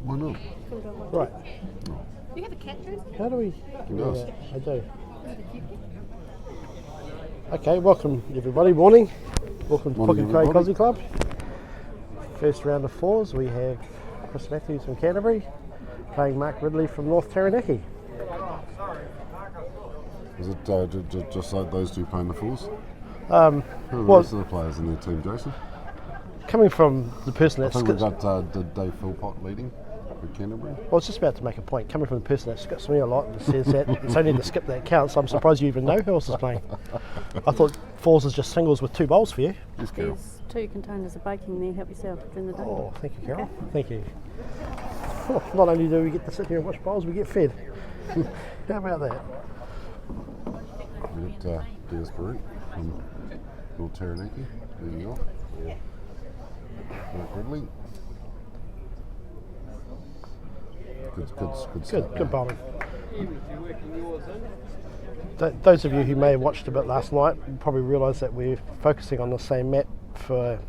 Why not? Right. You have a cat jersey? How do we He does. that? I do. Okay, welcome everybody. Morning. Welcome to Morning, Pukekohe everybody. Cosy Club. First round of fours, we have Chris Matthews from Canterbury playing Mark Ridley from North Taranaki. Is it just like those two playing the fours? Who are the well- rest of the players in their team, Jason? Coming from the person I that's think we've got Dave Philpott leading for Canterbury. well, I was just about to make a point. Coming from the person that skips me a lot and says that it's only the skip that counts, I'm surprised you even know who else is playing. I thought fours is just singles with two bowls for you. Yes, Carol. There's 2 containers of baking there. Help yourself during the day. Oh, thank you, Carol. Thank you. Oh, not only do we get to sit here and watch bowls, we get fed. How about that? We've got Diaz Barrett from North Taranaki leading off. Mark Ridley. Good start. Good bowling. Those of you who may have watched a bit last night will probably realise that we're focusing on the same map for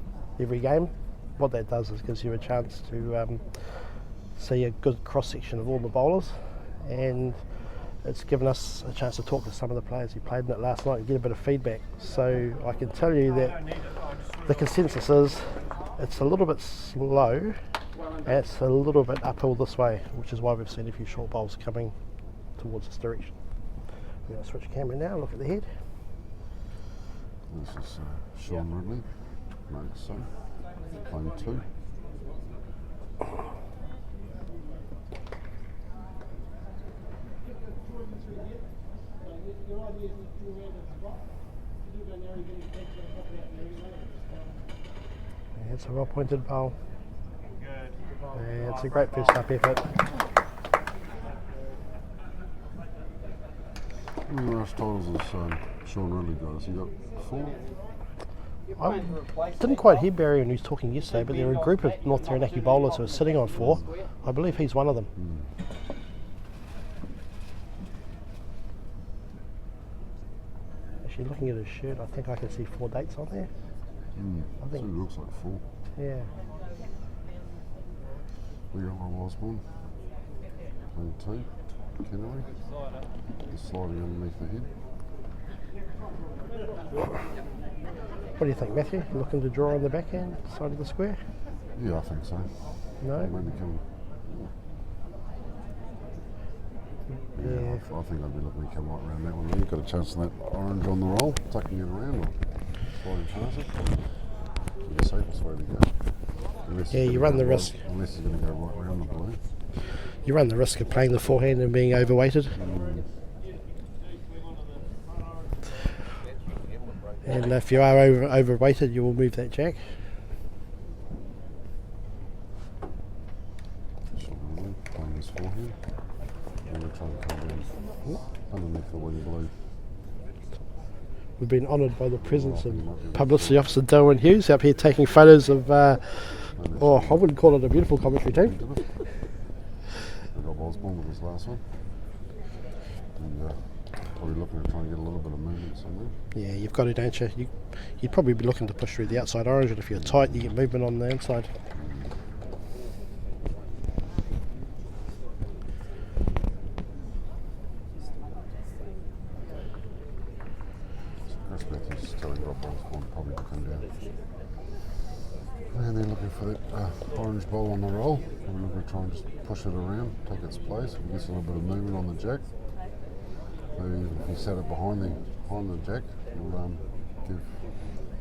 every game. What that does is gives you a chance to see a good cross section of all the bowlers, and it's given us a chance to talk to some of the players who played in it last night and get a bit of feedback. So I can tell you that the consensus is it's a little bit slow and it's a little bit uphill this way, which is why we've seen a few short bowls coming towards this direction. We're going to switch camera now, look at the head. This is Sean Ridley, Mark's son, playing 2. Yeah, it's a well pointed bowl. Yeah, it's a great first up effort. How many rush titles has Sean Ridley got? Has he got 4? I didn't quite hear Barry when he was talking yesterday, but there are a group of North Taranaki bowlers who are sitting on 4. I believe he's one of them. Actually, looking at his shirt, I think I can see 4 dates on there. I So think, it looks like 4. yeah. We got Rob Osborne, playing 2, Canterbury. Just sliding underneath the head. What do you think, Matthew? You looking to draw on the backhand side of the square? Yeah, I think so. No? Maybe come. Yeah, I think I'd be looking to come right around that one there. You've got a chance on that orange on the roll, tucking it around or sliding past it. It's the safest way to go. Unless Yeah, he's you gonna run the go risk. right- Unless he's going to go right around the blue. You run the risk of playing the forehand and being overweighted. And if you are overweighted, you will move that jack. Playing his forehand. I'm going to try and come down underneath the wing blue. We've been honoured by the presence of Publicity Officer Dylan Hughes up here taking photos of, I wouldn't call it a beautiful commentary team. We got Osborne with his last one. And probably looking to try and get a little bit of movement somewhere. Yeah, you've got to, don't you? You'd probably be looking to push through the outside orange, and if you're tight, you get movement on the inside. Chris Matthews is telling Rob Osborne probably to come down. And they're looking for that orange ball on the roll. We're looking to try and just push it around, take its place. If it gets a little bit of movement on the jack. Maybe if you set it behind the jack, it'll give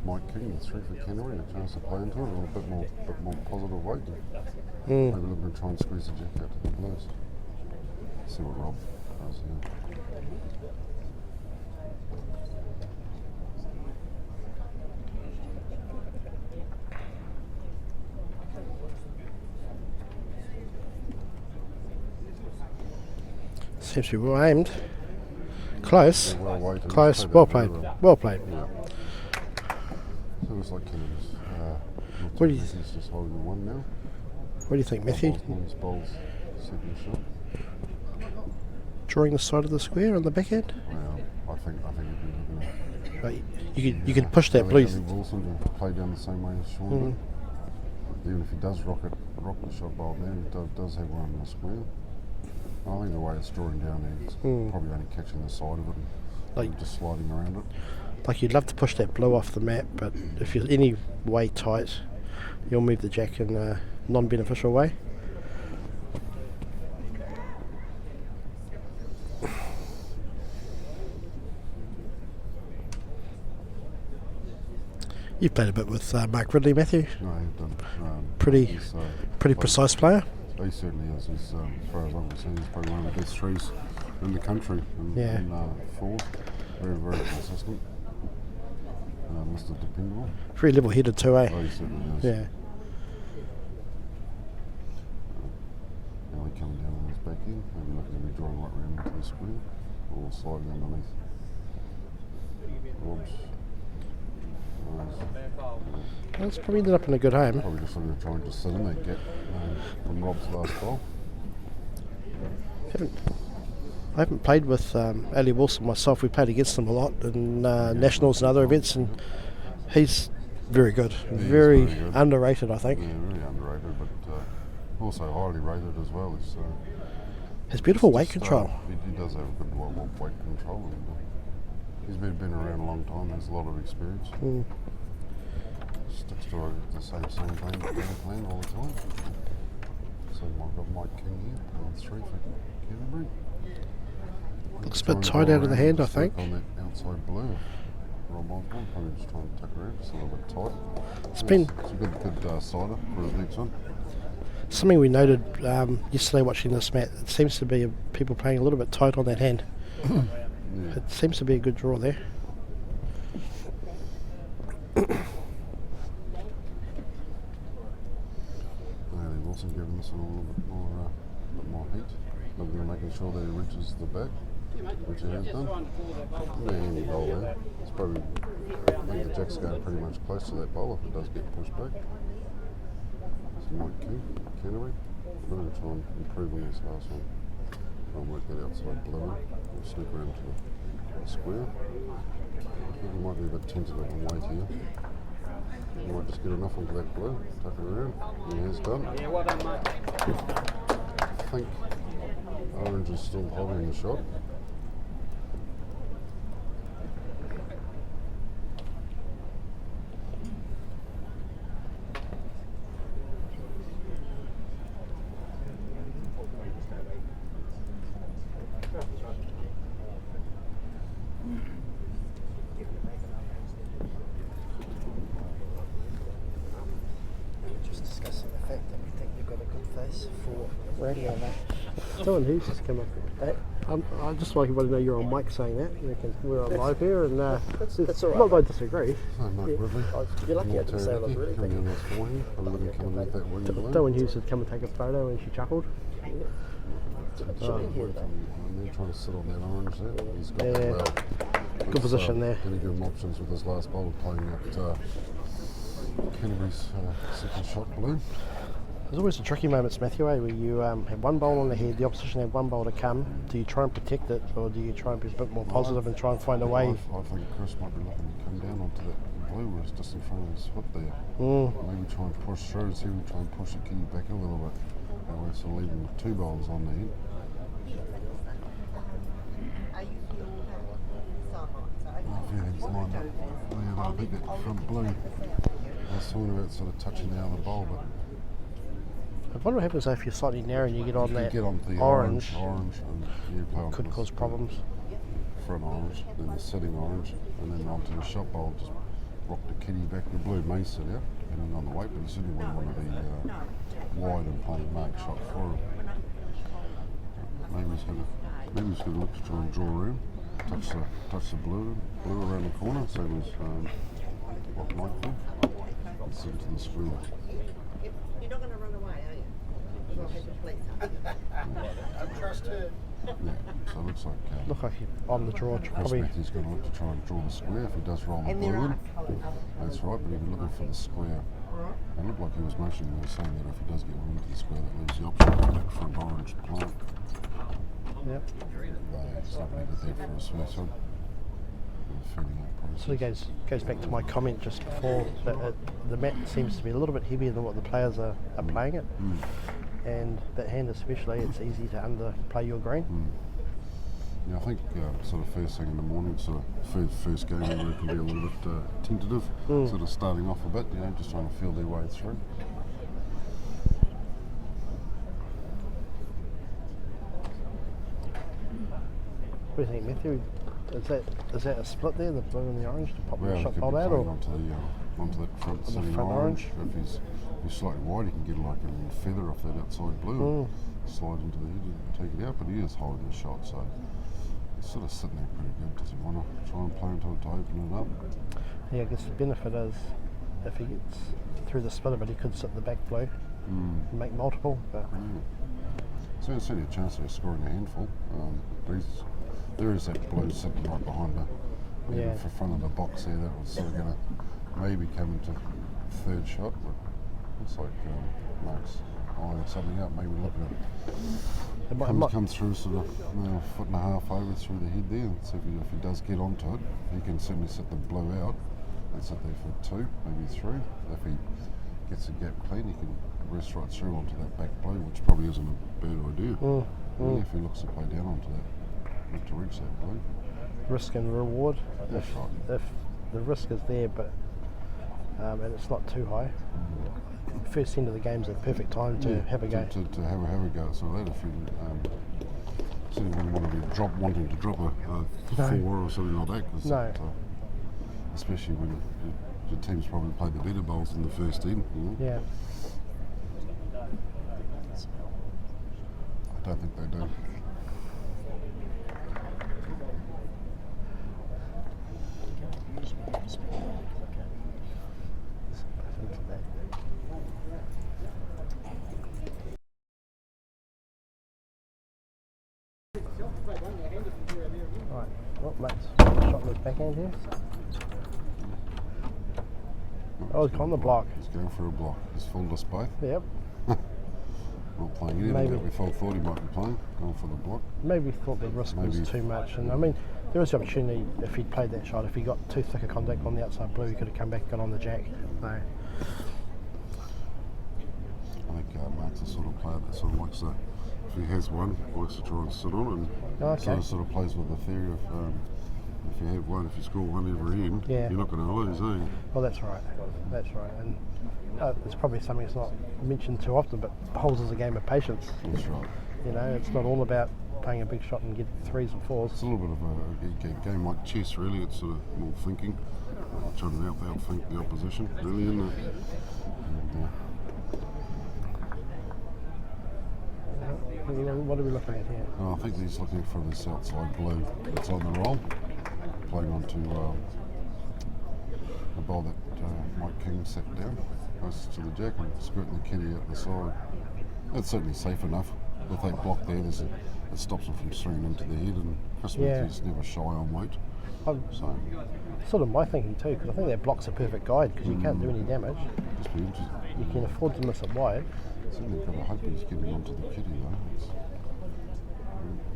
Mike King, the 3 for Canterbury, a chance to play into it, or a bit more positive weight. Maybe looking to try and squeeze the jack out to the blues. See what Rob does here. Seems to be well aimed. Close. They're well weighted. Close. Played Well that very played. well. Well played. Yeah. So it's like Canada's. What do you- He's just holding 1 now. What do you think, Matthew? Osborne's bowls second shot. Drawing the side of the square on the backhand? Well, I think it'd be looking Right, you could push that blue. Wilson to play down the same way as Sean did. even if he does rock the shot bowl now, he does have one in the square. I think the way it's drawing down there, it's probably only catching the side of it and Like- just sliding around it. Like you'd love to push that blue off the map, but if you're any way tight, you'll move the jack in a non-beneficial way. You've played a bit with Mark Ridley, Matthew. No, he's done. Pretty he's, Pretty played- precise player. He certainly is. He's, as far as I'm concerned, he's probably one of the best threes in the country. Yeah. Forward. Very, very consistent. Mr. Dependable. Very level-headed too, eh? Oh, he certainly is. Yeah. Now he coming down on his back end. Maybe looking to be drawing right round into the square. Or sliding underneath. Rob's. That's probably ended up in a good home. Probably just looking to try and just sit in that gap from Rob's last bowl. I haven't played with Ali Wilson myself. We played against him a lot in nationals and other events, and he's very good. Very very good. underrated, I think. Yeah, really underrated, but also highly rated as well. He's, His beautiful weight just, control. He does have a good weight control, and he's been around a long time. Has a lot of experience. Sticks to the same game plan all the time. So I've got Mike King here on 3 for Canterbury. Looks a bit tight out of the hand, I think. On that outside blue. Rob Osborne probably just trying to tuck around, just a little bit tight. It's been It's a good cider for his next one. something we noted yesterday watching this, Matt. It seems to be people playing a little bit tight on that hand. Yeah. It seems to be a good draw there. Wilson giving this one a little bit more heat. Looking at making sure that he reaches the back, which he has done. Yeah, handy bowl there. It's probably, I think the jack's going pretty much close to that bowl if it does get pushed back. So Mike King, Canterbury. We're going to try and improve on this last one. Try and work that outside blue. We'll sneak around to the square. I think we might be a bit tentative on weight here. You might just get enough onto that blue, tuck it around. He has done. Yeah, well done, mate. I think orange is still holding the shot. Just discussing the fact that we think you've got a good face for radio, mate. Someone who's just come up with that. I just like everybody to know you're on mic saying that. You reckon we're on live here, and That's all right. not that I disagree. Hi, Mark Ridley. You're lucky I didn't say I was really Coming thinking. in this forehand, probably looking to come in with that wing blue. Darwin Hughes had come and take a photo, and she chuckled. Showing here though. And they're trying to sit on that orange there. He's got Yeah. well. Good position there. Going to give him options with his last bowl of playing at Canterbury's second shot blue. There's always the tricky moments, Matthew, where you have one bowl on the head, the opposition have one bowl to come. Do you try and protect it, or do you try and be a bit more positive and try and find a way? I think Chris might be looking to come down onto that blue where it's just in front of his foot there. Maybe try and push through, see if we try and push the kitty back a little bit. That way, so leaving with 2 bowls on the head. Everything's lined up. Yeah, I think that front blue. I was talking about sort of touching the other bowl, but I wonder what happens if you're slightly narrow and you get on you that get onto the orange. and you play onto Could the cause problems. Front orange, then the setting orange, and then onto the shot bowl. Just rock the kitty back. The blue may sit out, depending on the weight, but you certainly wouldn't want to be wide and play a mark shot for him. Maybe he's going to look to try and draw around, touch the blue around the corner, so it was rock Michael, and sit into the square. You're not going to run away, are you? You'll have the police up. Trust her. Yeah, so it looks like Look like you're on the draw. Chris Probably Matthews going to look to try and draw the square if he does roll the And blue there in. are colours. That's right, but he'd be looking for the square. It looked like he was motioning, he was saying that if he does get one into the square, that leaves the option of that front orange plant. Yep. It's not going to get there for his first one. feeding out process. So it goes back to my comment just before that the mat seems to be a little bit heavier than what the players are playing it, and that hand especially, it's easy to underplay your green. Yeah, I think sort of first thing in the morning, sort of first game, where it can be a little bit tentative, sort of starting off a bit, just trying to feel their way through. What do you think, Matthew? Is that a split there, the blue and the orange, to pop the Well, shot he could bolt be out, playing or onto that front sitting front orange. If he's slightly wide, he can get like a feather off that outside blue and slide into the head and take it out, but he is holding the shot, so he's sort of sitting there pretty good. Does he want to try and play into it to open it up? yeah, I guess the benefit is if he gets through the split of it, he could sit the back blue and make multiple. But So there's certainly a chance of scoring a handful. There is that blue sitting right behind the front of the box there that was sort of going to maybe come into third shot, but looks like Mark's eyeing something up, maybe looking at it. Come through sort of a foot and a half over through the head there, and so if he does get onto it, he can certainly sit the blue out and sit there for 2, maybe 3. If he gets the gap clean, he can rest right through onto that back blue, which probably isn't a bad idea. If he looks to play down onto that, to reach that blue. risk and reward. That's right. If the risk is there, but and it's not too high, first end of the game's a perfect time to have a go. To have a go at sort of that. If you certainly wouldn't want to be wanting to drop a 4 or something like that. 'Cause No. especially when your team's probably played the better bowls in the first end. Yeah. I don't think they do. Right, well, Matt's shot in his backhand here. Oh, he's on the block. He's going for a block. He's fooled us both. Yep. Not playing anything Maybe. that we thought he might be playing. Going for the block. Maybe thought the risk was too much, and I mean, there was the opportunity if he'd played that shot. If he got too thick a contact on the outside blue, he could have come back and got on the jack. No. I think Mark's the sort of player that sort of likes to, if he has one, likes to try and sit on it, and sort of plays with the theory of if you have one, if you score one every end, you're not going to lose, are you? Well, that's right. That's right. And it's probably something that's not mentioned too often, but bowls is a game of patience. That's right. You know, it's not all about playing a big shot and get 3s and 4s. It's a little bit of a game like chess, really. It's sort of more thinking, trying to outthink the opposition, really, isn't it? What are we looking at here? I think he's looking for this outside blue that's on the roll, playing onto a ball that Mike King set down, close to the jack and skirting the kitty out the side. That's certainly safe enough. With that block there, it stops him from swinging into the head, and Chris Matthews never shy on weight. So Sort of my thinking too, because I think that block's a perfect guide because you can't do any damage. just be interesting. You can afford to miss it wide. Certainly got to hope he's getting onto the kitty though.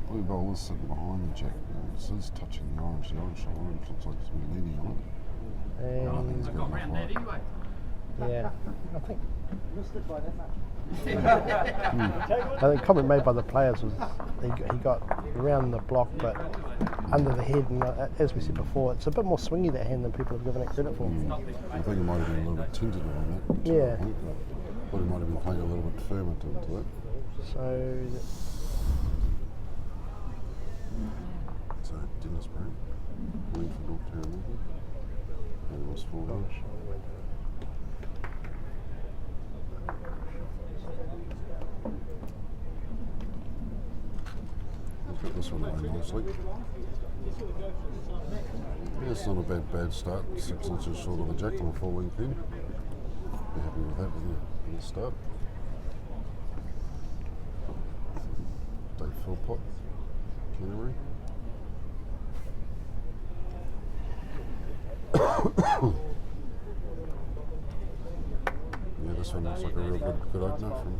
Blue ball is sitting behind the jack. It is touching the orange. The orange looks like it's been leaning on it. I think he's got enough light. Yeah, I think. I think comment made by the players was he got around the block but under the head, and as we said before, it's a bit more swingy that hand than people have given it credit for. I think he might have been a little bit tentative on that. Yeah. I think, but he might have been playing a little bit firmer to it. So Dennis Brown, playing for North Taranaki. And it was 4 hours. Look at this one very nicely. Yeah, it's not a bad start. 6 inches short of the jack on a 4-length pin. Be happy with that with the start. Dave Philpott, Canterbury. Yeah, this one looks like a real good opener from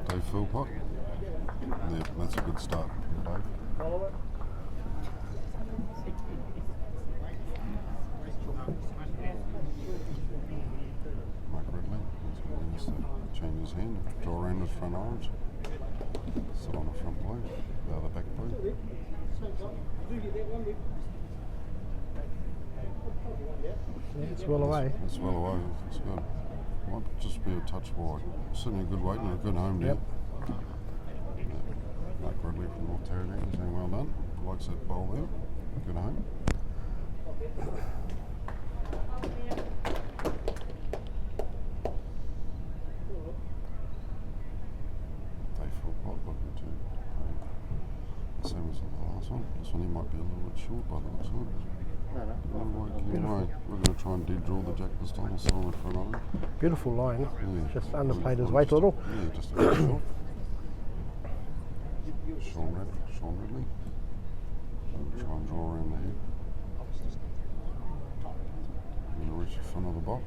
Dave Philpott. Yeah, that's a good start from Dave. Just change his hand, draw around his front orange. Sit on the front blue, the other back blue. Yeah, it's well away. It's well away, it's good. Might just be a touch wide. Certainly a good weight and a good home there. Yep. Mark Ridley from North Territory saying well done. Likes that bowl there. Good home. Day 4 pot looking to same as the last one. This one he might be a little bit short by the looks of it. We're going to try and de-draw the jack this time. I'll sit on the front of it. Beautiful line. Yeah. Just underplayed his weight a little. Yeah, just a bit short. Sean Ridley. Try and draw around the head. I'm going to reach the front of the box.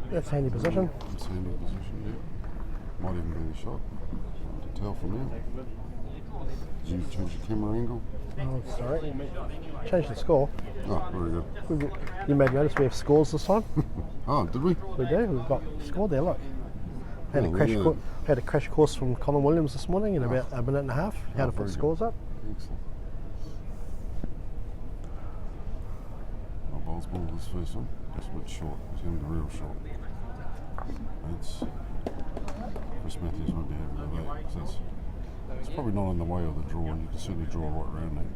That's handy position. It's handy position, yeah. Might even be the shot. Hard to tell from there. Did you change the camera angle? Oh, sorry. Change the score. Oh, very good. You may notice we have scores this time. Oh, did we? We do. We've got score there. Look. Had a crash course from Colin Williams this morning in about a minute and a half. How to put scores up. Excellent. My bowl's ball this first one. Just a bit short. It's going to be real short. Chris Matthews won't be happy with that. It's probably not in the way of the draw. You can certainly draw right around there.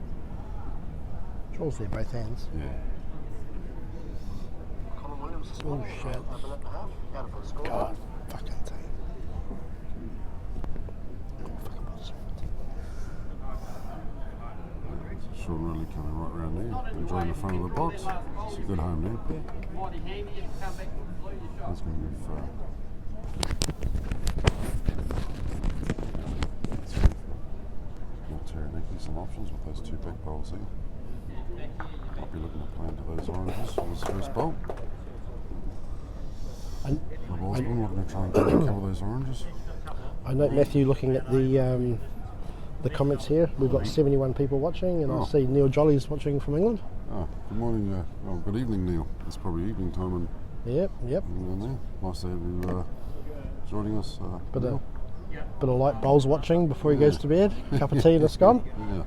Draws there both hands. Yeah. Oh shit. God, fucking thing. Sean really coming right around there. Enjoying the front of the box. It's a good home there. That's going to give North Taranaki some options with those two back bowls here. Might be looking to play into those oranges for his first bowl. The ball's been looking to try and cover those oranges. I note Matthew looking at the comments here. We've got 71 people watching, and I see Neil Jolly's watching from England. Oh, good morning. Good evening, Neil. It's probably evening time in Yep. England there. Nice to have you joining us. Bit Neil. of light bowls watching before he goes to bed. Cup of tea and a scone. Yeah.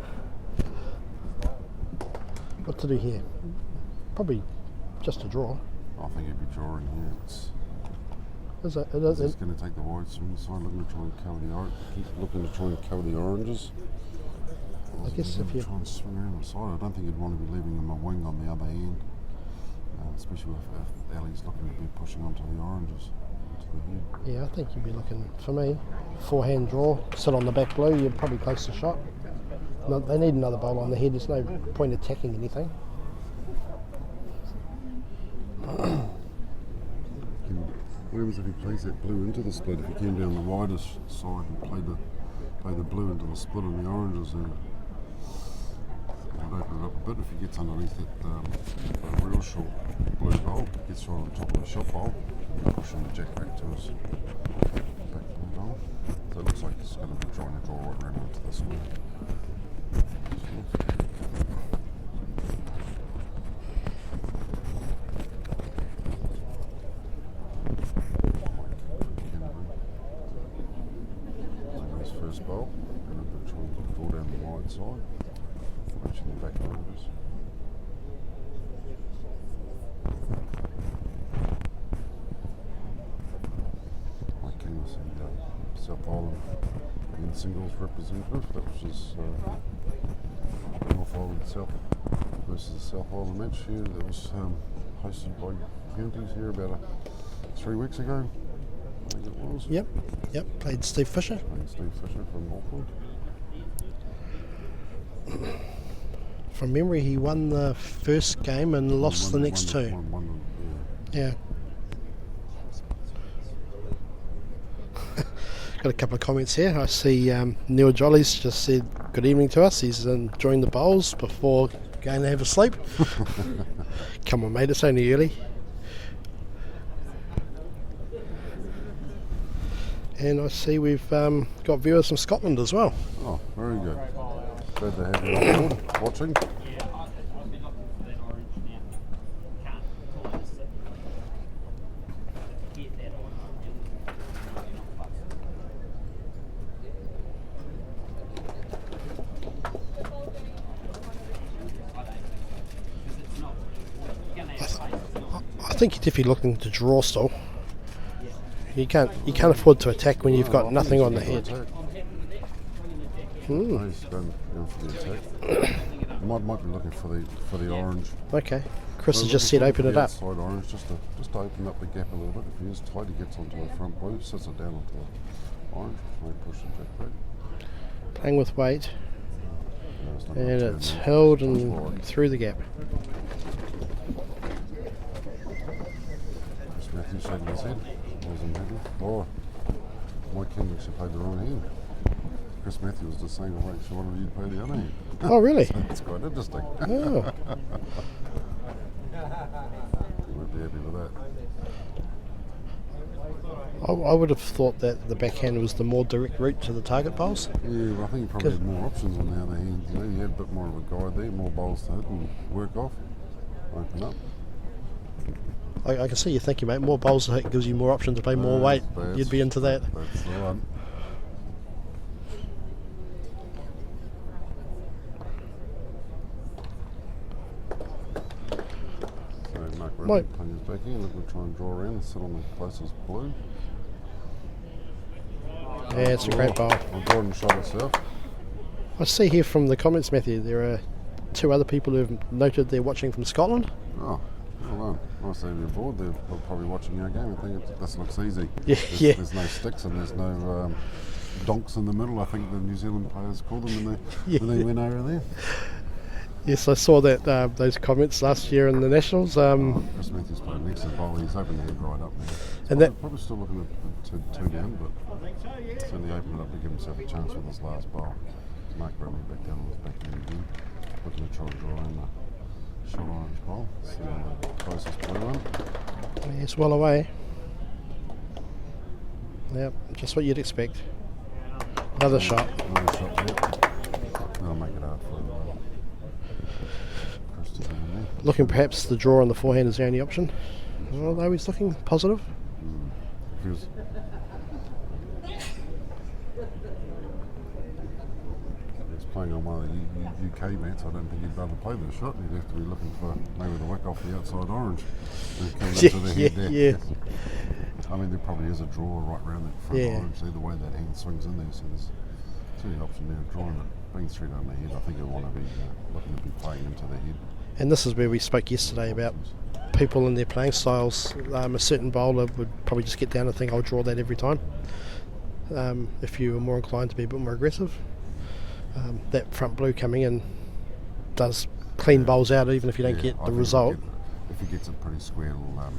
What to do here? Probably just a draw. I think he'd be drawing here. Is it? He's going to take the wide swing side, looking to try and cover the orange. Keep looking to try and cover the oranges. I guess if you try and swing around the side, I don't think you'd want to be leaving him a wing on the other end, especially if Ali's looking to be pushing onto the oranges, to the head. Yeah, I think you'd be looking, for me, forehand draw, sit on the back blue, you're probably close to shot. No, they need another bowl on the head, there's no point attacking anything. Williams, if he plays that blue into the split, if he came down the widest side and play the blue into the split on the oranges, then I'd open it up a bit. If he gets underneath that real short blue bowl, gets right on top of the shot bowl, pushing the jack back to his back blue bowl. So it looks like he's going to be trying to draw right around into this one. First bowl, and I'm trying to draw down the wide side, reaching the back oranges. Mike King was the South Island in singles representative. That was his North Island South versus the South Island match here. That was hosted by Counties here about 3 weeks ago. I think it was. Yep, played Steve Fisher. Steve Fisher from Auckland. From memory, he won the first game and lost the next two. Yeah. Got a couple of comments here. I see Neil Jolly's just said good evening to us. He's enjoying the bowls before going to have a sleep. Come on, mate, it's only early. And I see we've got viewers from Scotland as well. Oh, very good. Glad to have you on board watching. I think if you're looking to draw still, you can't afford to attack when you've got nothing on the head. He's going for the attack. Might be looking for the orange. Okay, Chris has just said open it up. Side orange, just to open up the gap a little bit. If he is tight, he gets onto the front blue, sits it down onto the orange, and push the jack back. Playing with weight, No, and it's held and through the gap. Chris Matthews shaking his head. Wasn't happy. Oh, my king actually played the wrong hand. Chris Matthews was the same rate she wanted you to play the other hand. Oh, really? That's quite interesting. Oh. You won't be happy with that. I would have thought that the backhand was the more direct route to the target bowls. Yeah, but I think you probably had more options on the other hand. You know, you had a bit more of a guide there, more bowls to hit and work off, open up. I can see you thinking, mate, more bowls to hit gives you more options to play more weight. You'd be into that. That's the one. So Mark Reddy playing his back in. We'll try and draw around and sit on the closest blue. Yeah, it's a great bowl. Well, Gordon shot itself. I see here from the comments, Matthew, there are 2 other people who've noted they're watching from Scotland. Oh, well done. Nice to have you aboard. They're probably watching our game. I think this looks easy. Yeah, There's no sticks and there's no donks in the middle. I think the New Zealand players called them when they went over there. Yes, I saw that those comments last year in the Nationals. Chris Matthews played next to the bowl. He's opened the head right up now. And that probably still looking at two down, but certainly opened it up to give himself a chance with his last bowl. Mark Bradley back down on his back end again, looking to try and draw in the short orange bowl. See the closest blue one. it's well away. Yep, just what you'd expect. Another shot. Another shot there. That'll make it hard for Chris to get in there. Looking perhaps the draw on the forehand is the only option. Although he's looking positive. Feels he's playing on one of the UK mats. I don't think he'd be able to play this shot. He'd have to be looking for maybe the wick off the outside orange. And come into the head there. Yeah. I mean, there probably is a draw right round that front Yeah. orange. See the way that hand swings in there. So there's an option there of drawing it. Being straight on the head, I think he'll want to be looking to be playing into the head. And this is where we spoke yesterday about people and their playing styles. A certain bowler would probably just get down and think, I'll draw that every time. If you were more inclined to be a bit more aggressive. That front blue coming in does clean bowls out even if you don't get I the think result. If he gets it pretty square, it'll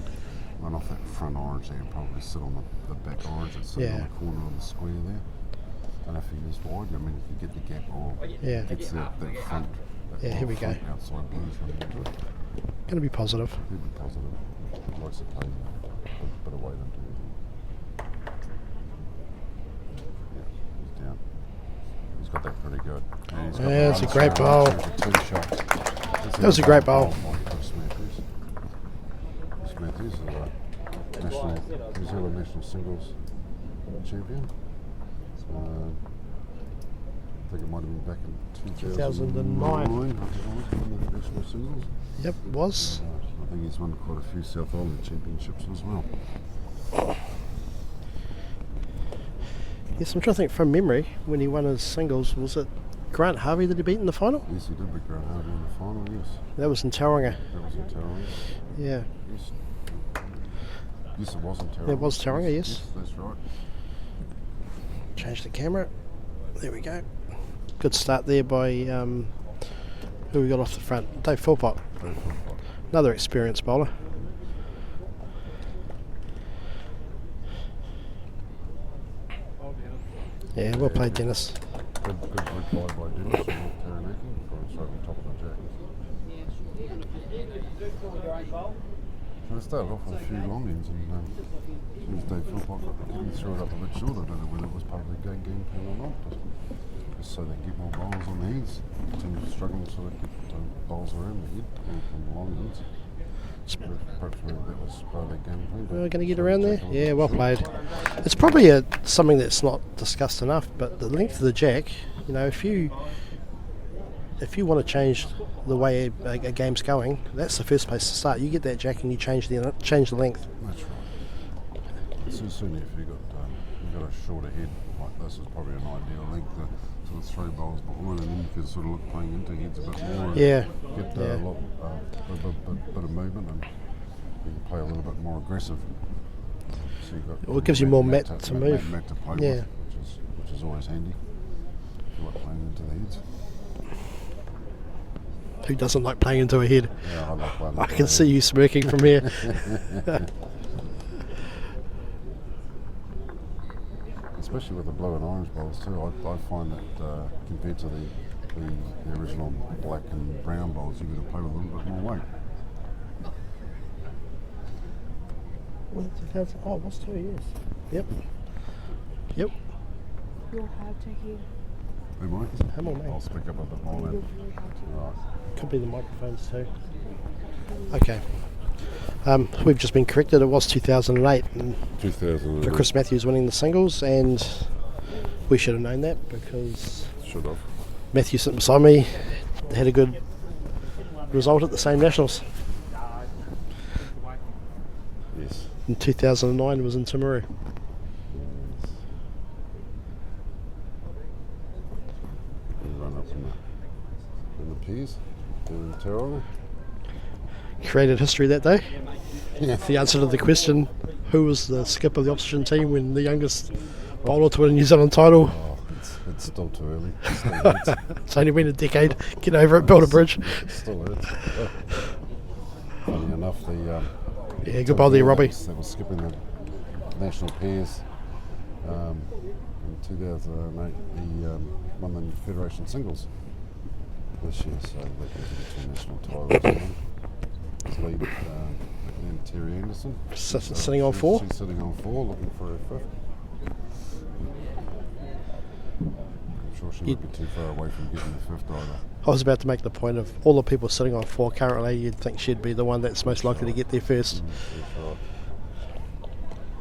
run off that front orange there and probably sit on the back orange that's sitting on the corner of the square there. And if he is wide, I mean, if you get the gap or gets that front, here we go. outside blues running into it. Going to be positive. He'd be positive. He likes to play a bit of weight into it. Yeah, he's down. He's got that pretty good. And he's got the Yeah, it's a run great through, bowl. runs through for 2 shots. That was a great bowl. By Chris Matthews. Chris Matthews is a New Zealand national singles champion. I think it might have been back in 2009. I think it was in the national singles. Yep, it was. I think he's won quite a few South Island championships as well. Yes, I'm trying to think from memory when he won his singles. Was it Grant Harvey that he beat in the final? Yes, he did beat Grant Harvey in the final, yes. That was in Tauranga. That was in Tauranga. Yeah. Yes. Yes, it was in Tauranga. It was Tauranga, yes. That's right. Change the camera. There we go. Good start there by who we got off the front? Dave Philpott. Another experienced bowler. Yeah, well played, Dennis. Good reply by Dennis from Taranaki. Going straight on top of the jack. So they started off with a few long ends and as soon as Dave Philpott got getting threw it up a bit short, I don't know whether it was part of the game plan or not. just so they get more bowls on the heads. Teams are struggling to sort of get bowls around the head from the long ends. Perhaps maybe that was part of that game plan. We're going to get around there? Yeah, well played. It's probably something that's not discussed enough, but the length of the jack, you know, if you want to change the way a game's going, that's the first place to start. You get that jack and you change the length. That's right. So certainly if you've got a shorter head like this, is probably an ideal length to sort of throw bowls behind, and then you can sort of look playing into heads a bit more and Yeah. get a bit of movement, and you can play a little bit more aggressive. So you've got Well, it gives you more mat to move. Mat to play Yeah. with, which is always handy if you like playing into the heads. Who doesn't like playing into a head? Yeah, I like playing I into can the see you smirking from here. Especially with the blue and orange bowls too, I find that compared to the original black and brown bowls, you got to play with a little bit more weight. Oh, what's 2 years? Yep. Yep. You're hard to hear. Hey Mike, Come on, mate. I'll speak up a bit more then. Right. Could be the microphones too. Okay. We've just been corrected. It was 2008 and 2000. for Chris Matthews winning the singles, and we should have known that because Should have. Matthew sitting beside me had a good result at the same nationals. Yes. In 2009 was in Timaru. Run up in the peas, in the Tauranga. Created history that day. Yeah. The answer to the question, who was the skip of the opposition team when the youngest bowler to win a New Zealand title? Oh, it's still too early. It still hurts. It's only been a decade. Get over it, build a bridge. It still hurts. Funny enough, Yeah, good bowl there, Robbie. That was skipping the national pairs in 2008. He won the Federation singles this year, so that gives him 2 national titles. His lead, and Terry Anderson. Sitting on 4? She's sitting on 4, looking for her 5th. I'm sure she won't be too far away from getting the 5th either. I was about to make the point of all the people sitting on 4 currently, you'd think she'd be the one that's most likely to get there first.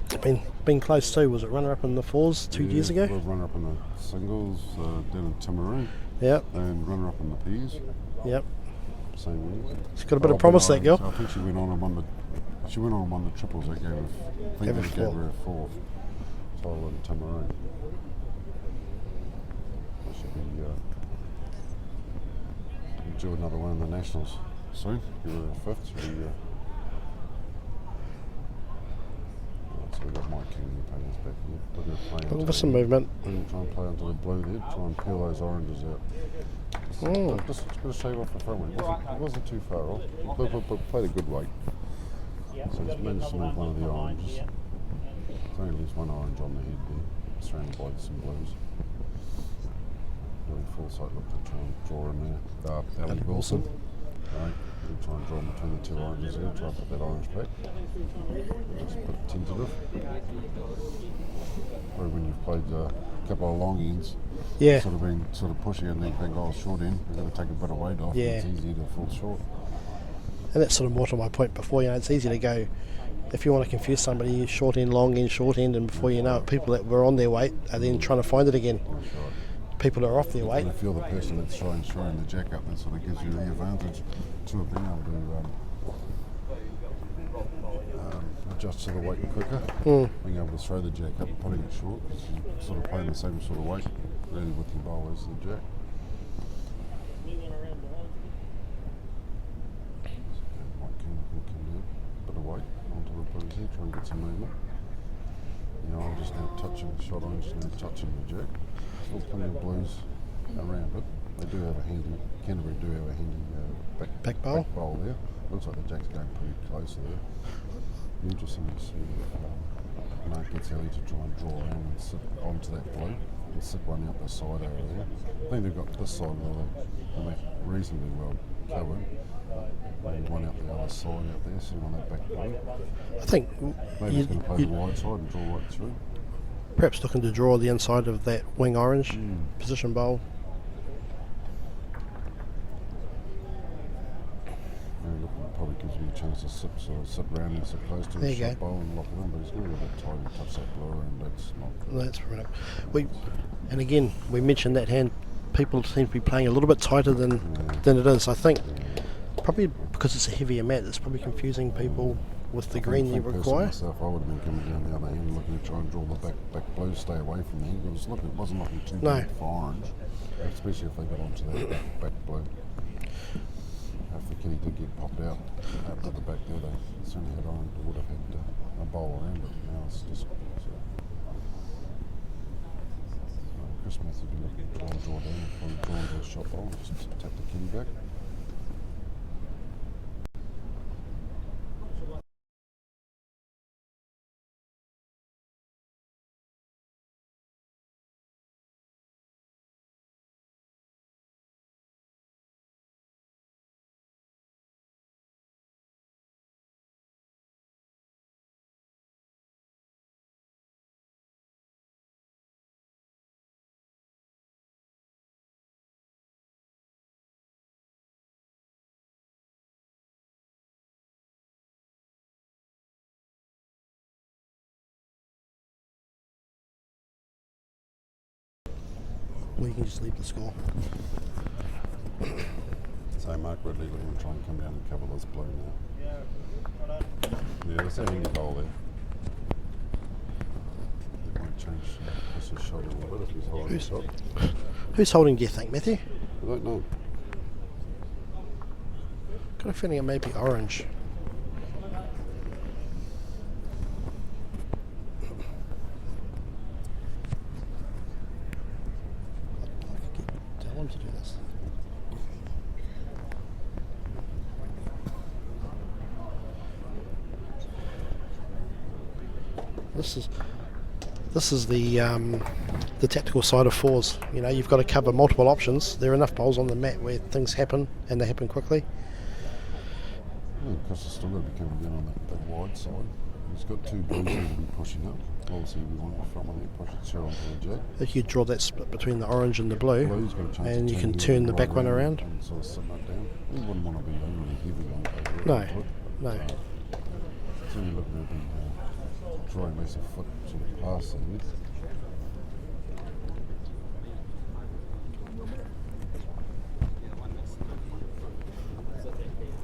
That's right. Been close too. Was it runner-up in the 4s 2 years ago? Well, runner-up in the singles down in Timaru, Yep, and runner-up in the pairs. yep. Same week. She's got a bit of promise, that girl. I think she went on and won the triples. That gave her, I think that gave her a 4th title in Timaru. She should be do another one in the nationals soon. Give her a 5th. She'll be, so we've got Mike King and Penny's back here. Looking at playing Looking for some movement. Try and play onto the blue there. Try and peel those oranges out. Just going to shave off the front one. It wasn't too far off. But played a good weight. So he's managed to move one of the oranges. There's only leaves one orange on the head there, surrounded by some blues. Really Forsyth looked to try and draw in there. Ali Wilson. Right. We'll try and draw between the 2 oranges there. Try and put that orange back. Just put it tentative. Or when you've played a couple of long ends, Yeah. sort of pushing and then think, oh, short end, we're going to take a bit of weight off. Yeah. It's easier to fall short. And that's sort of more to my point before, you know, it's easy to go, if you want to confuse somebody, short end, and before you know it, people that were on their weight are then trying to find it again. That's right. People are off their weight. And if you're the person that's throwing the jack up, that sort of gives you the advantage to being able to adjust to the weight quicker. Being able to throw the jack up and putting it short, you're sort of playing the same sort of weight really with your bowl as the jack. Mike King can come down, bit of weight onto the blues here, try and get some movement. You know, I'm just now touching the shot, I'm just now touching the jack. Still plenty of blues around it. They do have a handy, Canterbury do have a handy Back bowl? there. Looks like the jack's going pretty close there. Interesting to see Mark gets Ellie to try and draw around and sit onto that blue and sit one out the side over there. I think they've got this side where they're reasonably well covered. Maybe one out the other side out there, sitting on that back blue. I think Maybe he's going to play the wide side and draw right through. Perhaps looking to draw the inside of that wing orange position bowl. Look, it probably gives him a chance to sit round and sit close to There his you shot go. bowl and lock it in, but he's going to be a bit tight and touch that blue and that's not... That's right. And again, we mentioned that hand. People seem to be playing a little bit tighter than it is. I think probably because it's a heavier mat, it's probably confusing people with the green you require. Myself, I would have been coming down the other end looking to try and draw the back blue, stay away from the end. It wasn't looking too No. deep for orange, especially if they got onto that back blue. If the kitty did get popped out to the back there, they certainly had orange, would have had a bowl around it. Now it's just... Chris Matthews would be looking to try and draw down, try and draw into a shot bowl, just tap the kitty back. Or you can just leave the score. So Mark Ridley looking to try and come down and cover this blue now. Yeah, that's a handy bowl there. It might change Chris's shot a little bit if he's holding the shot. Who's holding, do you think, Matthew? I don't know. Got a feeling it may be orange. Tell him to do this. This is the tactical side of fours. You know, you've got to cover multiple options. There are enough bowls on the mat where things happen, and they happen quickly. Yeah, Chris is still going to be coming down on that wide side. He's got two blues he'll be pushing up. Obviously, we want the front one there, push it straight onto the jack. If you draw that split between the orange and the blue, Blue's got a chance and to you can here turn the right back one around. and sort of sitting that down. You wouldn't want to be overly heavy on it. No, no. So you're looking at the drawing less a foot sort of past there.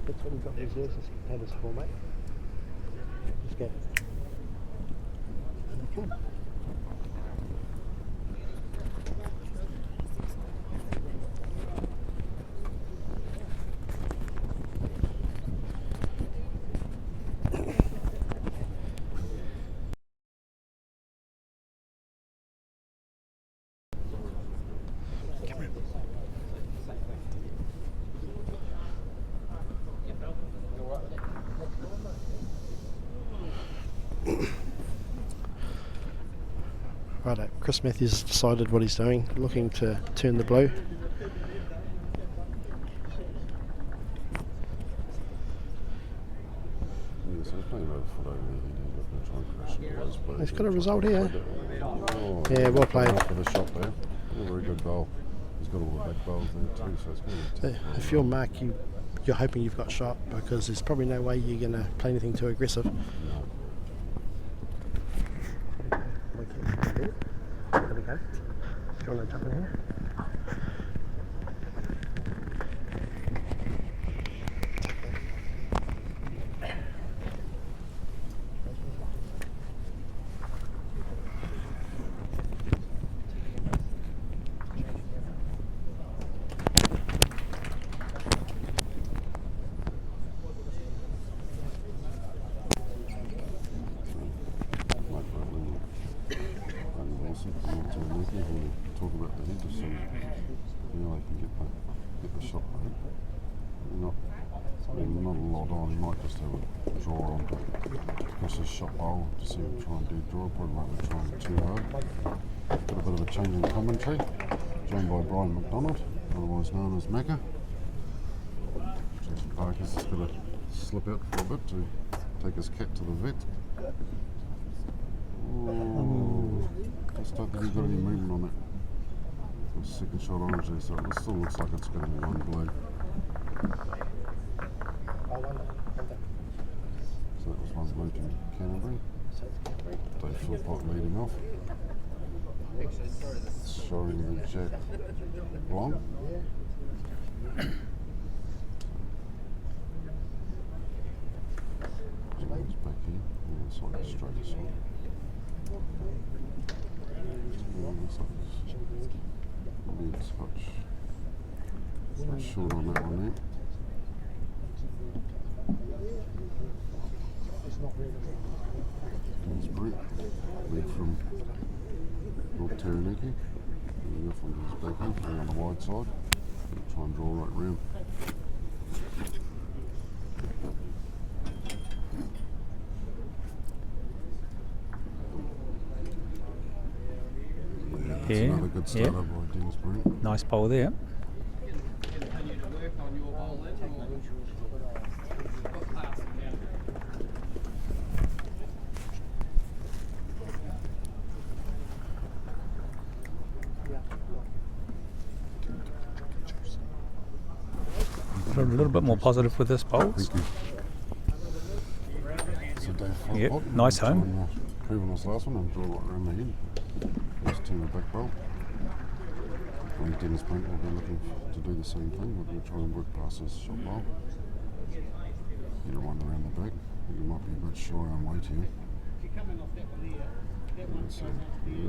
That's what we've got reserves as headers for, mate. Let's go. Okay. Righto, Chris Matthews has decided what he's doing, looking to turn the blue. Yeah, so he's playing about a foot over there. He's looking to try and crash into those blues. He's got a result here. Oh, Yeah, well played. For the shot there. A very good goal. He's got all the back bowls there too, so it's going to be tough. If you're Mark, you're hoping you've got shot, because there's probably no way you're going to play anything too aggressive. There we go. Do you want to jump in here? Talk about the head just so you know they can get the shot right. Not a lot on. He might just have a draw on to push his shot bowl to see him try and do draw. Probably won't be trying too hard. Got a bit of a change in commentary. Joined by Brian McDonald, otherwise known as Macca. Jason Parker's just got to slip out for a bit to take his cat to the vet. Oh, just don't think he's got any movement on that. The second shot orange there, so it still looks like it's going to be one blue. So that was one blue to Canterbury. Dave Philpott leading off. Showing the Jack Blanc. James back here. Yeah, it's like a straight shot. Yeah, looks like it's maybe a touch short on that one there. There's Brett, lead from North Taranaki. We'll go from his back end on the wide side. We'll try and draw right round. Yeah, that's another good start by Dennis Brett. Nice bowl there. A little bit more positive with this bowl. Thank you. So Dave Yep, Philpott, nice home. Proving this last one and draw right around the head. Let's turn the back bowl. I think Dennis Brent will be looking to do the same thing. We're going to try and work past this shot bowl. Get a one around the back. I think it might be a bit shy on weight here. So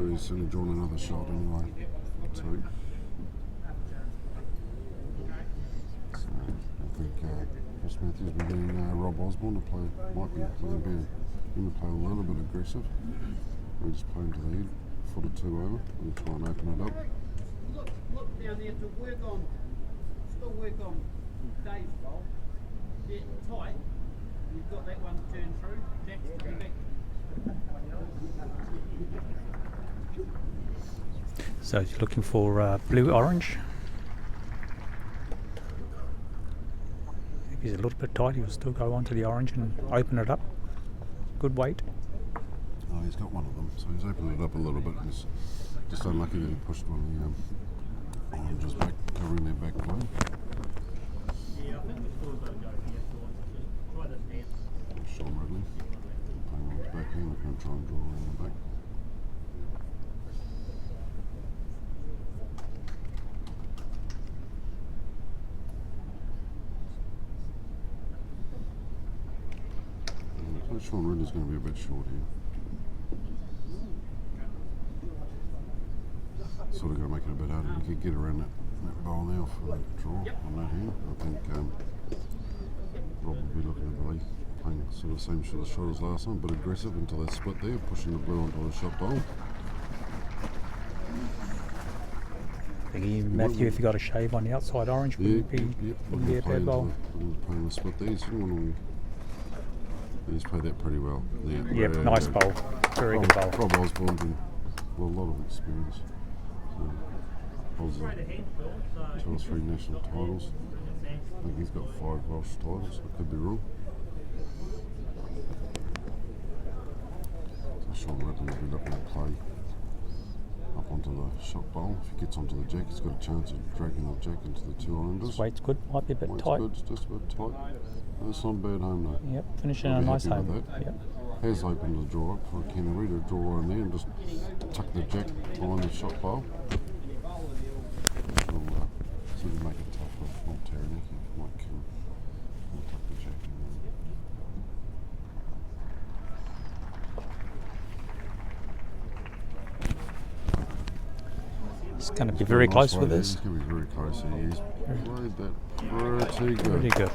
he's certainly drawn another shot anyway. Two. So I think Chris Matthews will be getting Rob Osborne to play. Might be going to play a little bit aggressive. We just play into the head, foot or two over, and try and open it up. Look down there to work on, still work on Dave's bowl. Yeah, tight. You've got that one turned through. Back to the back. So you're looking for blue-orange. If he's a little bit tight, he'll still go onto the orange and open it up. Good weight. Oh, he's got one of them, so he's opened it up a little bit. He's just unlucky that he pushed one of the oranges back, covering their back blue. Yeah, I think we've still got to go here. Try this hand. Sean Ridley, playing on his back here, we're going to try and draw around the back. So Sean Ridley's going to be a bit short here. Sort of going to make it a bit harder to get around that bowl now for that draw on that hand. I think Rob will be looking at playing sort of the same sort of shot as last time, but aggressive until they split there, pushing the blue onto the shot bowl. Matthew, if you got a shave on the outside orange, wouldn't be a bad bowl. Playing the split there, he's played that pretty well. Yep, nice bowl. Very good bowl. Rob Osborne been a lot of experience. Holds 2 or 3 national titles. I think he's got 5 Welsh titles. I could be wrong. So Sean Ridley will be looking to play up onto the shot bowl. If he gets onto the jack, he's got a chance of dragging the jack into the 2 oranges. His weight's good. Might be a bit tight. Good, it's just a bit tight. That's not a bad home though. Yep, finishing a I'll be nice happy home. with that. Yep. Has opened the draw up for Canterbury to draw around there and just tuck the jack behind the shot bowl. It'll sort of make it tough for North Taranaki. Might tuck the jack in there. It's going to be very close with this. It's going to be very close. He's played that pretty good. Pretty good.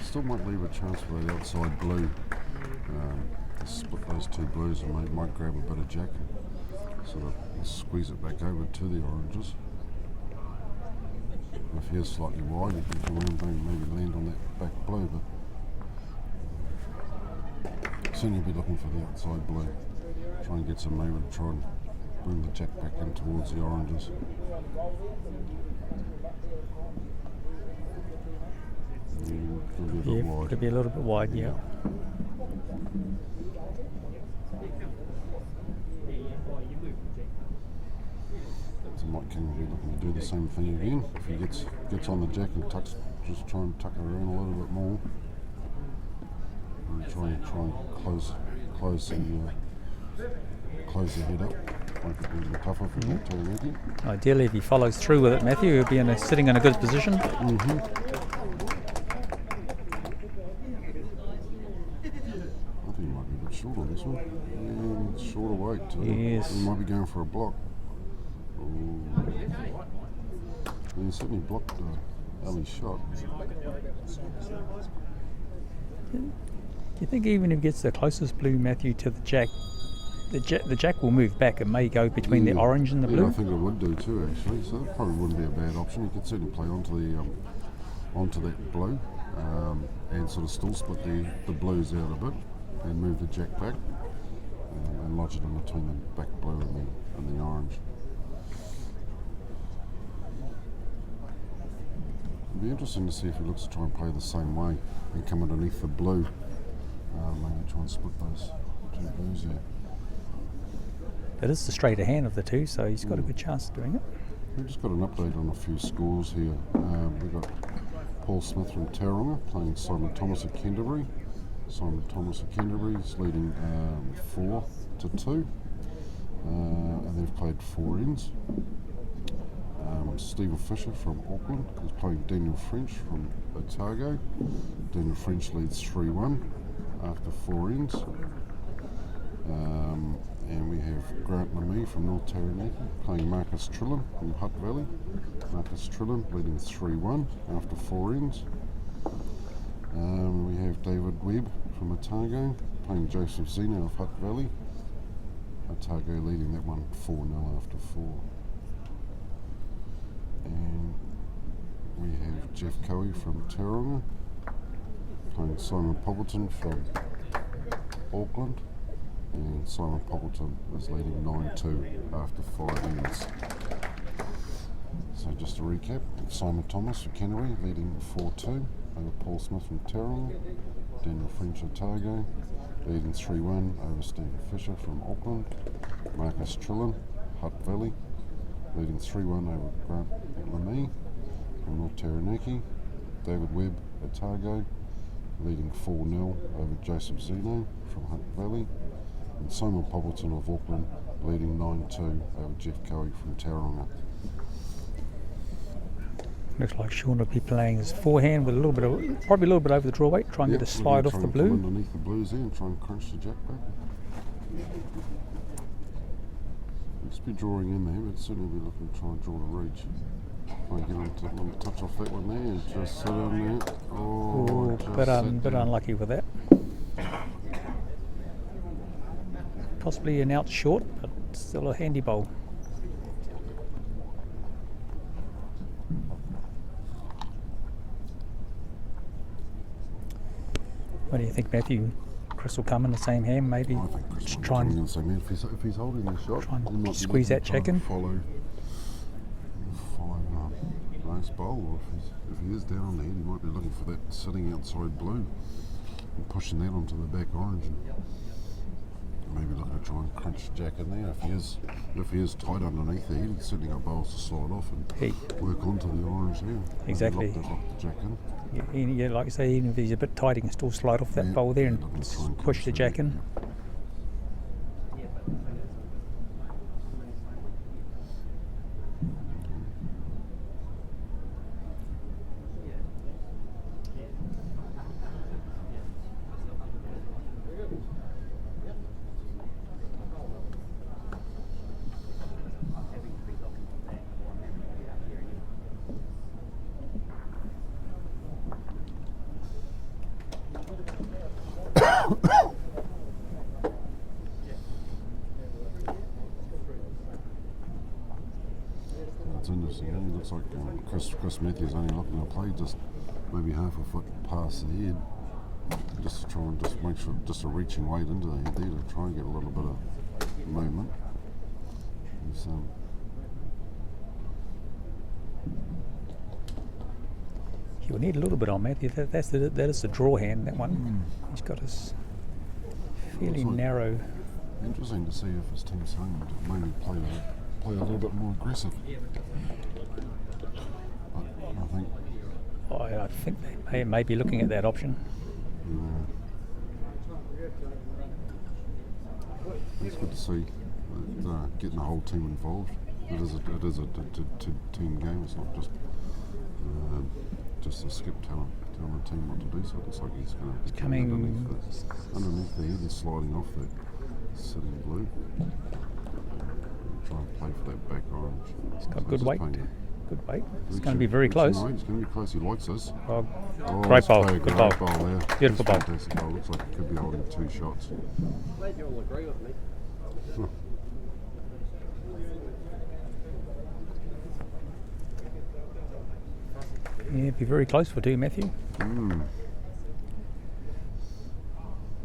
Still might leave a chance for the outside blue. Split those 2 blues and might grab a bit of jack and sort of squeeze it back over to the oranges. If he is slightly wide, he can come around and maybe land on that back blue, but soon you'll be looking for the outside blue. Try and get some movement, try and bring the jack back in towards the oranges. Yeah, could be a little bit wide, yeah. might can be looking to do the same thing again. If he gets on the jack and just try and tuck it around a little bit more. And try and close the head up. Make it a little tougher for that Taranaki. Ideally, if he follows through with it, Matthew, he'll be sitting in a good position. Mm-hmm. I think he might be a bit short on this one. And shorter weight too. Yes. He might be going for a block. Ooh. He certainly blocked Ali's shot. Do you think even if he gets the closest blue, Matthew, to the jack will move back? It may go between the orange and the blue. Yeah, I think it would do too, actually. So that probably wouldn't be a bad option. You could certainly play onto that blue, and sort of still split the blues out a bit, and move the jack back, and lodge it in between the back blue and the orange. It'd be interesting to see if he looks to try and play the same way and come underneath the blue. Maybe try and split those two blues there. It is the straighter hand of the two, so he's got a good chance of doing it. We've just got an update on a few scores here. We've got Paul Smith from Tauranga playing Simon Thomas of Canterbury. Simon Thomas of Canterbury is leading 4-2, and they've played 4 ends. Stephen Fisher from Auckland is playing Daniel French from Otago. Daniel French leads 3-1 after 4 ends. And we have Grant Lemay from North Taranaki playing Marcus Trillin from Hutt Valley. Marcus Trillin leading 3-1 after 4 ends. We have David Webb from Otago playing Joseph Zeno of Hutt Valley. Otago leading that one 4-0 after 4. And we have Jeff Coey from Tauranga playing Simon Poppleton from Auckland. And Simon Poppleton is leading 9-2 after 5 ends. So just to recap, Simon Thomas from Canterbury leading 4-2 over Paul Smith from Tauranga. Daniel French Otago leading 3-1 over Stephen Fisher from Auckland. Marcus Trillin, Hutt Valley, leading 3-1 over Grant Lemay from North Taranaki. David Webb Otago leading 4-0 over Joseph Zeno from Hutt Valley. And Simon Poppleton of Auckland leading 9-2 over Jeff Coey from Tauranga. Looks like Sean will be playing his forehand with probably a little bit over the draw weight, try and get a slide off the blue. Underneath the blues there and try and crunch the jack back. Just be drawing in there, but certainly be looking to try and draw the reach. Try and get him to touch off that one there and just sit on there. Oh, bit unlucky with that. Possibly an out short, but still a handy bowl. What do you think, Matthew? Chris will come in the same hand, maybe? I think Chris Just might try be coming in and the same hand. If he's holding the shot, try and he might be squeeze looking that to try jack and in. follow nice bowl. Or if he is down on the end, he might be looking for that sitting outside blue and pushing that onto the back orange. And maybe looking to try and crunch the jack in there. If he is tight underneath there, he's certainly got bowls to slide off and work onto the orange there. Exactly. Lock the jack in. Yeah, like I say, even if he's a bit tight, he can still slide off that bowl there and push the jack in. It's interesting. It looks like Chris Matthews only looking to play just maybe half a foot past the head, just to try and just make sure just a reaching weight into the head there to try and get a little bit of movement. He'll need a little bit on Matthew. That is the draw hand. That one. He's got his fairly narrow. Interesting to see if his team's home to maybe play play a little bit more aggressive. But I think I think they may be looking at that option. it's good to see getting the whole team involved. It is a team game. It's not just a skip telling the team what to do. So it looks like he's going to be coming underneath there. He's sliding off that sitting blue. Try and play for that back orange. It's got good weight. Good weight. It's going to Reaching- be very reaching close. right, It's going to be close. He likes this. Oh, Oh, great it's bowl. played a Good great bowl. there. Beautiful It's bowl. fantastic bowl. Looks like it could be holding 2 shots. Glad you all agree with me. Yeah, be very close for 2, Matthew. What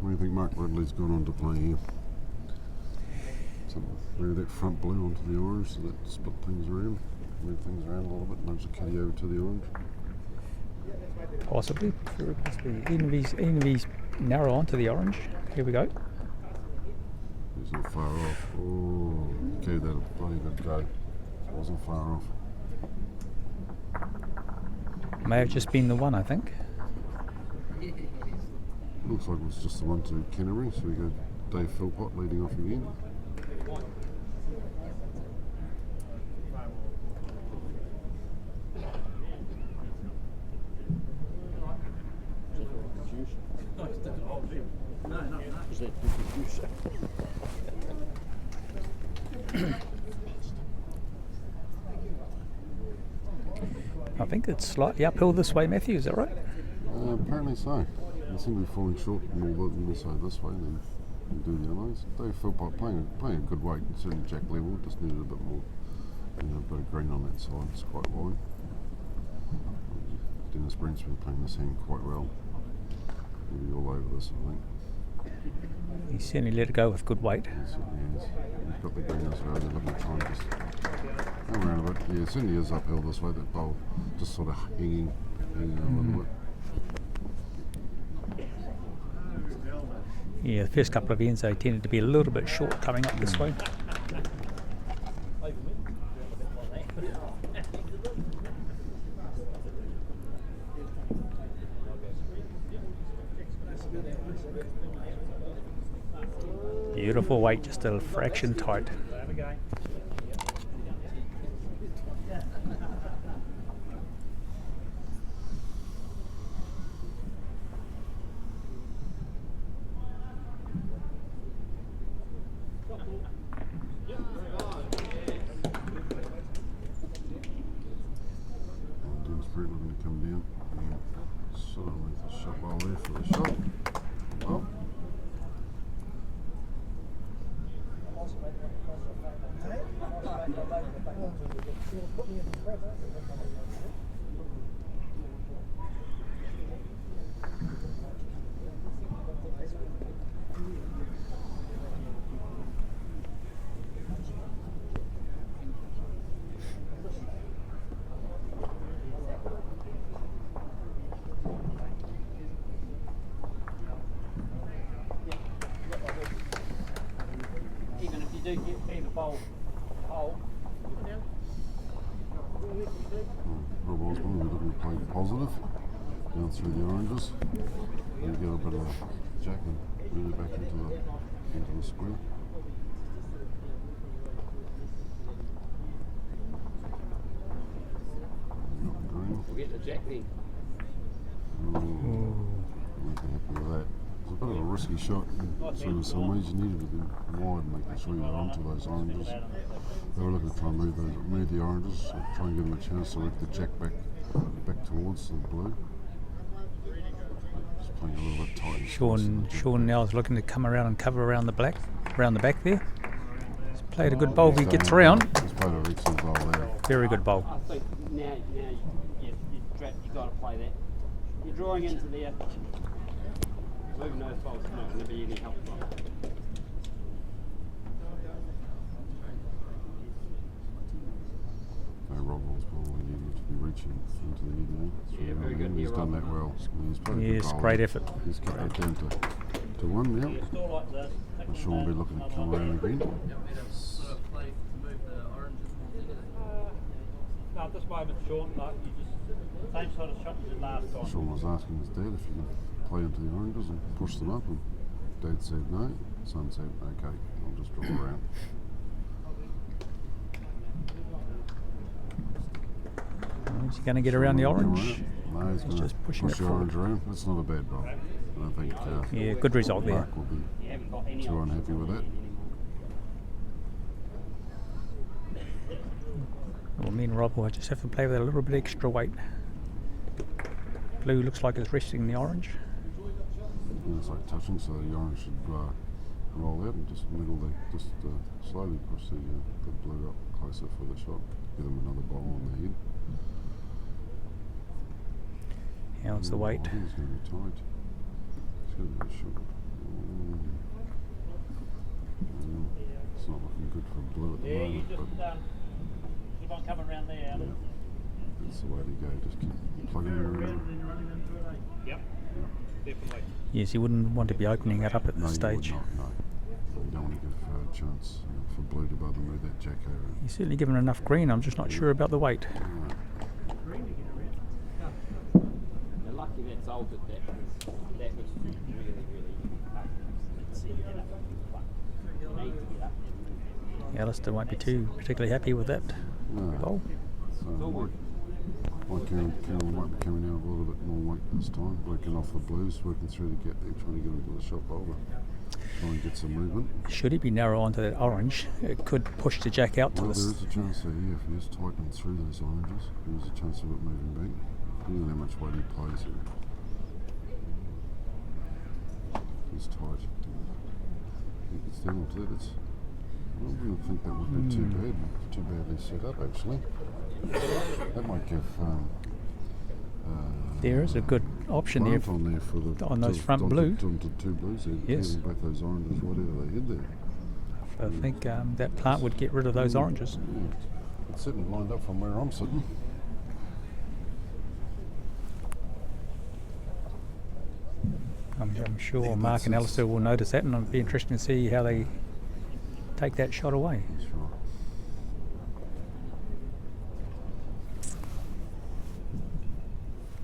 do you think Mark Ridley's gone on to play here? Move that front blue onto the orange so that split things around. Move things around a little bit, nudge the kitty over to the orange. Possibly. Very possibly. Even if he's narrow onto the orange. Here we go. He's not far off. Oh, gave that a bloody good go. Wasn't far off. May have just been the one, I think. Looks like it was just the one to Canterbury, so we go Dave Philpott leading off again. I think it's slightly uphill this way, Matthew, is that right? Apparently so. They seem to be falling short more so this way than do the others. Dave Philpott playing a good weight, and certainly Jack level, just needed a bit more, a bit of green on that side. It's quite wide. Dennis Brent's been playing this hand quite well. He'll be all over this, I think. He certainly let it go with good weight. He certainly is. He's got the green as well. They're looking to try and just come around a bit. Yeah, it certainly is uphill this way. That bowl just sort of hanging a little bit. Yeah, the first couple of ends they tended to be a little bit short coming up this way. Beautiful weight, just a fraction tight. Dennis Brent looking to come down. Yeah, sort of underneath the shot while there for the shot. Well. Even if you do get the bowl hole, Rob Osborne, we're looking to play positive down through the oranges. And get a bit of jack and move it back into the square. Green. we'll get the jack then. Not happy with that. It's a bit of a risky shot. So in some ways you needed to be wide, making sure you're onto those oranges. They were looking to try and move the oranges, so try and give them a chance to work the jack back towards the blue. Just playing a little bit tight. Sean now is looking to come around and cover around the back there. He's played a good bowl if he gets around. He's played an excellent bowl there. Very good bowl. I think now you got to play that. You're drawing into there. Moving those bowls is not going to be any help. Rob Osborne, we needed to be reaching into the EDA. Yeah, very good. He's done that well. He's played a good Yes, bowl. great effort. He's cut that down to one now. And Sean will be looking to come around again. Sort of play to move the orange No, at this moment, Sean, like, you just same sort of shot you did last time. Sean was asking his dad if he can play into the oranges and push them up, and Dad said no. Son said, okay, I'll just draw around. Is he going to get around the orange? No, he's going just to pushing push it the orange forward. around. That's not a bad roll. I don't think Yeah, good result there. Mark will be too unhappy with that. Well, me and Rob will just have to play with a little bit extra weight. Blue looks like it's resting the orange. And it's like touching, so the orange should roll out and just slowly push the blue up closer for the shot. Give them another bowl on the head. How's the weight? I think it's going to be tight. It's going to be short. It's not looking good for blue at the Yeah, you moment, just but keep on coming around there, Alan. yeah, that's the way to go. Just keep plugging Around around. and then you're running into it, eh? Yep, definitely. Yes, you wouldn't want to be opening it up at No, this you would stage. not, no. You don't want to give a chance for blue to be able to move that jack over. He's certainly given enough green. I'm just not sure about the weight. You're lucky that's altered that. That was really, really up. See, you get up. You need to get up. Alistair won't be too particularly happy with that No. bowl. So Karen might be coming out a little bit more weight this time, working off the blues, working through the gap there, trying to get into the shot bowl, try and get some movement. Should he be narrow onto that orange, it could push the jack out to Well, there this. is a chance there, yeah, if he is tightening through those oranges, there is a chance of it moving back, depending on how much weight he plays here. He's tight. He gets down onto that, I wouldn't think that would be too badly set up actually. That might give There is a good option there plant on there for the on those front onto blue. two blues there, Yes. both those oranges right out of the head there. I think that plant would get rid of those oranges. Yeah. It's certainly lined up from where I'm sitting. I'm sure Yeah, Mark and that's- Alistair will notice that, and it'll be interesting to see how they take that shot away. Sure.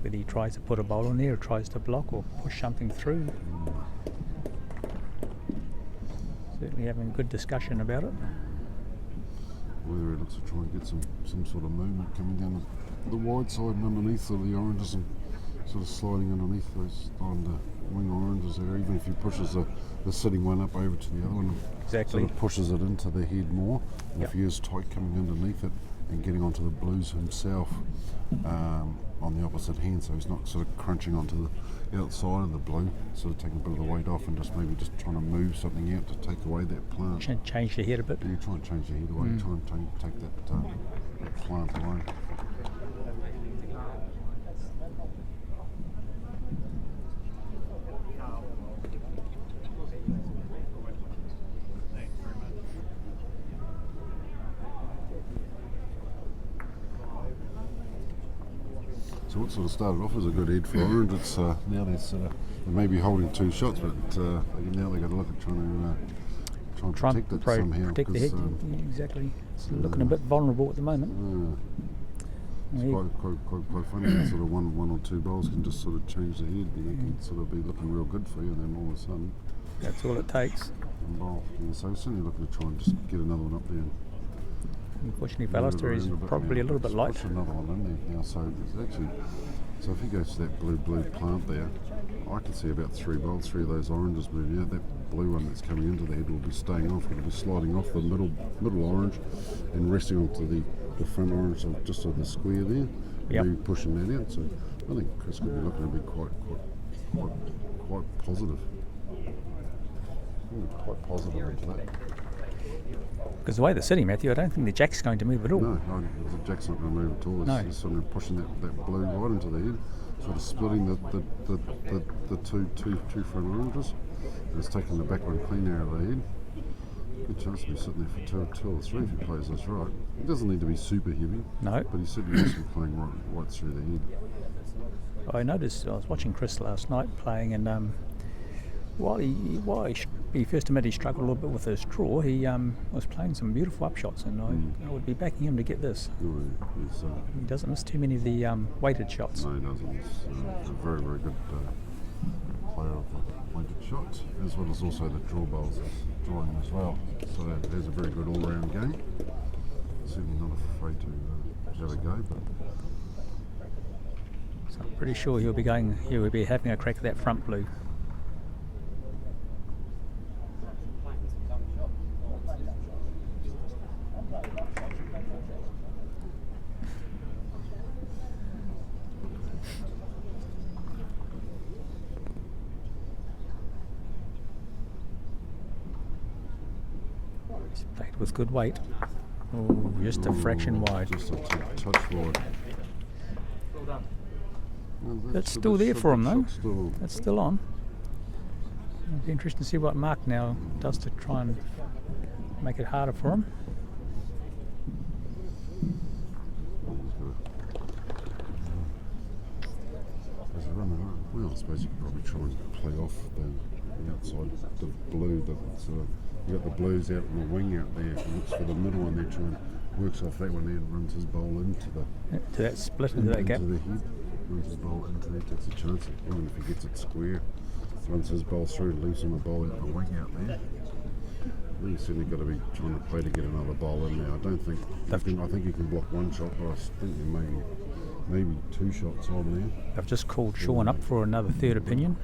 Whether he tries to put a bowl in there, or tries to block, or push something through. Certainly having a good discussion about it. Whether he looks to try and get some sort of movement coming down the wide side and underneath of the oranges and sort of sliding underneath those on the wing oranges there, even if he pushes the sitting one up over to the other one, Exactly. sort of pushes it into the head more. And Yep. if he is tight coming underneath it and getting onto the blues himself on the opposite hand, so he's not sort of crunching onto the outside of the blue, sort of taking a bit of the weight off and just maybe just trying to move something out to take away that plant. Change the head a bit. You try and change the head away, try and take that plant away. So what sort of started off as a good head for orange, it's now they may be holding two shots, but now they've got to look at trying to Try protect and it somehow. protect the head. 'cause, Yeah, exactly. It's looking a bit vulnerable at the moment. It's Yeah. quite funny. That sort of one or two bowls can just sort of change the head, and it can sort of be looking real good for you, and then all of a sudden, That's all it takes. one bowl. Yeah, so we're certainly looking to try and just get another one up there. Unfortunately for Alistair, he's probably a little bit light. Push another one in there now. So it's actually, so if he goes to that blue plant there, I can see about three of those oranges moving out. That blue one that's coming into the head will be staying off. It'll be sliding off the middle orange and resting onto the front orange, so just on the square there. Yep. Maybe pushing that out. So I think Chris could be looking to be quite positive. Quite positive into that. Because the way they're sitting, Matthew, I don't think the jack's going to move at all. No, the jack's not going to move at all. It's No. just sort of pushing that blue right into the head, sort of splitting the two front oranges. And it's taking the back one clean out of the head. Good chance to be sitting there for two or three if he plays this right. He doesn't need to be super heavy, No. but he certainly needs to be playing right through the head. I noticed, I was watching Chris last night playing, and he first admitted he struggled a little bit with his draw, he was playing some beautiful upshots, and I would be backing him to get this. No, he's, He doesn't miss too many of the weighted shots. no, he doesn't. He's a very, very good player of the pointed shots, as well as also the draw bowls is drawing as well. So there's a very good all-round game. Certainly not afraid to have a go, but So I'm pretty sure he'll be having a crack at that front blue. He's played with good weight. Oh, just a fraction wide. just a touch wide. Well, It's still there for him though. Still, It's still on. It'll be interesting to see what Mark now does to try and make it harder for him. well, I suppose you could probably try and play off the outside, the blue, you got the blues out and the wing out there. He looks for the middle one there, trying works off that one there and runs his bowl into the To that split, into that gap. into the head, runs his bowl into there, takes a chance. Even if he gets it square, runs his bowl through, leaves him a bowl out the wing out there. I think he's certainly got to be trying to play to get another bowl in there. I don't think I think he can block one shot, but I think there maybe two shots on there. I've just called Sean up for another third opinion.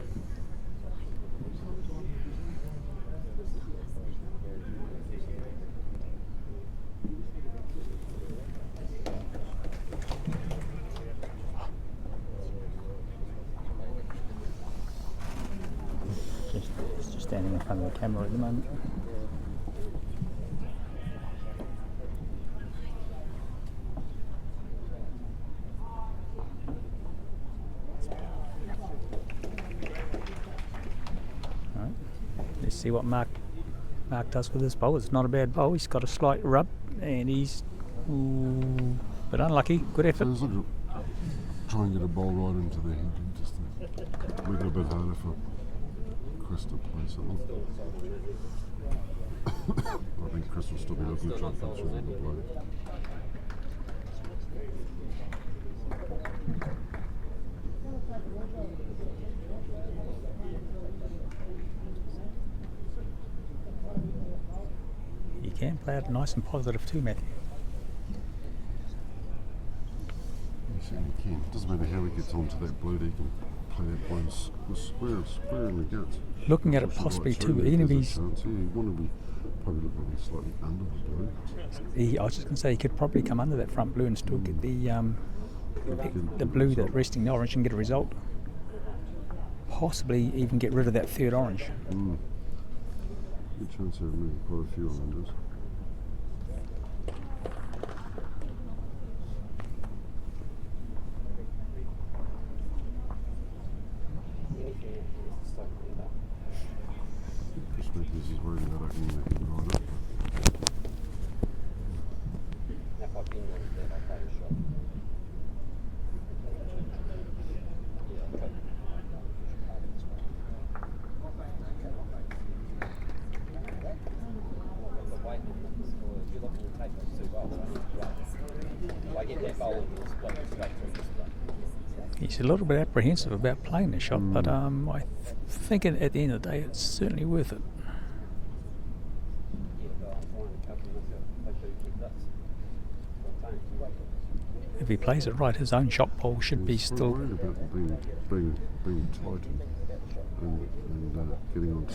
He's just standing in front of the camera at the moment. Let's see what Mark does with this bowl. It's not a bad bowl. He's got a slight rub, and he's but unlucky. Good effort. So he's looking to try and get a bowl right into the head and just make it a bit harder for Chris to play something. I think Chris will still be looking to try and catch him in the blow. You can play it nice and positive too, Matthew. He certainly can. Doesn't matter how he gets onto that blue, he can play that blow square in the guts. Looking at it Push possibly right through too, there, even if there's a he's... chance. Yeah, you want to be probably looking slightly under the blue. I was just going to say he could probably come under that front blue and still get the blue that resting the orange and get a result. Possibly even get rid of that third orange. Good chance of maybe quite a few oranges. Just because he's worried about opening the head right up. If I pin one there, I'll play a shot. I get that bowl and split straight through the split. He's a little bit apprehensive about playing the shot, but I think at the end of the day it's certainly worth it. Yeah, but I'm trying to cover myself. I do keep this. So I'm saying, If he plays it right, his own shot ball should be He's still... worried about being tight and getting onto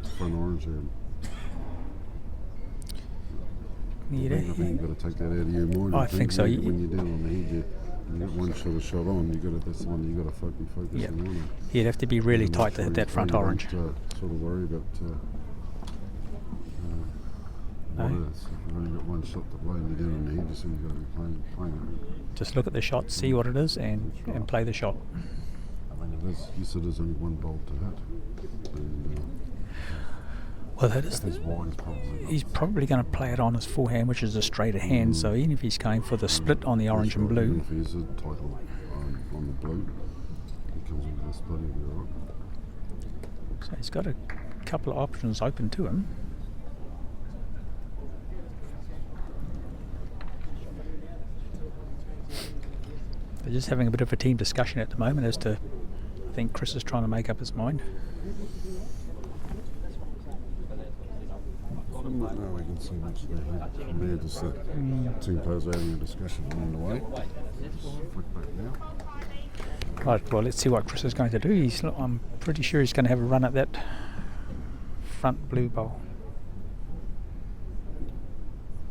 the front orange there. I think you've got to take that out of your mind. I think so. When you're down on the head, you got one shot on. That's the one you got to focus Yep. on. He'd have to be really And tight to hit that front orange. Don't, sort of worry about what No. it is. If you've only got one shot to play and you're down on the head, you still got to be playing it. Just look at the shot, see what it is, and play the shot. I mean, yes, it is only one bolt to hit. And, Well, that is his wide is probably he's probably going to play it on his forehand, which is a straighter hand. So even if he's going for the split on the orange and blue, If he's a title on the blue, he comes into the split, he'll be alright. So he's got a couple of options open to him. They're just having a bit of a team discussion at the moment as to, I think Chris is trying to make up his mind. Now we can see much there. From there, just the two players are having a discussion along the way. Flick back now. Right, well, let's see what Chris is going to do. I'm pretty sure he's going to have a run at that front blue bowl.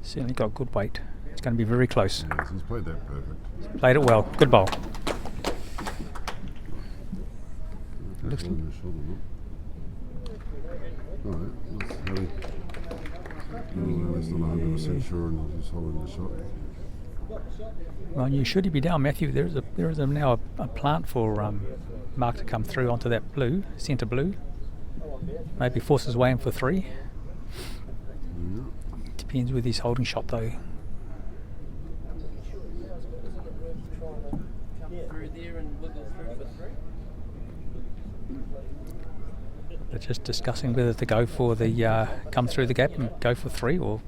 Certainly got good weight. It's going to be very close. Yes, he's played that perfect. Played it well. Good bowl. Looks like he's not 100% sure and he's holding the shot. Well, you should be down, Matthew. There is now a plant for Mark to come through onto that blue, centre blue. Maybe force his way in for 3. Yeah. Depends with his holding shot though. Through there and wiggle through for 3. They're just discussing whether to go for the come through the gap and go for 3, or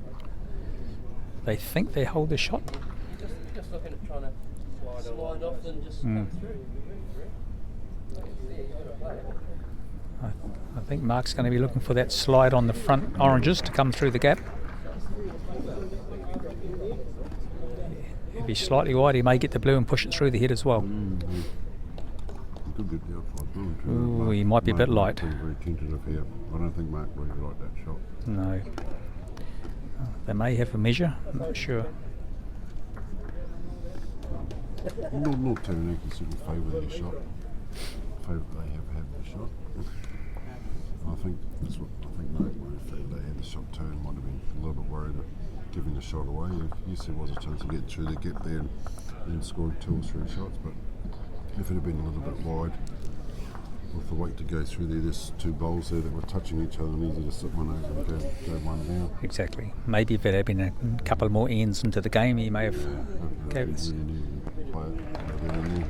they think they hold the shot. Just looking at trying to slide off and just come through. I think Mark's going to be looking for that slide on the front oranges to come through the gap. If he's slightly wide, he may get the blue and push it through the head as well. Could get the outside blue. Ooh, he might be a bit light. Very tentative here. I don't think Mark really liked that shot. No. They may have a measure, I'm not sure. Not turning, can certainly favour their shot. Favour they have had the shot. I think that's what I think Mark might have. They had the shot turn, might have been a little bit worried about giving the shot away. Yes, there was a chance of getting through the gap there and scoring 2 or 3 shots, but if it had been a little bit wide, with the weight to go through there, there's 2 bowls there that were touching each other and easy to sit one over and go one down. Exactly. Maybe if there had been a couple more ends into the game, he may have gave us. Really needed to play it there and there.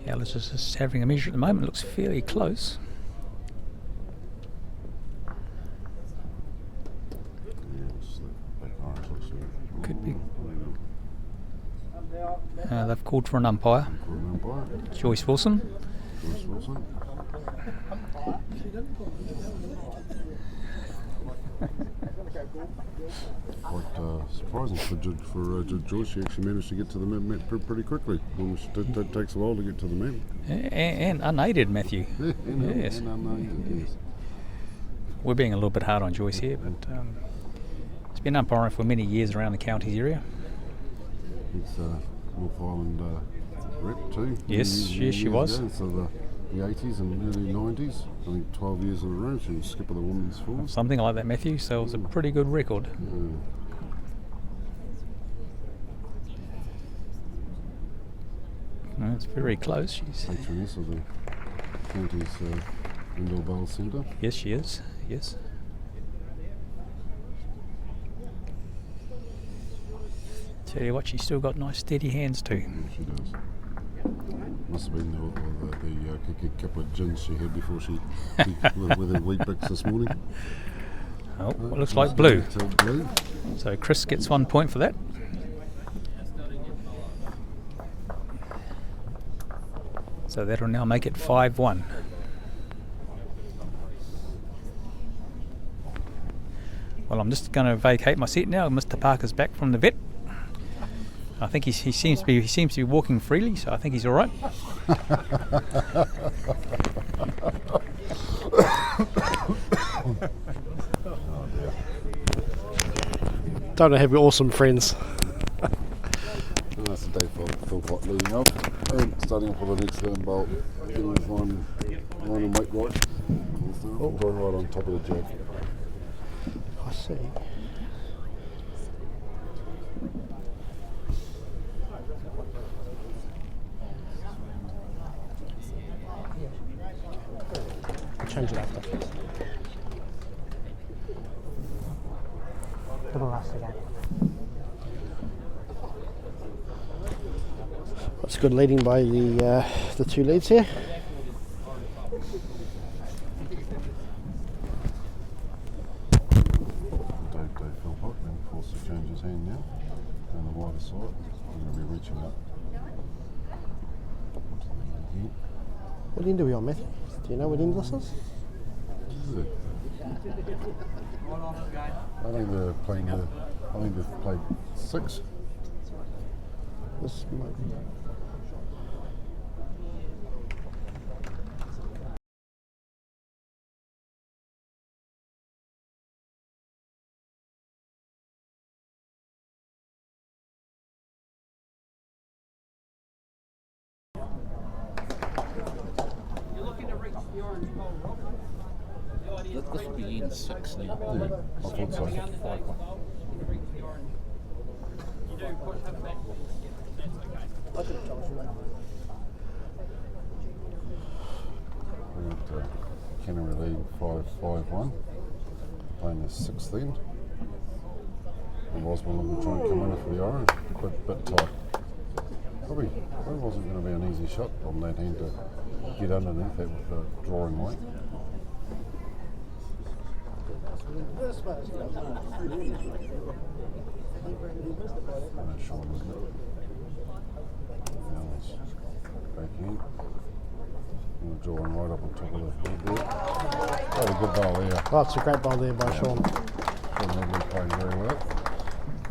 Alice is just having a measure at the moment. Looks fairly close. Could be. They've called for an umpire. Joyce Wilson. Quite surprising for Joyce. She actually managed to get to the mat pretty quickly. It takes a while to get to the mat. And unaided, Matthew. Yes. Yes. We're being a little bit hard on Joyce here, but it's been umpiring for many years around the counties area. It's North Island rep too. Yes, yes, she was. Ago, so the 80s and early 90s. I think 12 years in a row she was skip of the women's force. Something like that, Matthew. So it was a pretty good record. No, it's very close. She's Patroness of the county's indoor bowl centre. Yes, she is. Yes. Tell you what, she's still got nice steady hands too. Yeah, she does. Must have been the couple of gins she had before she with her wheat bix this morning. Oh, it looks like blue. Blue. So Chris gets 1 point for that. So that'll now make it 5-1. Well, I'm just going to vacate my seat now. Mr. Parker's back from the vet. I think he seems to be walking freely, so I think he's all right. Don't have your awesome friends. That's a day for Phil Pot leading off. And starting off with the next turn bolt. Line and weight right. Going right on top of the jack. I see. Change it after. It'll last again. That's good leading by the 2 leads here. side. I'm going to be reaching up. What end are we on, Matthew? Do you know what end this is? I think they're playing I think they've played 6. This might be. You're looking to reach the orange bowl, Rob. The idea is This will be in 6 now. Yeah, I thought so. coming under that bowl, you reach the orange. You do push them back. That's okay. We've got Canterbury League 5-5-1, playing the 6th end. And Osborne will try and come in for the orange, quite a bit tight. Probably wasn't going to be an easy shot on that end to get underneath that with the drawing weight. That's Sean, isn't it? Now it's back in. And the drawing right up on top of the head there. Oh, a good ball there. Oh, it's a great ball there by Sean. Sean Ridley playing very well.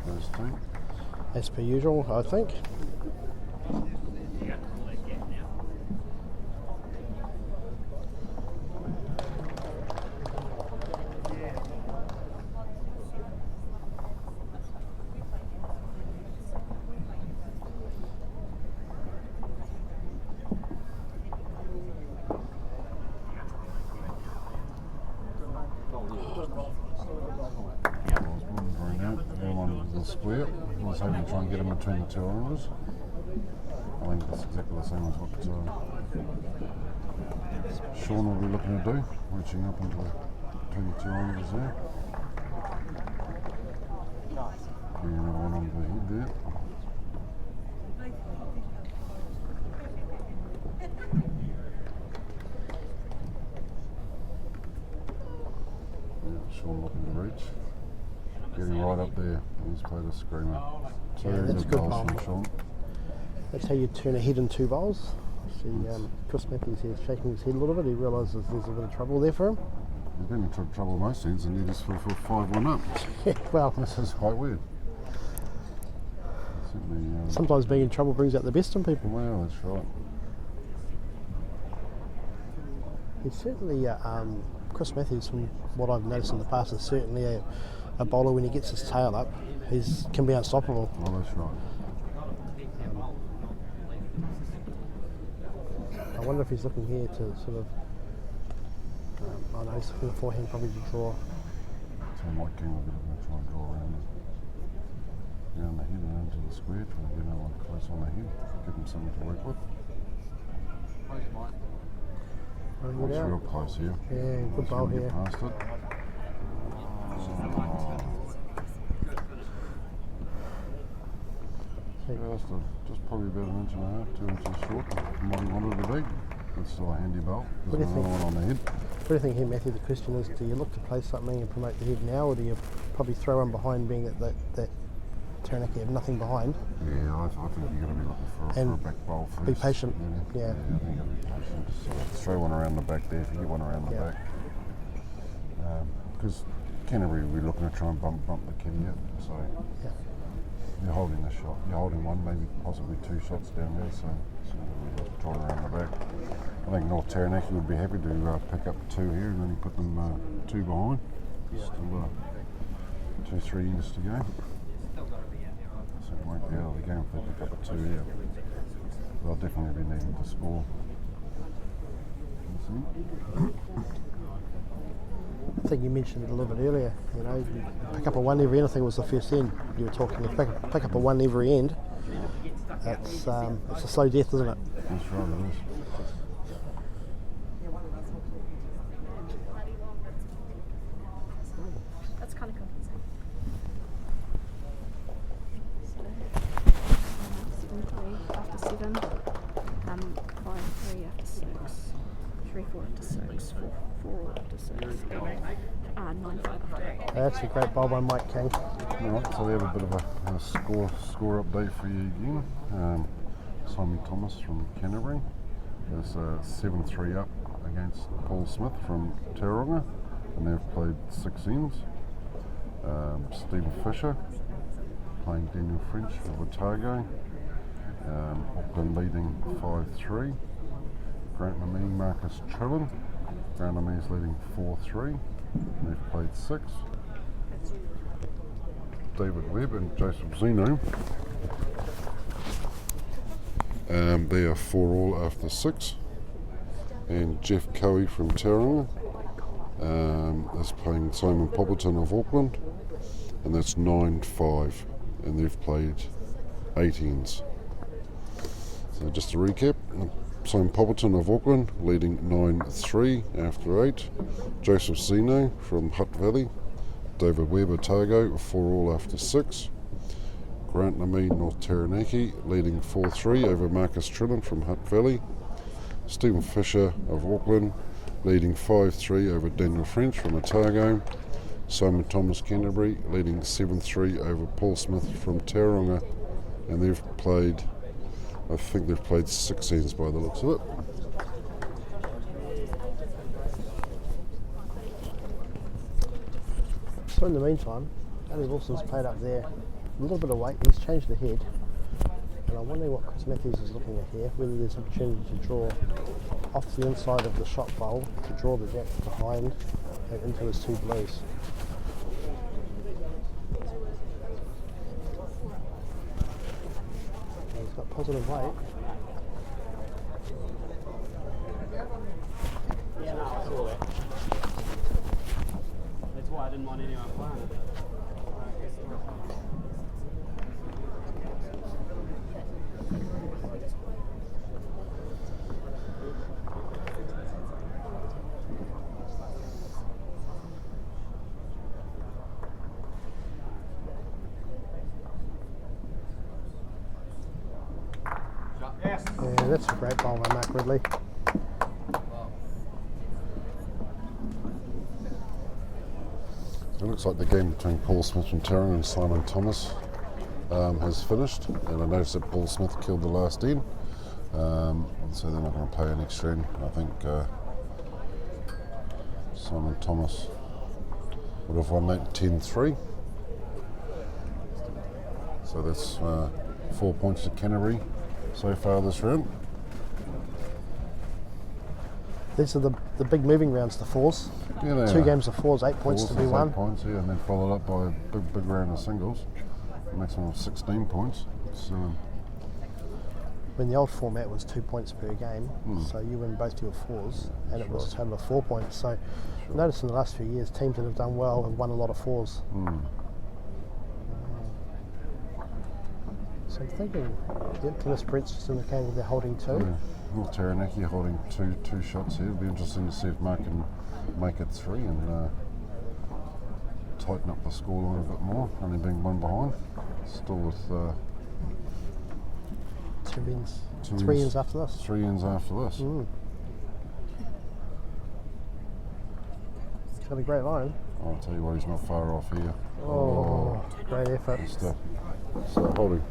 First team. As per usual, I think. Osborne drawing out. Everyone with the square. I was hoping to try and get him between the two oranges. I think that's exactly the same as what Sean will be looking to do, reaching up into between the two oranges there. Getting another one onto the head there. Yeah, Sean looking to reach. Getting right up there. He's played a screamer. So Yeah, that's a good bowls ball. from Sean. That's how you turn a head in 2 bowls. See, Chris Matthews here shaking his head a little bit. He realises there's a bit of trouble there for him. He's been in trouble most ends and he just fell for 5-1 up. Yeah, well, This is quite weird. Certainly, sometimes being in trouble brings out the best in people. well, that's right. He's certainly, Chris Matthews, from what I've noticed in the past, is certainly a bowler when he gets his tail up. He can be unstoppable. Oh, that's right. I wonder if he's looking here to sort of, I know he's looking forehand probably to draw. So Mike King will be looking to try and draw around the head and into the square, trying to get another one close on the head, give him something to work with. Running it It's real out. close here. Yeah, good Just bowl gonna here. get past it. Just probably about an inch and a half, 2 inches short from what he wanted to be. It's still a handy bowl. What do There's you another think? one on the head. What do you think here, Matthew? The question is, do you look to play something and promote the head now, or do you probably throw one behind, being that Taranaki have nothing behind? Yeah, I think you've got to be looking for a And back bowl first. be patient, really. yeah. I think you've got to be patient. So throw one around the back there if you get one around the Yeah. back. Because Canterbury will be looking to try and bump the kitty up. So Yeah. you're holding a shot. You're holding one, maybe possibly 2 shots down there. So we'll try around the back. I think North Taranaki would be happy to pick up 2 here and then put them 2 behind. Still 2-3 innings to go. So it won't be out of the game if they pick up a 2 here. They'll definitely be needing to score. I think you mentioned it a little bit earlier. You know, you pick up a 1 every end. I think it was the first end you were talking. You pick up a 1 every end. It's a slow death, isn't it? That's right, it is. That's kind of compensating. So, 7-3 after 7, 5-3 after 6. 3-4 after 6, 4-4 after 6, and 9-5 after 8. That's a great bowl by Mike King. Alright, so we have a bit of a score update for you again. Simon Thomas from Canterbury is 7-3 up against Paul Smith from Tauranga, and they've played 6 ends. Stephen Fisher playing Daniel French of Otago. Auckland leading 5-3. Grant Lemay, Marcus Trillin. Grant Lemay's leading 4-3. They've played 6. David Webb and Joseph Zeno. They are 4-all after 6. And Jeff Cowie from Tauranga is playing Simon Poppleton of Auckland, and that's 9-5, and they've played 8 ends. So just to recap, Simon Poppleton of Auckland leading 9-3 after 8. Joseph Zeno from Hutt Valley. David Webb Otago 4-all after 6. Grant Lemay North Taranaki leading 4-3 over Marcus Trillin from Hutt Valley. Stephen Fisher of Auckland leading 5-3 over Daniel French from Otago. Simon Thomas Canterbury leading 7-3 over Paul Smith from Tauranga, and they've played, I think they've played 6 ends by the looks of it. So in the meantime, Ali Wilson's played up there a little bit of weight. He's changed the head, and I'm wondering what Chris Matthews is looking at here, whether there's an opportunity to draw off the inside of the shot bowl to draw the jack behind and into his 2 blues. And he's got positive weight. Yeah, no, I saw that. That's why I didn't want anyone playing it. Yeah, that's a great bowl by Mark Ridley. It looks like the game between Paul Smith from Tauranga and Simon Thomas has finished, and I noticed that Paul Smith killed the last end, so they're not going to play an extra end. I think Simon Thomas would have won that 10-3. So that's 4 points to Canterbury so far this round. These are the big moving rounds, the 4s. Yeah, they 2 are. games of 4s, 8 points Fours to be is 8 won. points, yeah, and then followed up by a big round of singles, a maximum of 16 points. It's, When the old format was 2 points per game, so you win both your 4s, and it was a total of 4 points. So notice in the last few years, teams that have done well have won a lot of 4s. So I'm thinking, Dennis Brent's just indicated they're holding 2. yeah. North Taranaki holding two shots here. It'll be interesting to see if Mark can make it 3 and tighten up the scoreline a bit more, only being 1 behind. Still with 2 ends. 2 3 ends after this. 3 ends after this. He's got a great line. I'll tell you what, he's not far off here. Oh, great effort. Good stuff. So holding.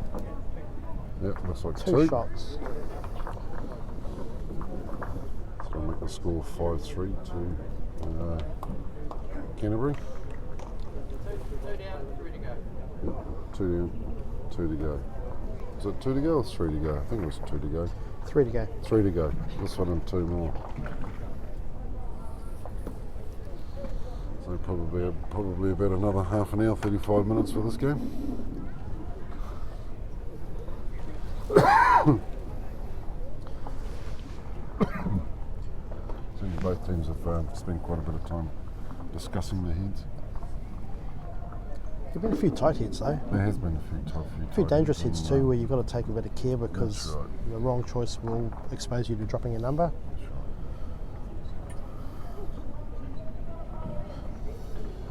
Yep, looks like 2 shots. So make the score 5-3 to Canterbury. 2 down, 2 to go. Is it 2 to go or 3 to go? I think it was 2 to go. 3 to go. 3 to go. This one and 2 more. So probably about another half an hour, 35 minutes for this game. Seems both teams have spent quite a bit of time discussing their heads. There have been a few tight heads though. There has been A few dangerous hits too, where you've got to take a bit of care because That's right. the wrong choice will expose you to dropping a number.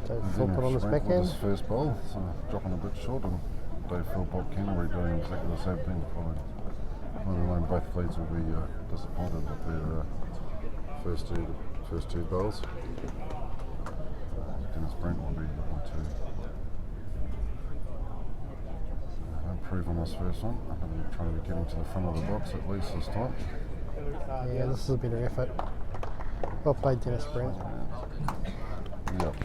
Dave Philpott on his backhand. His first bowl, so dropping a bit short, and Dave Philpott Canterbury doing exactly the same thing. Following both fleets will be disappointed with their first two bowls. Dennis Brent will be looking to improve on this first one. I'm going to try to get him to the front of the box at least this time. Yeah, this is a better effort. Well played, Dennis Brent. Yep.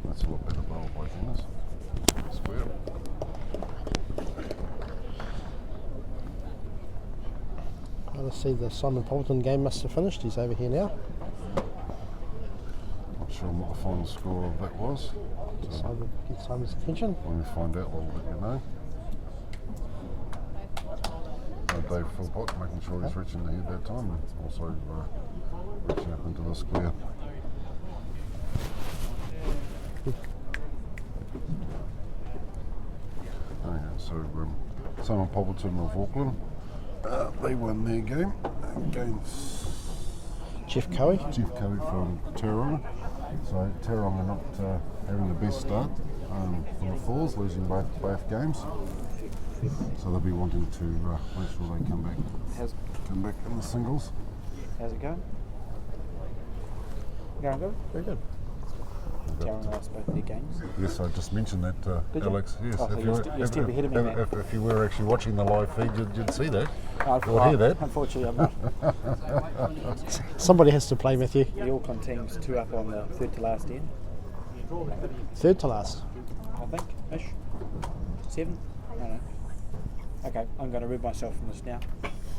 That's a lot better bowl by Dennis. Square. I see the Simon Polton game must have finished. He's over here now. Not sure what the final score of that was. So Get Simon's attention. when we find out, we'll let you know. Dave Philpott making sure he's reaching the head that time and also reaching up into the square. Okay, so Simon Poppleton of Auckland, they won their game against Jeff Cowie. Jeff Cowie from Tauranga. So Tauranga not having the best start from the Falls, losing both games. So they'll be wanting to make sure they come back in the singles. How's it going? Going good? Very good. Tauranga lost both their games. Yes, I just mentioned that, Did you? Alex. Yes, Oh, so you're still ahead of me, mate. if you were actually watching the live feed, you'd see that. You'll hear that. Unfortunately, I'm not. Somebody has to play, Matthew. The Auckland team's 2 up on the third to last end, Third to last. I think, ish. 7? I don't know. Okay, I'm going to rid myself from this now.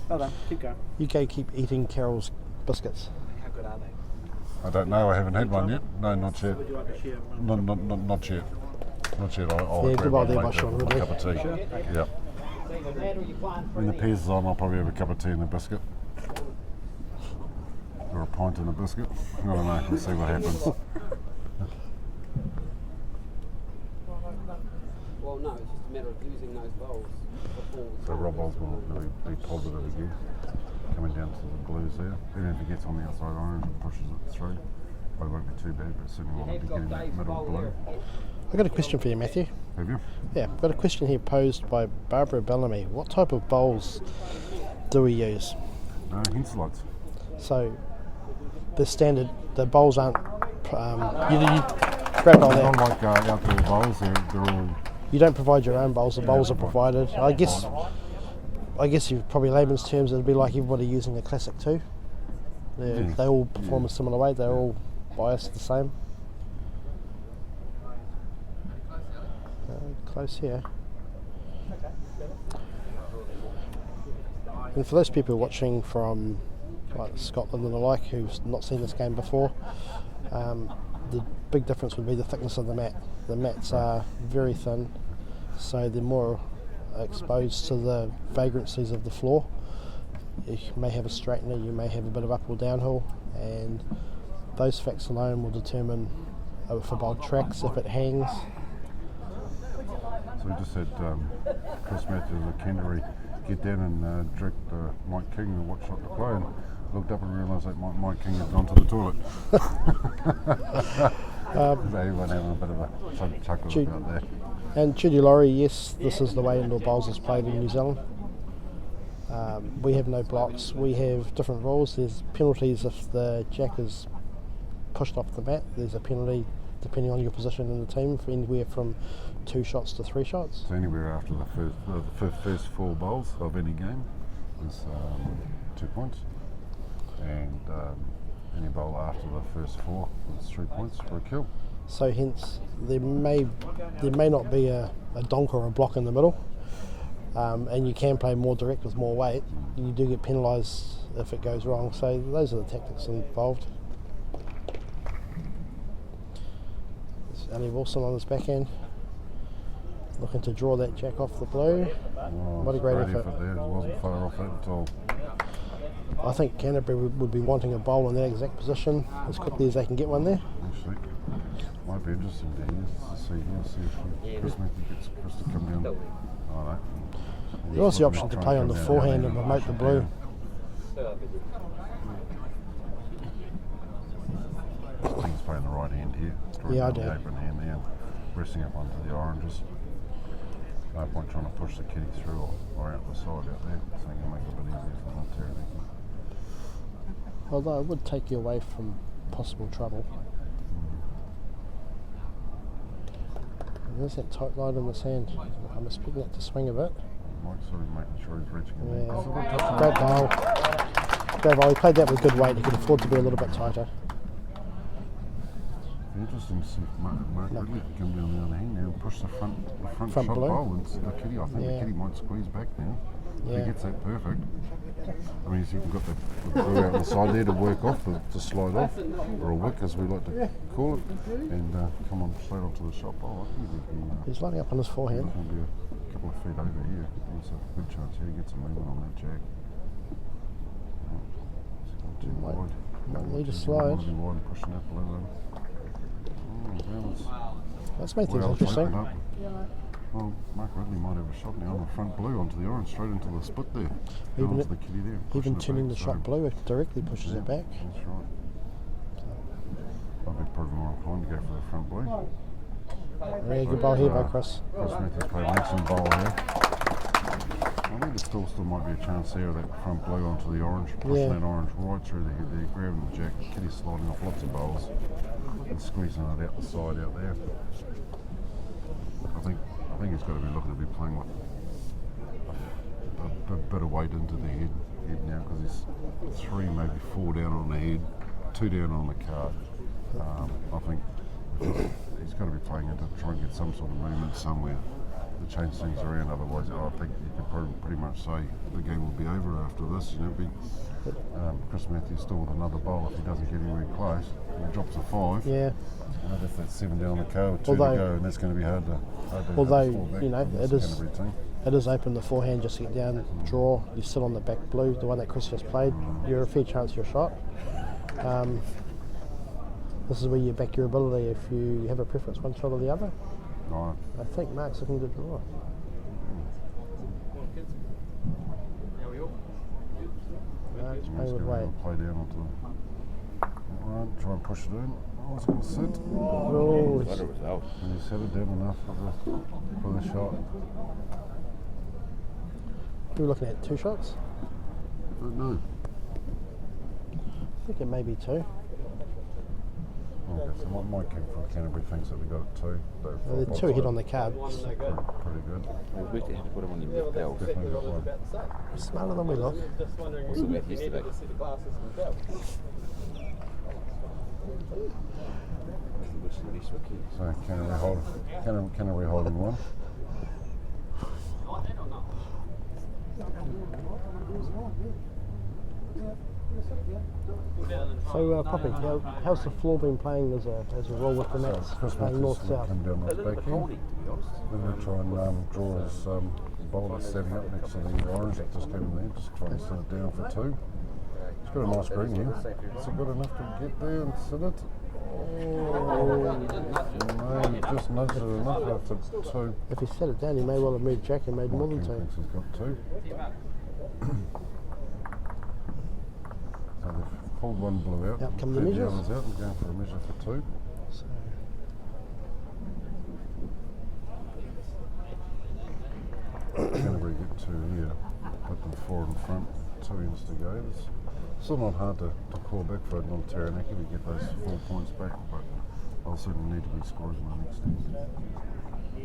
Well done, keep going. You go keep eating Carol's biscuits. How good are they? I don't know. I haven't had one yet. No, not yet. Would you like to share one? Not yet. Not yet. I'll Yeah, grab good one idea, later Sean, with a really. cup of tea. Yeah. When the pairs is on, I'll probably have a cup of tea and a biscuit. Or a pint and a biscuit. I don't know. We'll see what happens. Well, no, it's just a matter of losing those bowls before. So Rob Osborne will really be positive again. Coming down to the blues there. Even if he gets on the outside orange and pushes it through, probably won't be too bad, but certainly You want to have be got getting that Dave's middle bowl blue. there. I've got a question for you, Matthew. Have you? Yeah, I've got a question here posed by Barbara Bellamy. What type of bowls do we use? Henselite. So, the standard, the bowls aren't, you grab on They're there. not like outdoor bowls, they're all. You don't provide your own bowls, the bowls are provided. I guess you probably layman's terms, it'd be like everybody using a Classic 2. They all perform a similar way, they're all biased the same. Close here. And for those people watching from like Scotland and the like who've not seen this game before, the big difference would be the thickness of the mat. The mats are very thin, so they're more exposed to the vagrancies of the floor. You may have a straightener, you may have a bit of up or downhill, and those facts alone will determine if a bowl tracks, if it hangs. So we just had Chris Matthews of Canterbury get down and direct Mike King and watch shot to play, and looked up and realised that Mike King had gone to the toilet. Everyone having a bit of a chuckle about that. And Judy Laurie, yes, this is the way indoor bowls is played in New Zealand. We have no blocks, we have different rules. There's penalties if the jack is pushed off the mat. There's a penalty depending on your position in the team for anywhere from 2 shots to 3 shots. So anywhere after the first 4 bowls of any game is 2 points, and any bowl after the first 4 is 3 points for a kill. So hence there may not be a donk or a block in the middle, and you can play more direct with more weight. You do get penalised if it goes wrong. So those are the tactics involved. There's Ali Wilson on his backhand, looking to draw that jack off the blue. What a great effort. There. It wasn't far off that at all. I think Canterbury would be wanting a bowl in that exact position as quickly as they can get one there. Actually, might be interesting to see if Chris Matthews gets Chris to come down. Alright. There was the option to play on the forehand and promote the blue. I think he's playing the right hand here. Yeah, I the do. open hand there, resting up onto the oranges. No point trying to push the kitty through or out the side out there, so you can make it a bit easier for the Terraniki. Although it would take you away from possible trouble. And there's that tight line in the sand. I'm expecting it to swing a bit. Mike's sort of making sure he's reaching it. Yeah. Great bowl. Great bowl. He played that with good weight. He could afford to be a little bit tighter. Interesting to see if Mark Ridley can come down the other hand now and push the front shot blue. bowl and the kitty. I think the kitty might squeeze back now. If he gets that perfect. I mean, he's even got the blue out the side there to work off, to slide off, or a wick as we like to call it, and come on straight onto the shot bowl. I think He's lining up on his forehand. he's going to be a couple of feet over here. There's a good chance here he gets a movement on that jack. It's gone too wide. Might need a slide. Be wide and pushing that blue in. That's made things Well, interesting. Well, Mark Ridley might have a shot now on the front blue onto the orange, straight into the split there. Even Onto it- the kitty there. Even pushing it turning the back, shot so- blue, it directly pushes it back. That's right. I'd be probably more inclined to go for the front blue. Yeah, good bowl here by Chris. Chris Matthews played an excellent bowl here. I think there still might be a chance there of that front blue onto the orange, pushing that orange right through the head there, grabbing the jack, kitty sliding off lots of bowls and squeezing it out the side out there. I think he's got to be looking to be playing with a bit of weight into the head now, because he's 3, maybe 4 down on the head, 2 down on the card. I think he's got to be playing into try and get some sort of movement somewhere to change things around. Otherwise, I think you can pretty much say the game will be over after this. You know, Chris Matthews still with another bowl if he doesn't get anywhere close. He drops a 5. Yeah. If that's 7 down the card, 2 Although- to go, and that's going to be hard to Although, fall back you know, from this it is- Canterbury team. It is open the forehand just to get down, draw. You sit on the back blue, the one that Chris just played. You're a fair chance your shot. This is where you back your ability if you have a preference, one shot or the other. Right. I think Mark's looking to draw. Mark's He's playing with weight. going to play down onto the right, try and push it in. Oh, it's going to sit. Oh, And he's set it down enough for the shot. we're looking at 2 shots. No. I think it may be 2. Okay, so Mike came from Canterbury thinks that we got 2. The 2 hit on the card. Pretty good. We have to put him on your belt. Definitely got one. Smarter than we look. What's the Matthews today? So Canterbury holding 1. So, Poppy, how's the floor been playing as a roll with the nets? Chris Playing Matthews north-south. come down this back end. We're going to try and draw his bowl that's setting up next to the orange that just came in there. Just try and sit it down for 2. He's got a nice green here. Is it good enough to get there and sit it? Oh, no, he just nudged it enough after 2. If he set it down, he may well have moved Jack and made more than 2. Thinks he's got 2. So they've pulled one blue out. Out come the cleared measures. others out and going for a measure for 2. So, Canterbury get 2 here. Put them 4 in front. 2 ends to go. It's still not hard to call back for North Taranaki to get those 4 points back, but they'll certainly need to be scored in the next end.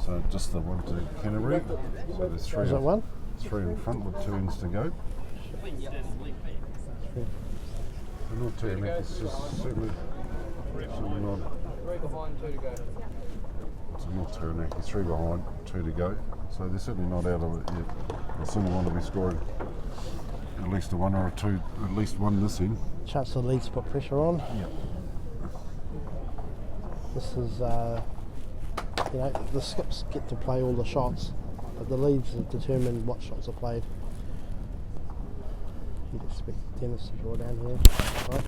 So just the one to Canterbury. So there's 3. is that 1? 3 in front with 2 ends to go. I'm not telling you, it's just certainly not. 3 behind, 2 to go. It's not Taranaki, 3 behind, 2 to go. So they're certainly not out of it yet. They certainly want to be scoring at least a 1 or a 2, at least 1 this end. Chance for the leads to put pressure on. Yep. This is, you know, the skips get to play all the shots, but the leads determine what shots are played. You'd expect Dennis to draw down here. Right.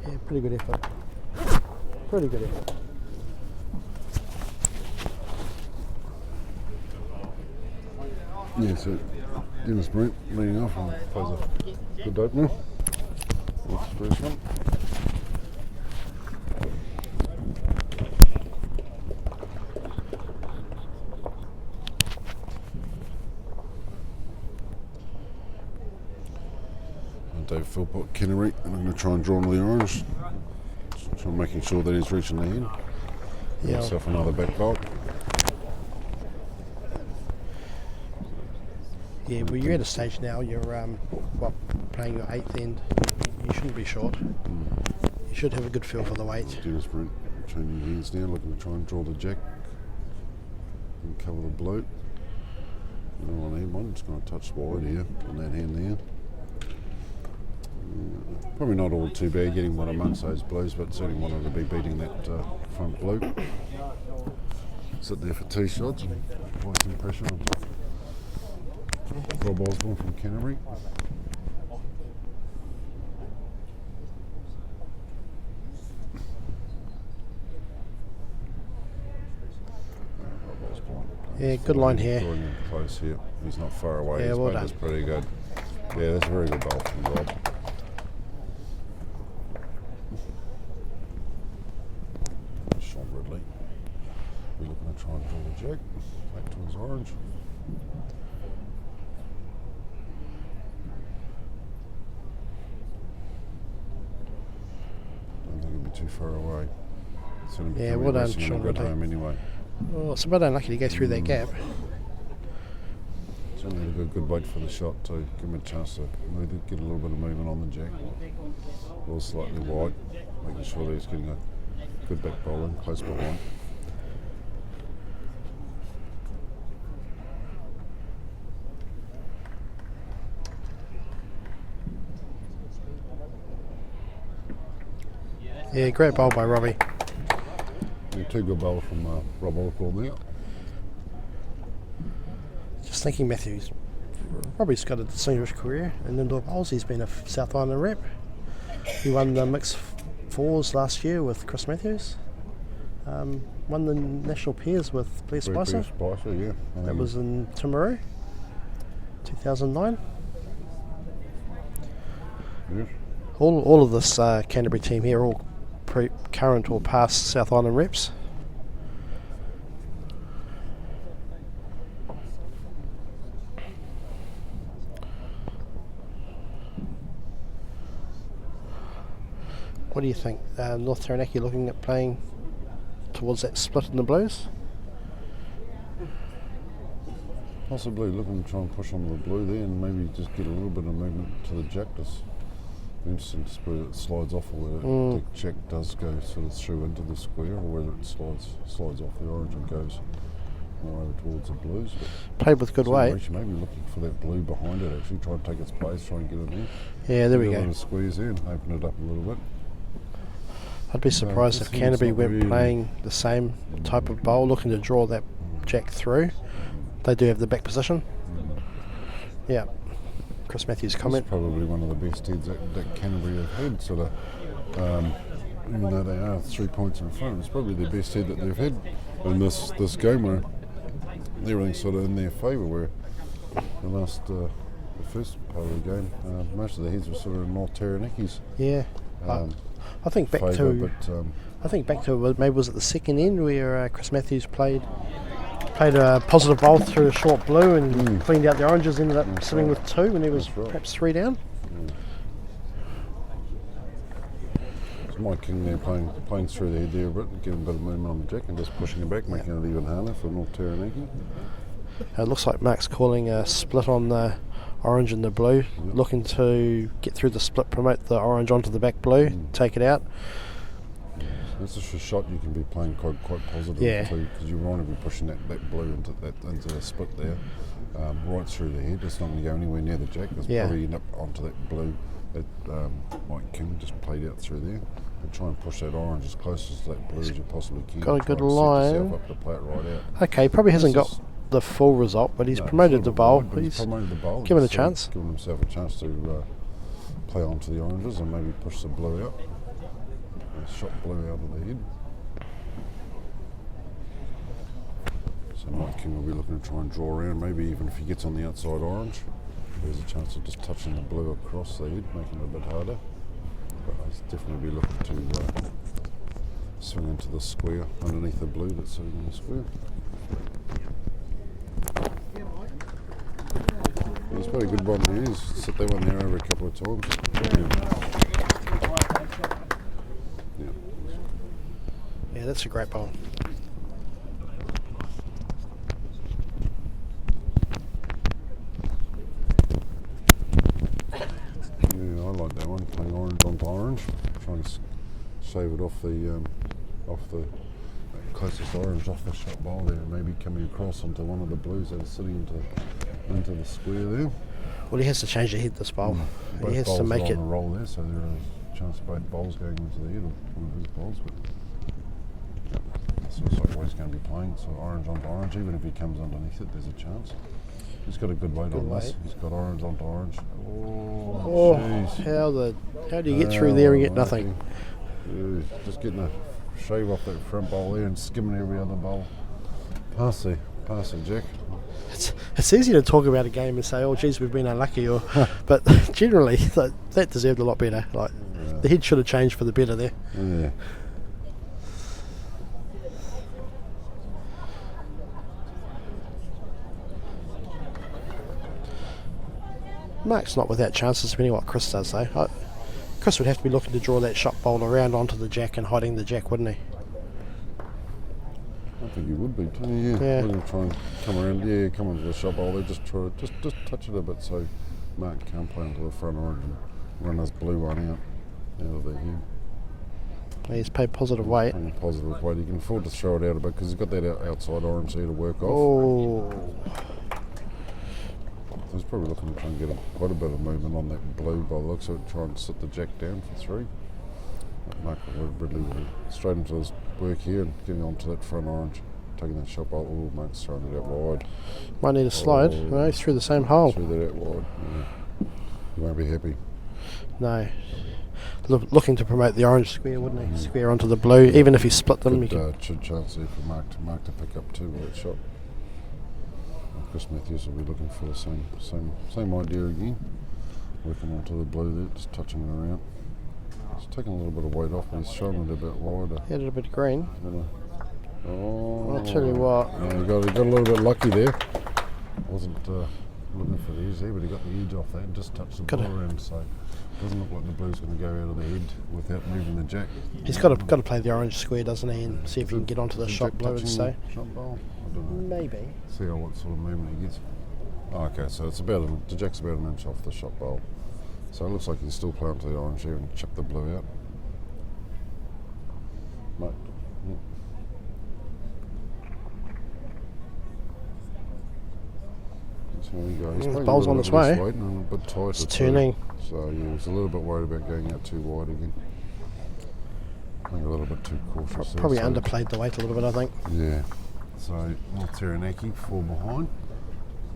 Yeah, pretty good effort. Pretty good effort. Yeah, so Dennis Brent leading off and plays a good opener. That's the first one. Dave Philpott, Kennery, and I'm going to try and draw on the orange. So I'm making sure that he's reaching the end. Get Yeah. myself another back bolt. Yeah, well, you're at a stage now. You're playing your 8th end. You shouldn't be short. You should have a good feel for the weight. Dennis Brent changing hands now, looking to try and draw the jack and cover the blue. No on hand one, just going to touch wide here on that hand there. Probably not all too bad getting one amongst those blues, but certainly wanted to be beating that front blue. Sit there for 2 shots and apply some pressure on Rob Osborne from Canterbury. Rob Osborne. Yeah, good line here. Drawing him close here. He's not far away. Yeah, His well weight is done. pretty good. Yeah, that's a very good bowl from Rob. Sean Ridley. We're looking to try and draw the jack. Back to his orange. Don't think he'll be too far away. Yeah, well done, Sean Good Ridley. home anyway. Oh, it's a bit unlucky to go through that gap. Certainly had a good weight for the shot too. Give him a chance to move it, get a little bit of movement on the jack. A little slightly wide, making sure that he's getting a good back bowling, close behind. Yeah, great bowl by Robbie. Yeah, 2 good bowls from Rob Osborne there. Just thinking Matthews, Robbie's got a distinguished career in indoor bowls. He's been a South Island rep. He won the mixed fours last year with Chris Matthews. Won the national pairs with Blair Spicer. Spicer, yeah. That was in Timaru, 2009. Yes. All of this Canterbury team here are all current or past South Island reps. What do you think? North Taranaki looking at playing towards that split in the blues? Possibly looking to try and push on the blue there and maybe just get a little bit of movement to the jack. Just interesting to see whether it slides off or whether the jack does go sort of through into the square or whether it slides off the orange and goes more over towards the blues. But Played with good weight. maybe looking for that blue behind it actually, try and take its place, try and get it there. Yeah, there we Get a go. little squeeze there and open it up a little bit. I'd be surprised if this Canterbury one's not weren't really- playing the same type of bowl, looking to draw that jack through. They do have the back position. Yeah. Chris Matthews' comment. It's probably one of the best heads that Canterbury have had, sort of, even though they are 3 points in front, it's probably the best head that they've had in this game where everything's sort of in their favour, where the first part of the game, most of the heads were sort of in North Taranaki's Yeah. I think back favour, to but I think back to maybe was it the second end where Chris Matthews played a positive bowl through a short blue and cleaned out the oranges, ended up sitting with 2 when he was perhaps 3 down. it's Mike King there playing through the head there a bit, getting a bit of movement on the jack and just pushing it back, making it even harder for North Taranaki. It looks like Mark's calling a split on the orange and the blue, looking to get through the split, promote the orange onto the back blue, take it out. That's just a shot you can be playing quite positive Yeah. too, because you want to be pushing that blue into the split there, right through the head. It's not going to go anywhere near the jack. It's Yeah. probably end up onto that blue that Mike King just played out through there. But try and push that orange as close as that blue as you possibly can. Got a Try good and set line. yourself up to play it right out. Okay, probably hasn't This got the full result, but he's No, promoted sort the of bowl. wide, but he's promoted the bowl. given a He's sort of chance. Given himself a chance to play onto the oranges and maybe push the blue out. Shot blue out of the head. So So Mike King will be looking to try and draw around, maybe even if he gets on the outside orange, there's a chance of just touching the blue across the head, making it a bit harder. But he's definitely be looking to swing into the square underneath the blue that's sitting in the square. He's got a good one there. He's set that one there over a couple of times. Yeah, that's a great bowl. Yeah, I like that one. Playing orange onto orange. Try and shave it off the closest orange off the shot bowl there. Maybe coming across onto one of the blues that are sitting into the square there. Well, he has to change the head this bowl. Both He has bowls to make are it. on a roll there, so there is a chance of both bowls going into the head of one of his bowls. But that's also what he's going to be playing. So orange onto orange, even if he comes underneath it, there's a chance. He's got a good weight on this. He's got orange onto orange. Oh, jeez. How do you get through there and get nothing? Yeah, just getting a shave off that front bowl there and skimming every other bowl. Pass it, Jack. It's easy to talk about a game and say, "Oh, geez, we've been unlucky," but generally that deserved a lot better. Like the head should have changed for the better there. Yeah. Mark's not without chances, depending on what Chris does, though. Chris would have to be looking to draw that shot bowl around onto the jack and hiding the jack, wouldn't he? I think he would be too. Yeah. We're going to try and come around. Yeah, come onto the shot bowl. They just try just touch it a bit so Mark can't play onto the front orange and run his blue one out of the head. He's paid positive weight. Positive weight. He can afford to throw it out a bit because he's got that outside orange there to work off. Oh. So he's probably looking to try and get quite a bit of movement on that blue by the looks of it, try and sit the jack down for 3. Mark Ridley will be straight into his work here and getting onto that front orange, taking that shot bowl. Oh, Mark's throwing it out wide. Might need a slide. No, he's through the same hole. Threw that out wide. Yeah. He won't be happy. No. Looking to promote the orange square, wouldn't he? Square onto the blue. Even if he split them, he could. Chance there for Mark to pick up too with that shot. Chris Matthews will be looking for the same idea again. Working onto the blue there, just touching it around. He's taking a little bit of weight off, but he's showing it a bit wider. He added a bit of green. Oh, I'll tell you what. Yeah, he got a little bit lucky there. Wasn't looking for the edge there, but he got the edge off that and just touched the ball around. So it doesn't look like the blue's going to go out of the head without moving the jack. He's got to play the orange square, doesn't he, and see if he can get onto the shot blue and say. Shot bowl? I don't know. Maybe. See what sort of movement he gets. Oh, okay, so it's the jack's about an inch off the shot bowl. So it looks like he's still playing to the orange here and chip the blue out. Mate. So there you go. He's The bowl's on its way. Weight and a bit tighter. It's turning. So yeah, he's a little bit worried about going out too wide again. I think a little bit too cautious. Probably underplayed the weight a little bit, I think. Yeah. So Taranaki 4 behind,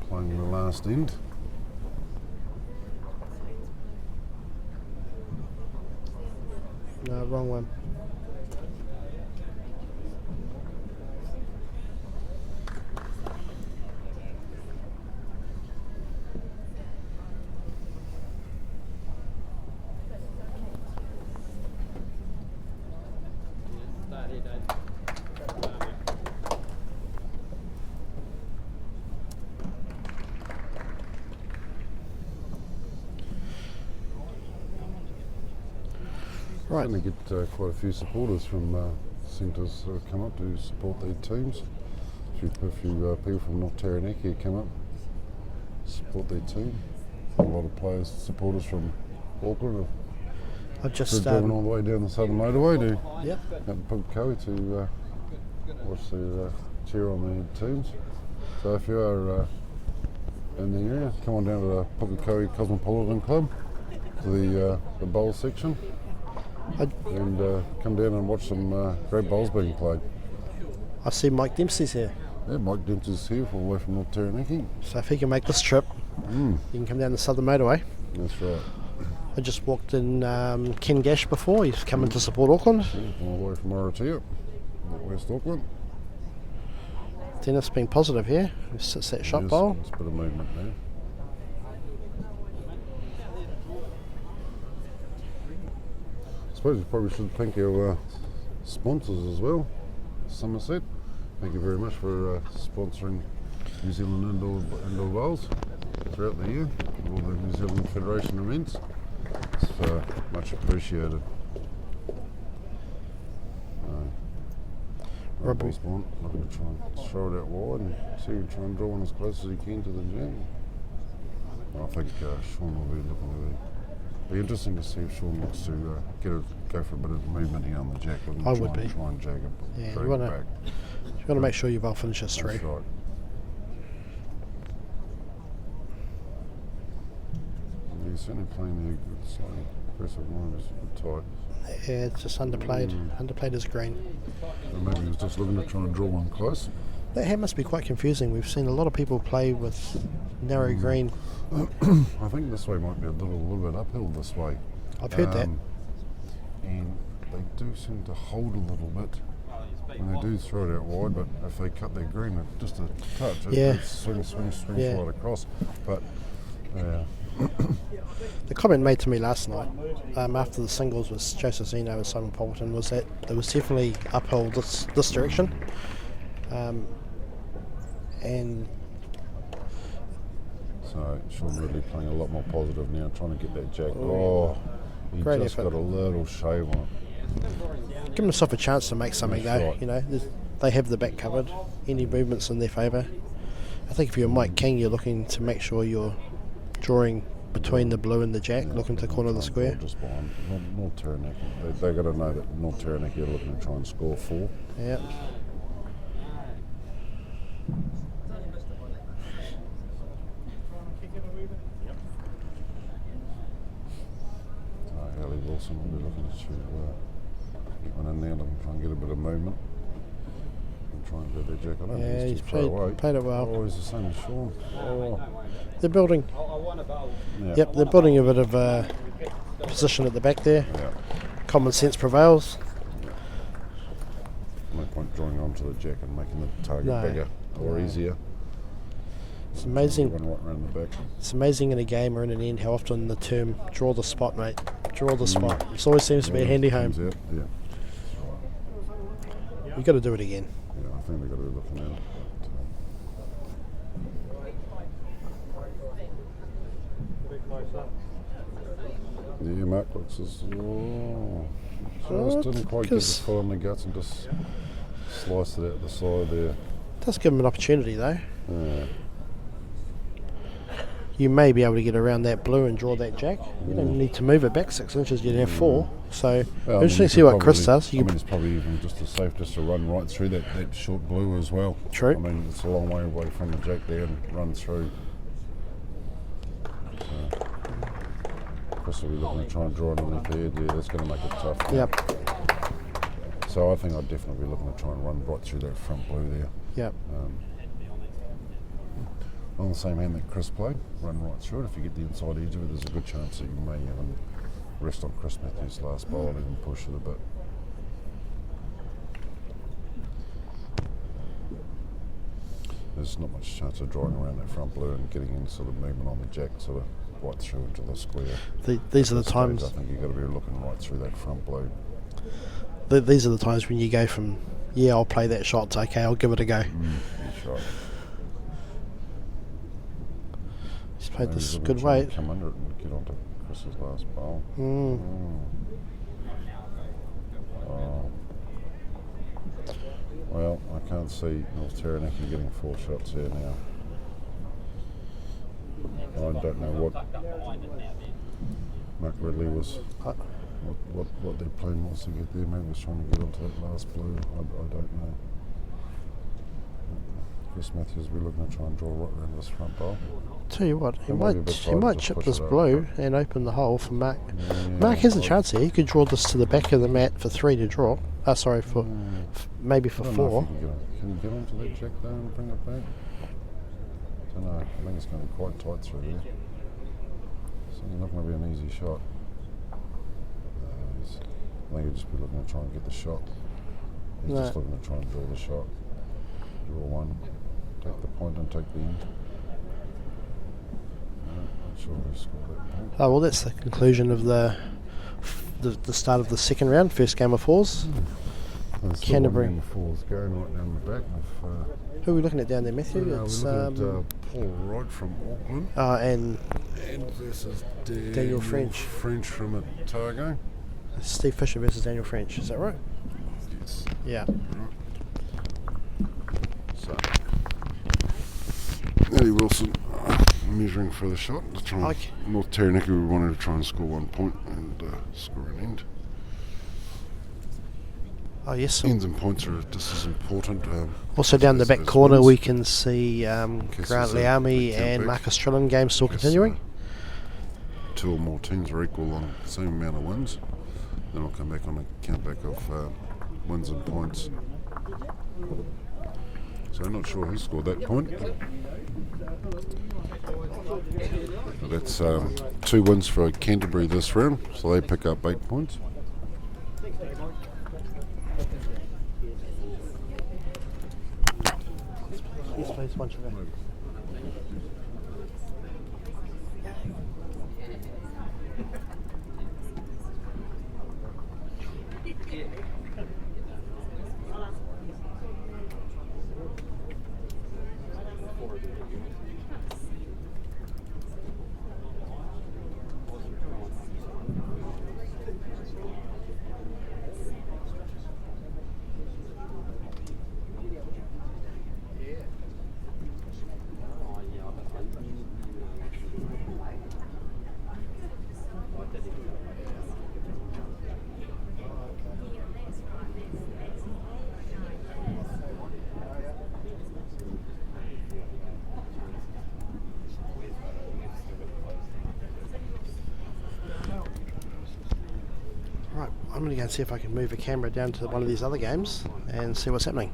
playing the last end. No, wrong one. Start here, Dave. Right. Going to get quite a few supporters from centres come up to support their teams. A few people from North Taranaki come up, support their team. A lot of players, supporters from Auckland I've just driven all the way down the southern motorway to Yep. out in Pukekohe to watch the cheer on the teams. So if you are in the area, come on down to the Pukekohe Cosmopolitan Club to the bowl section. And come down and watch some great bowls being played. I see Mike Dempsey's here. Yeah, Mike Dempsey's here all the way from North Taranaki. So if he can make this trip, you can come down the southern motorway. That's right. I just walked in Ken Gash before. He's coming to support Auckland. Yeah, all the way from Maratea, West Auckland. Dennis being positive here. He sits that shot Yes, bowl. there's a bit of movement there. I suppose we probably should thank our sponsors as well. Somerset, thank you very much for sponsoring New Zealand indoor bowls throughout the year, all the New Zealand Federation events. It's much appreciated. Robbie. Spawn, looking to try and throw it out wide and see if we try and draw one as close as he can to the jam. I think Sean will be looking to be interesting to see if Sean wants to go for a bit of movement here on the jack. I would be. Try and jag it, Yeah, drag you it want back. to make sure your bowl finishes through. That's right. He's certainly playing there good, slightly aggressive line, it's a bit tight. Yeah, it's just underplayed. Underplayed is green. So maybe he was just looking to try and draw one close. That hand must be quite confusing. We've seen a lot of people play with narrow green. I think this way might be a little bit uphill this way. I've heard that. And they do seem to hold a little bit when they do throw it out wide, but if they cut their green just a touch, Yeah. it swings Yeah. right across. But The comment made to me last night after the singles with Joseph Zeno and Simon Polton was that there was definitely uphill this direction. And so Sean really playing a lot more positive now, trying to get that jack. Oh, he Great just effort. got a little shave on it. giving himself a chance to make something That's though. right. You know, they have the back covered. Any movements in their favour. I think if you're Mike King, you're looking to make sure you're drawing between the blue and the jack, looking to corner the square. Just behind North Taranaki. They got to know that North Taranaki are looking to try and score 4. Yeah. Ellie Wilson will be looking to get one in there, looking to try and get a bit of movement and try and do their jack. I don't Yeah, think he's he's too far away. played it well. Oh, he's the same as Sean. Oh, They're building. yeah. Yep, they're building a bit of position at the back there. Yeah. Common sense prevails. No point drawing onto the jack and making the target No. bigger or No. easier. It's amazing. One right around the back. It's amazing in a game or in an end how often the term "draw the spot, mate." Draw the spot. It always seems to be a handy home. Comes out, yeah. You've got to do it again. Yeah, I think they've got to be looking at it. Yeah, Mark looks as just didn't quite get the because- foot on the guts and just sliced it out the side there. Does give him an opportunity though. Yeah. You may be able to get around that blue and draw that jack. You don't need to move it back 6 inches. You'd have 4. So Well, interesting you to see could what Chris probably- does. You it's probably even just as safe just to run right through that short blue as well. True. I mean, it's a long way away from the jack there and run through. So, Chris will be looking to try and draw it underneath the edge. Yeah, that's going to make it tough. Yep. So I think I'd definitely be looking to try and run right through that front blue there. Yep. On the same hand that Chris played, run right through it. If you get the inside edge of it, there's a good chance that you may even rest on Chris Matthews' last bowl and even push it a bit. There's not much chance of drawing around that front blue and getting in sort of movement on the jack, sort of right through into the square. These are the At this times. stage, I think you've got to be looking right through that front blue. These are the times when you go from, yeah, I'll play that shot, to, okay, I'll give it a go. That's right. He's played Maybe this he's good looking to try weight. and come under it and get onto Chris's last bowl. Mm. Oh. Well, I can't see North Taranaki getting 4 shots here now. I don't know what Mark Ridley was, what their plan was to get there. Maybe he was trying to get onto that last blue. I don't know. Chris Matthews will be looking to try and draw right around this front bowl. Tell you what, he It might be a might bit he tight might to chip push this it out, blue and open the hole for Mark. Yeah, Mark has a I- chance here. He could draw this to the back of the mat for 3 to draw. For maybe for I don't know 4. if can you get onto that jack though and bring it back? I don't know. I think it's going to be quite tight through there. So it's not going to be an easy shot. I think he'll just be looking to try and get the shot. He's just No. looking to try and draw the shot. Draw one. Take the point and take the end. Not sure who scored that point. Oh well, that's the conclusion of the start of the second round, first game of fours. There's still Canterbury. one game of fours going right down the back. Who are we looking at down there, Matthew? We're It's looking at Paul Wright from Auckland. and Versus Daniel French. French from Otago. Steve Fisher versus Daniel French. Is that right? Yes. Yeah. So, Eddie Wilson measuring for the shot. To try and, Okay. North Taranaki, we wanted to try and score 1 point and score an end. Oh yes. So Ends and points are just as important. also down the back as corner, wins. we can see Grant Caesar's Leami count and back. Marcus Trillen game still Because, continuing. 2 or more teams are equal on the same amount of wins. Then I'll come back on a count back of wins and points. So I'm not sure who scored that point. But that's 2 wins for Canterbury this round, so they pick up 8 points. Yes, please, one sugar. Right, I'm going to go and see if I can move a camera down to one of these other games and see what's happening.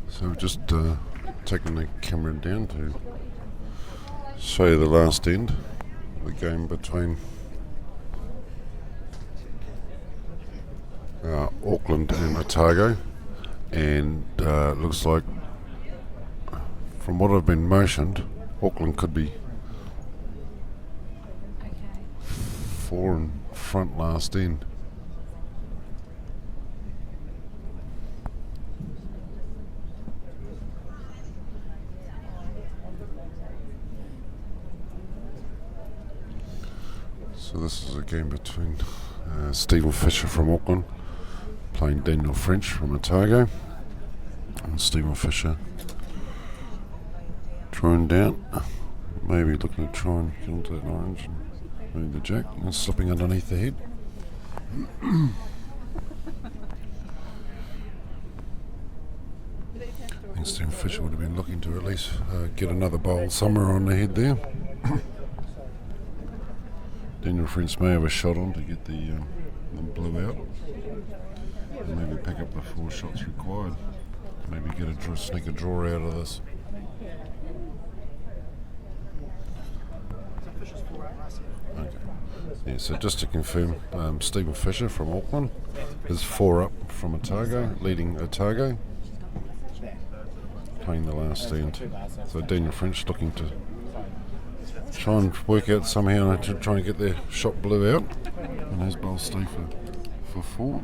So we've just taken the camera down to show you the last end of the game between Auckland and Otago, and it looks like, from what I've been motioned, Auckland could be 4 in front last end. So this is a game between Stephen Fisher from Auckland playing Daniel French from Otago, and Stephen Fisher trying down, maybe looking to try and get onto that orange and move the jack, and slipping underneath the head. I think Stephen Fisher would have been looking to at least get another bowl somewhere on the head there. Daniel French may have a shot on to get the blue out, and maybe pick up the 4 shots required. Maybe get a sneak a draw out of this. Okay. Yeah, so just to confirm, Stephen Fisher from Auckland is 4 up from Otago, leading Otago, playing the last end. So Daniel French looking to try and work out somehow trying to get their shot blue out. And those bowls stay for 4.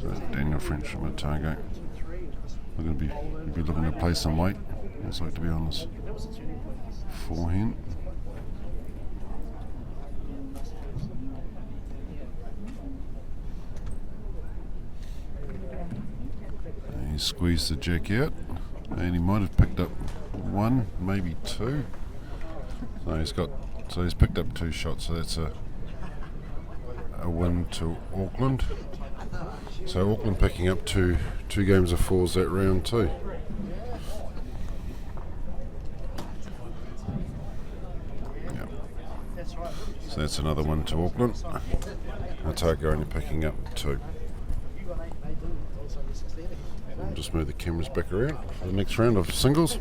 So Daniel French from Otago. We're going to be looking to play some weight. Looks like to be on this forehand. He squeezed the jack out, and he might have picked up 1, maybe 2. So he's picked up 2 shots. So that's a win to Auckland. So Auckland picking up two games of 4s that round too. Yep. So that's another one to Auckland. Otago only picking up 2. I'll just move the cameras back around for the next round of singles.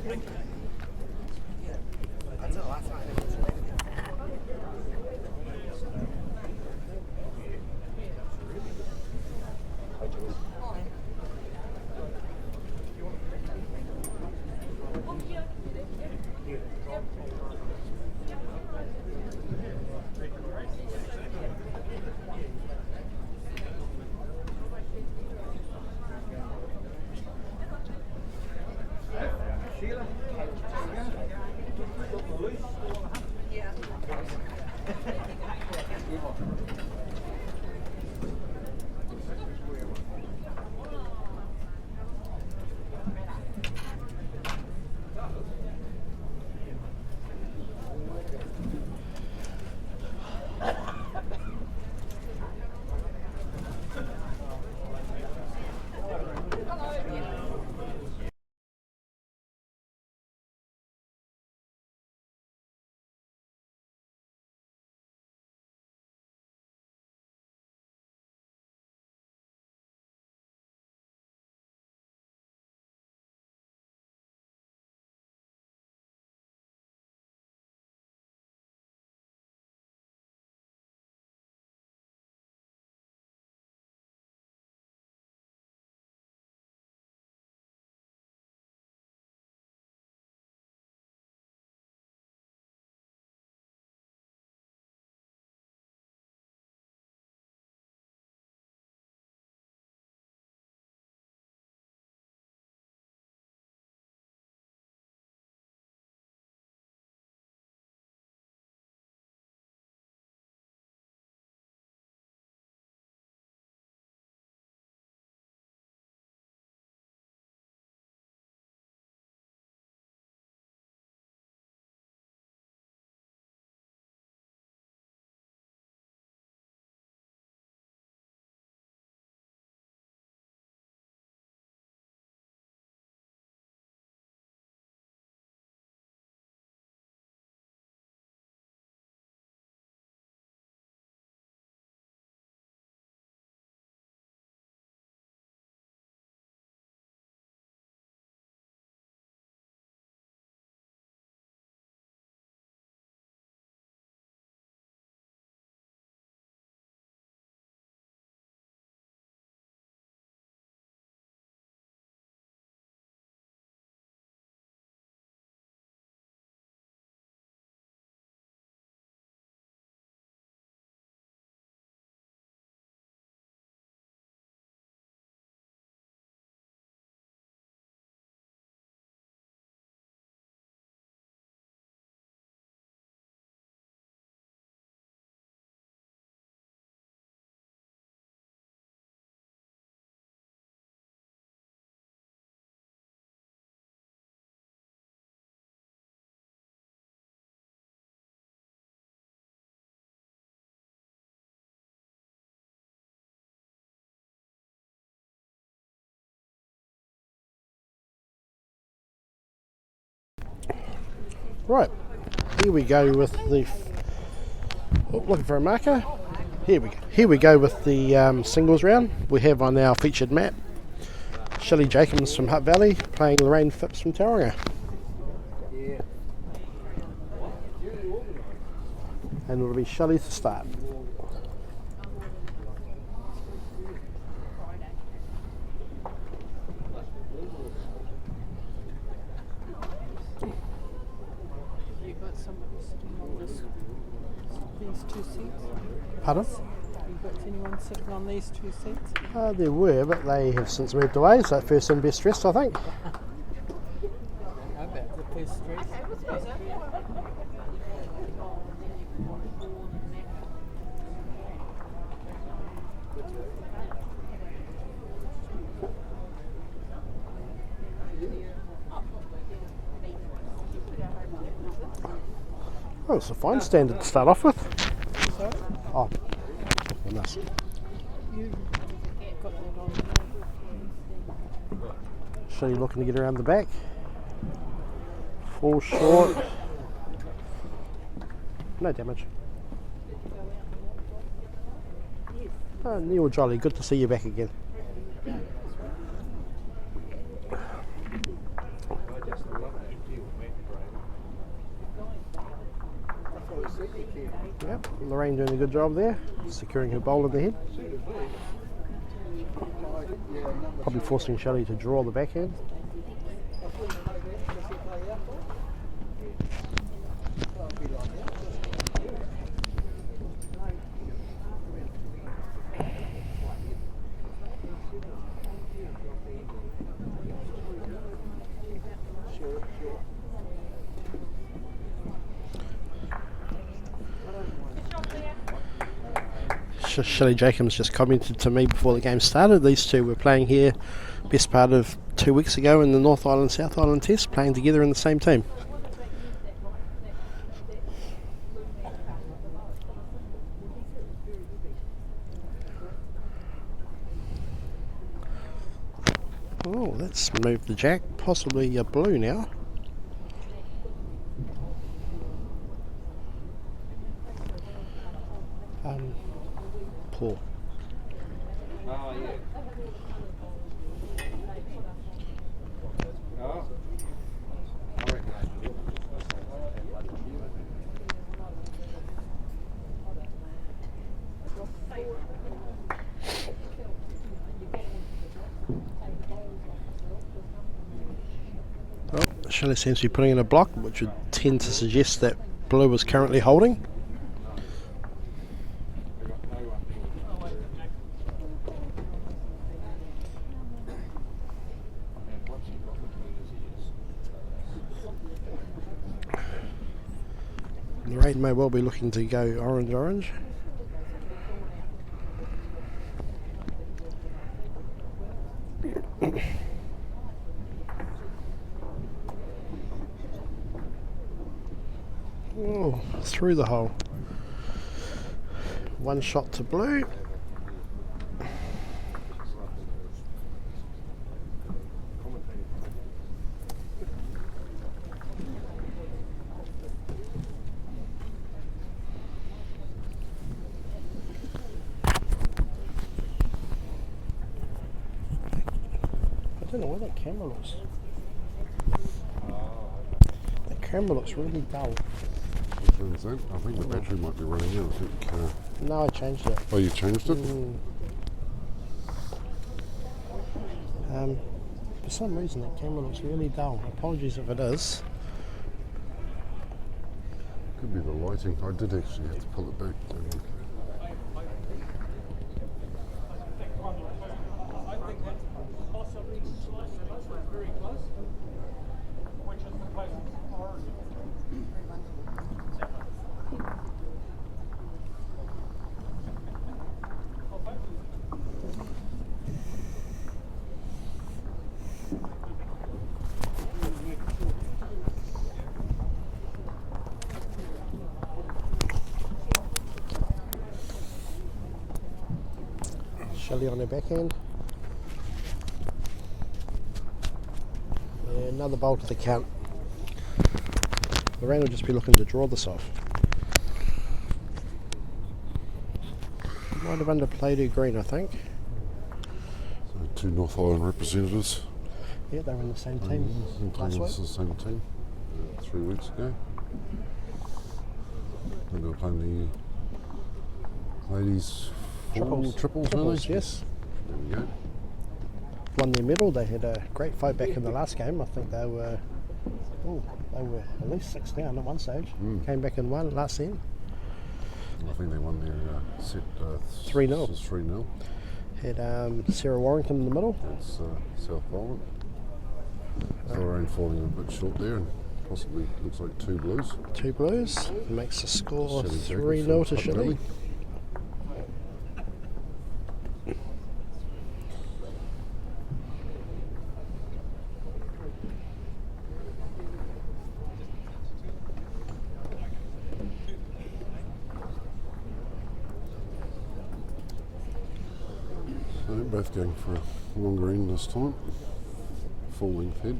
Right, here we go with the. Looking for a marker. Here we go with the singles round. We have on our featured map Shelley Jacobs from Hutt Valley playing Lorraine Phipps from Tauranga. And it'll be Shelley to start. two seats? Pardon? You got anyone sitting on these two seats? There were, but they have since moved away, so first in, best dressed, I think. I bet the first stress. Oh, it's a fine standard to start off with. Sorry? Oh, goodness. You got that on. So you're looking to get around the back. Fall short. No damage. Oh, Neil Jolly, good to see you back again. Yep, Lorraine doing a good job there, securing her bowl in the head. Probably forcing Shelley to draw the backhand. Shelley Jacobs just commented to me before the game started. These two were playing here best part of 2 weeks ago in the North Island South Island Test, playing together in the same team. Oh, that's moved the jack, possibly a blue now. Poor. Oh, yeah. Oh. I recognise you. Well, Shelley seems to be putting in a block, which would tend to suggest that blue is currently holding. Lorraine may well be looking to go orange. Oh, through the hole. One shot to blue. I don't know where that camera looks. That camera looks really dull. Turns out, I think the battery might be running out. I think. No, I changed it. Oh, you changed it? For some reason that camera looks really dull. Apologies if it is. Could be the lighting. I did actually have to pull it back. Shelley on her backhand. Yeah, another bowl to the count. Lorraine will just be looking to draw this off. Might have underplayed her green, I think. So two North Island representatives. Yeah, they were in the same team last week. This is the same team 3 weeks ago. And they were playing the ladies triples, really? Yes. There we go. Won their medal. They had a great fight back in the last game. I think they were at least 6 down at one stage. Came back and won last end. I think they won their set 3-0. 3-0. Had Sarah Warrington in the middle. That's South Island. Lorraine falling a bit short there, and possibly looks like 2 blues. 2 blues. Makes the score Shelley Jacobs 3-0 to from Shelley. Puckalilly. So both going for a longer end this time. Full length head.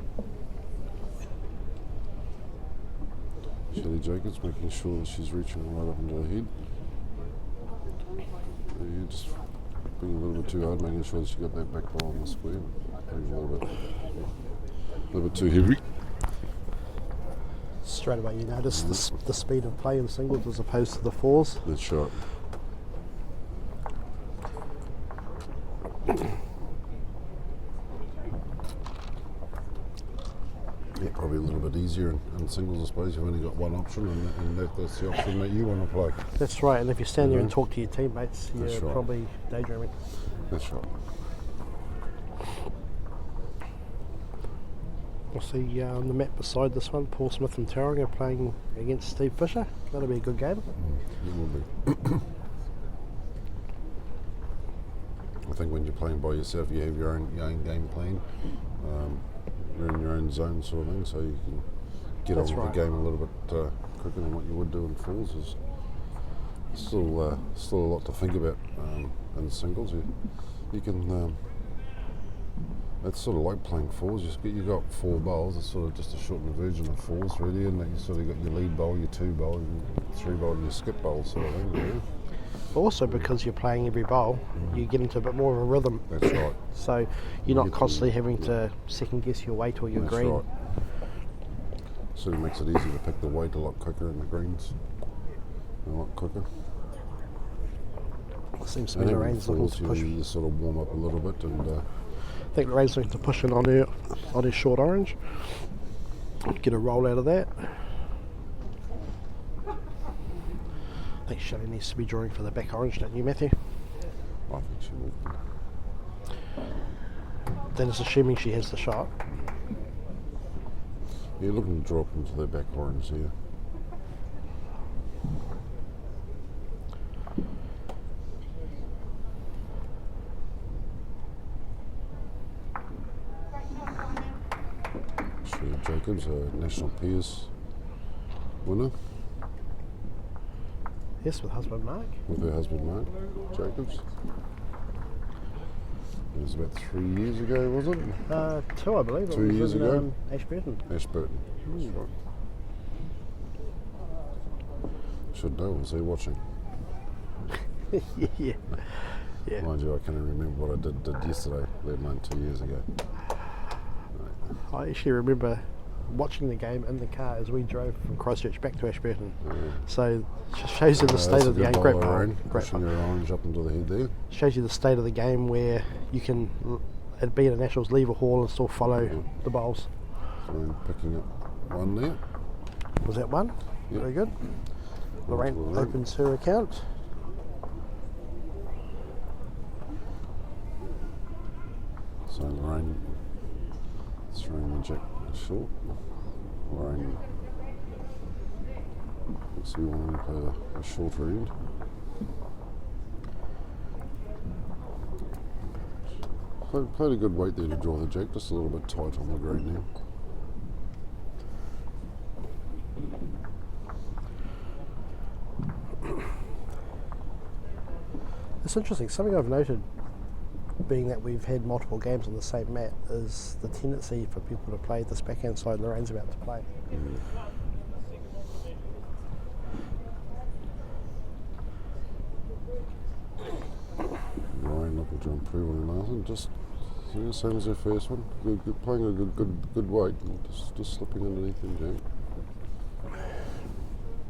Shelley Jacobs making sure that she's reaching right up into the head. Yeah, just being a little bit too hard, making sure that she got that back ball on the square. Being a little bit too heavy. Straight away you notice the speed of play in singles as opposed to the fours. That's right. Yeah, probably a little bit easier in singles, I suppose. You've only got one option, and that's the option that you want to play. That's right, and if you stand there and talk to your teammates, you're That's right. probably daydreaming. That's right. We'll see on the map beside this one, Paul Smith and Tauranga playing against Steve Fisher. That'll be a good game. It will be. I think when you're playing by yourself, you have your own game plan. You're in your own zone sort of thing, so you can get That's on with right. the game a little bit quicker than what you would do in fours. There's still a lot to think about in singles. You can. It's sort of like playing fours. You got 4 bowls. It's sort of just a shortened version of fours, really, and you sort of got your lead bowl, your 2 bowl, your 3 bowl, and your skip bowl sort of thing. Really. Also, because you're playing every bowl, you get into a bit more of a rhythm. That's right. So you're not constantly having to second guess your weight or your That's green. right. Sort of makes it easy to pick the weight a lot quicker in the greens. A lot quicker. Seems to And be then Lorraine's with looking fours, to push. you sort of warm up a little bit, and I think Lorraine's looking to push in on her short orange. Get a roll out of that. I think Shelley needs to be drawing for the back orange, don't you, Matthew? I think she will. That is assuming she has the shot. You're looking to drop into the back orange here. Shelley Jacobs, a National Peers winner Yes, with husband Mark. with her husband Mark Jacobs. It was about 3 years ago, was it? 2, I believe. It 2 was years in, ago? Ashburton. Ashburton. That's right. Should know, was he watching? Yeah. Yeah. Mind you, I can't even remember what I did yesterday, let alone 2 years ago. I actually remember watching the game in the car as we drove from Christchurch back to Ashburton. So it just shows you the state of the game. Great bowl. Great Pushing bowl. your orange up into the head there. Shows you the state of the game where you can, at being a Nationals, leave a haul and still follow the bowls. So picking up one there. Was that one? Yep. Very good. Lorraine opens her account. So Lorraine throwing the jack short. Lorraine looks to be wanting to play a shorter end. Played a good weight there to draw the jack, just a little bit tight on the green now. It's interesting. Something I've noted, being that we've had multiple games on the same mat, is the tendency for people to play this backhand side Lorraine's about to play. Lorraine looking to improve on her last one, just same as her first one. Playing a good weight, and just slipping underneath him, Jack.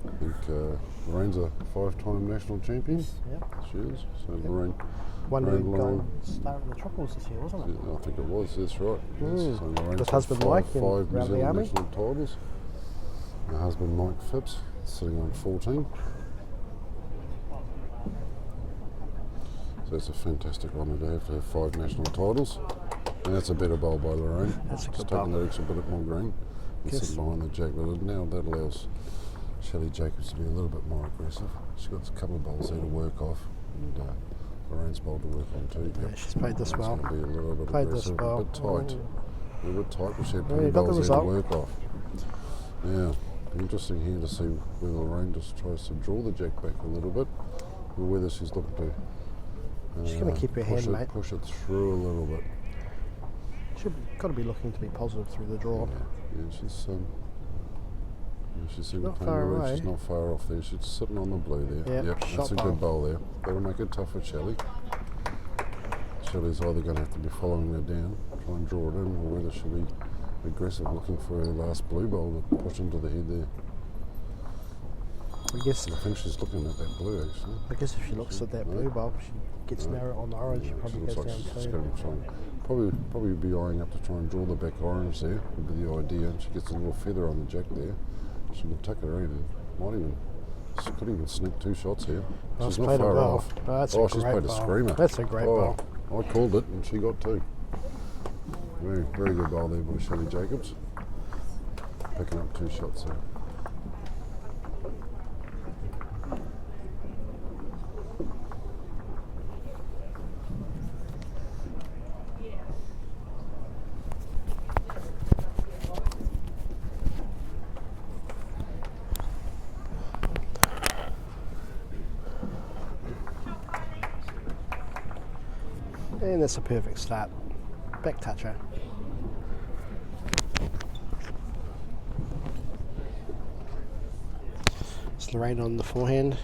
I think Lorraine's a 5-time national champion. Yep. She is. So Lorraine. Won the Lorraine, gold star in the triples this year, wasn't it? I think it was. That's right. Yes. So Lorraine's With got husband five Mike and New round the Zealand army. national titles. Her husband Mike Phipps sitting on 14. That's a fantastic honour to have 5 national titles. And that's a better bowl by Lorraine. That's a good Just taking bowl. that extra bit more green and Yes. sitting behind the jack. But now that allows Shelley Jacobs to be a little bit more aggressive. She's got a couple of bowls there to work off, and Lorraine's bowl to work on too. Yeah, she's played this well. It's going to be a little bit Played this aggressive, well. a bit tight. A little bit tight, but she had Yeah, plenty you of got the bowls there to result. work off. Yeah, interesting here to see whether Lorraine just tries to draw the jack back a little bit, or whether she's looking to She's going to keep her hand, mate. push it through a little bit. She's got to be looking to be positive through the draw. Yeah, she's seen not the far playing away. She's not far off there. She's sitting on the blue there. Yep, that's shot a bowl. good bowl there. That'll make it tough for Shelley. Shelley's either going to have to be following her down, try and draw it in, or whether she'll be aggressive looking for her last blue bowl to push into the head there. I guess I think she's looking at that blue actually. if she looks at that blue bowl, she gets narrow on the orange, she probably Looks goes like down she's too. going to try and probably be eyeing up to try and draw the back orange there, would be the idea. And she gets a little feather on the jack there. She can tuck her in and she could even sneak 2 shots here. Oh, She's she's not played a far bowl. off. Oh, that's a She's great played a bowl. screamer. That's a great bowl. I called it and she got 2. Very, very good bowl there by Shelley Jacobs. Picking up 2 shots there. And that's a perfect start. Back toucher. It's Lorraine on the forehand.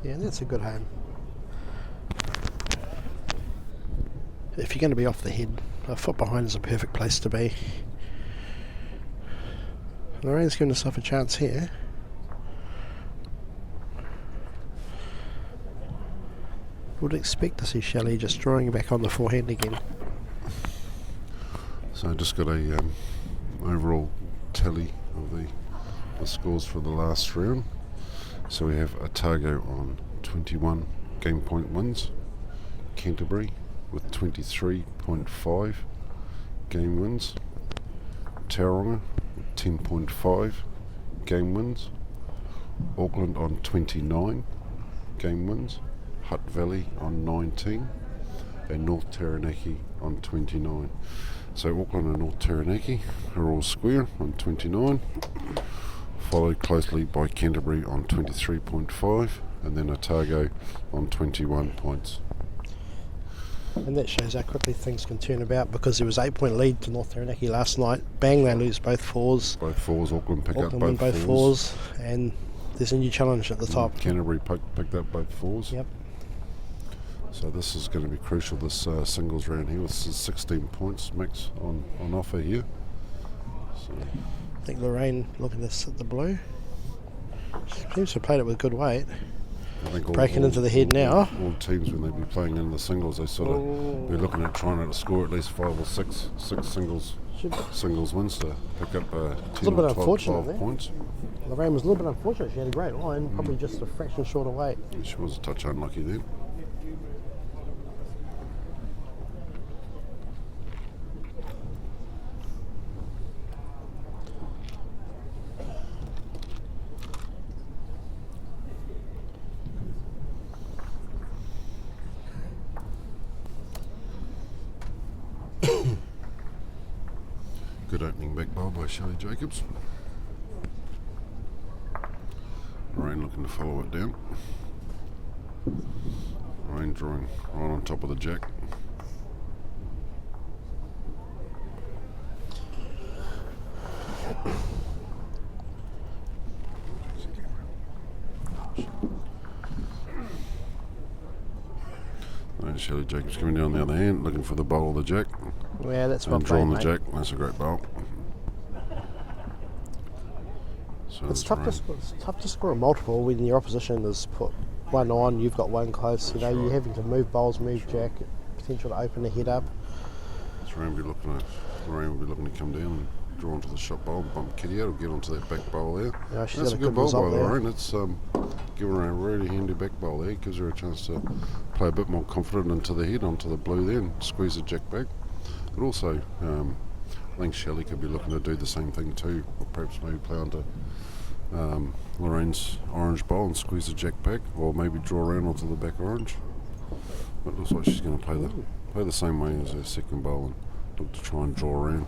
Yeah, that's a good home. If you're going to be off the head, a foot behind is a perfect place to be. Lorraine's giving herself a chance here. Would expect to see Shelley just drawing back on the forehand again. So I just got a overall tally of the scores for the last round. So we have Otago on 21 game point wins, Canterbury with 23.5 game wins, Tauranga with 10.5 game wins, Auckland on 29 game wins, Hutt Valley on 19, and North Taranaki on 29. So Auckland and North Taranaki are all square on 29, followed closely by Canterbury on 23.5, and then Otago on 21 points. And that shows how quickly things can turn about, because there was 8-point lead to North Taranaki last night. Bang, they lose both fours. Both fours, Auckland pick Auckland up win both both fours. and there's a new challenge at the top. Canterbury picked up both fours. Yep. So this is going to be crucial, this singles round here, with 16 points max on offer here. So I think Lorraine looking to sit the blue. She seems to have played it with good weight. I think Breaking into the head now. All teams, when they be playing in the singles, they sort of be looking at trying to score at least 5 or 6 singles wins to pick up 10 little bit or 12, unfortunate 12 there. points. Lorraine was a little bit unfortunate. She had a great line, probably just a fraction short of weight. She was a touch unlucky then. Good opening back bowl by Shelley Jacobs. Lorraine looking to follow it down. Lorraine drawing right on top of the jack. And Shelley Jacobs coming down the other hand, looking for the bowl of the jack. Yeah, that's well And played, drawing the mate. jack. That's a great bowl. So It's does tough to rain. score. It's tough to score a multiple when your opposition has put one on. You've got one close. You know, That's you're right. having to move bowls, move jack, potential to open the head up. Lorraine will be looking to come down and draw onto the shot bowl, bump Kitty out, or get onto that back bowl there. Yeah, she's That's got a a good good bowl result by there. Lorraine. It's giving her a really handy back bowl there. Gives her a chance to play a bit more confident into the head, onto the blue there, and squeeze the jack back. But also, I think Shelley could be looking to do the same thing too, or perhaps maybe play onto Lorraine's orange bowl and squeeze the jack back, or maybe draw around onto the back orange. But it looks like she's going to play the same way as her second bowl and look to try and draw around.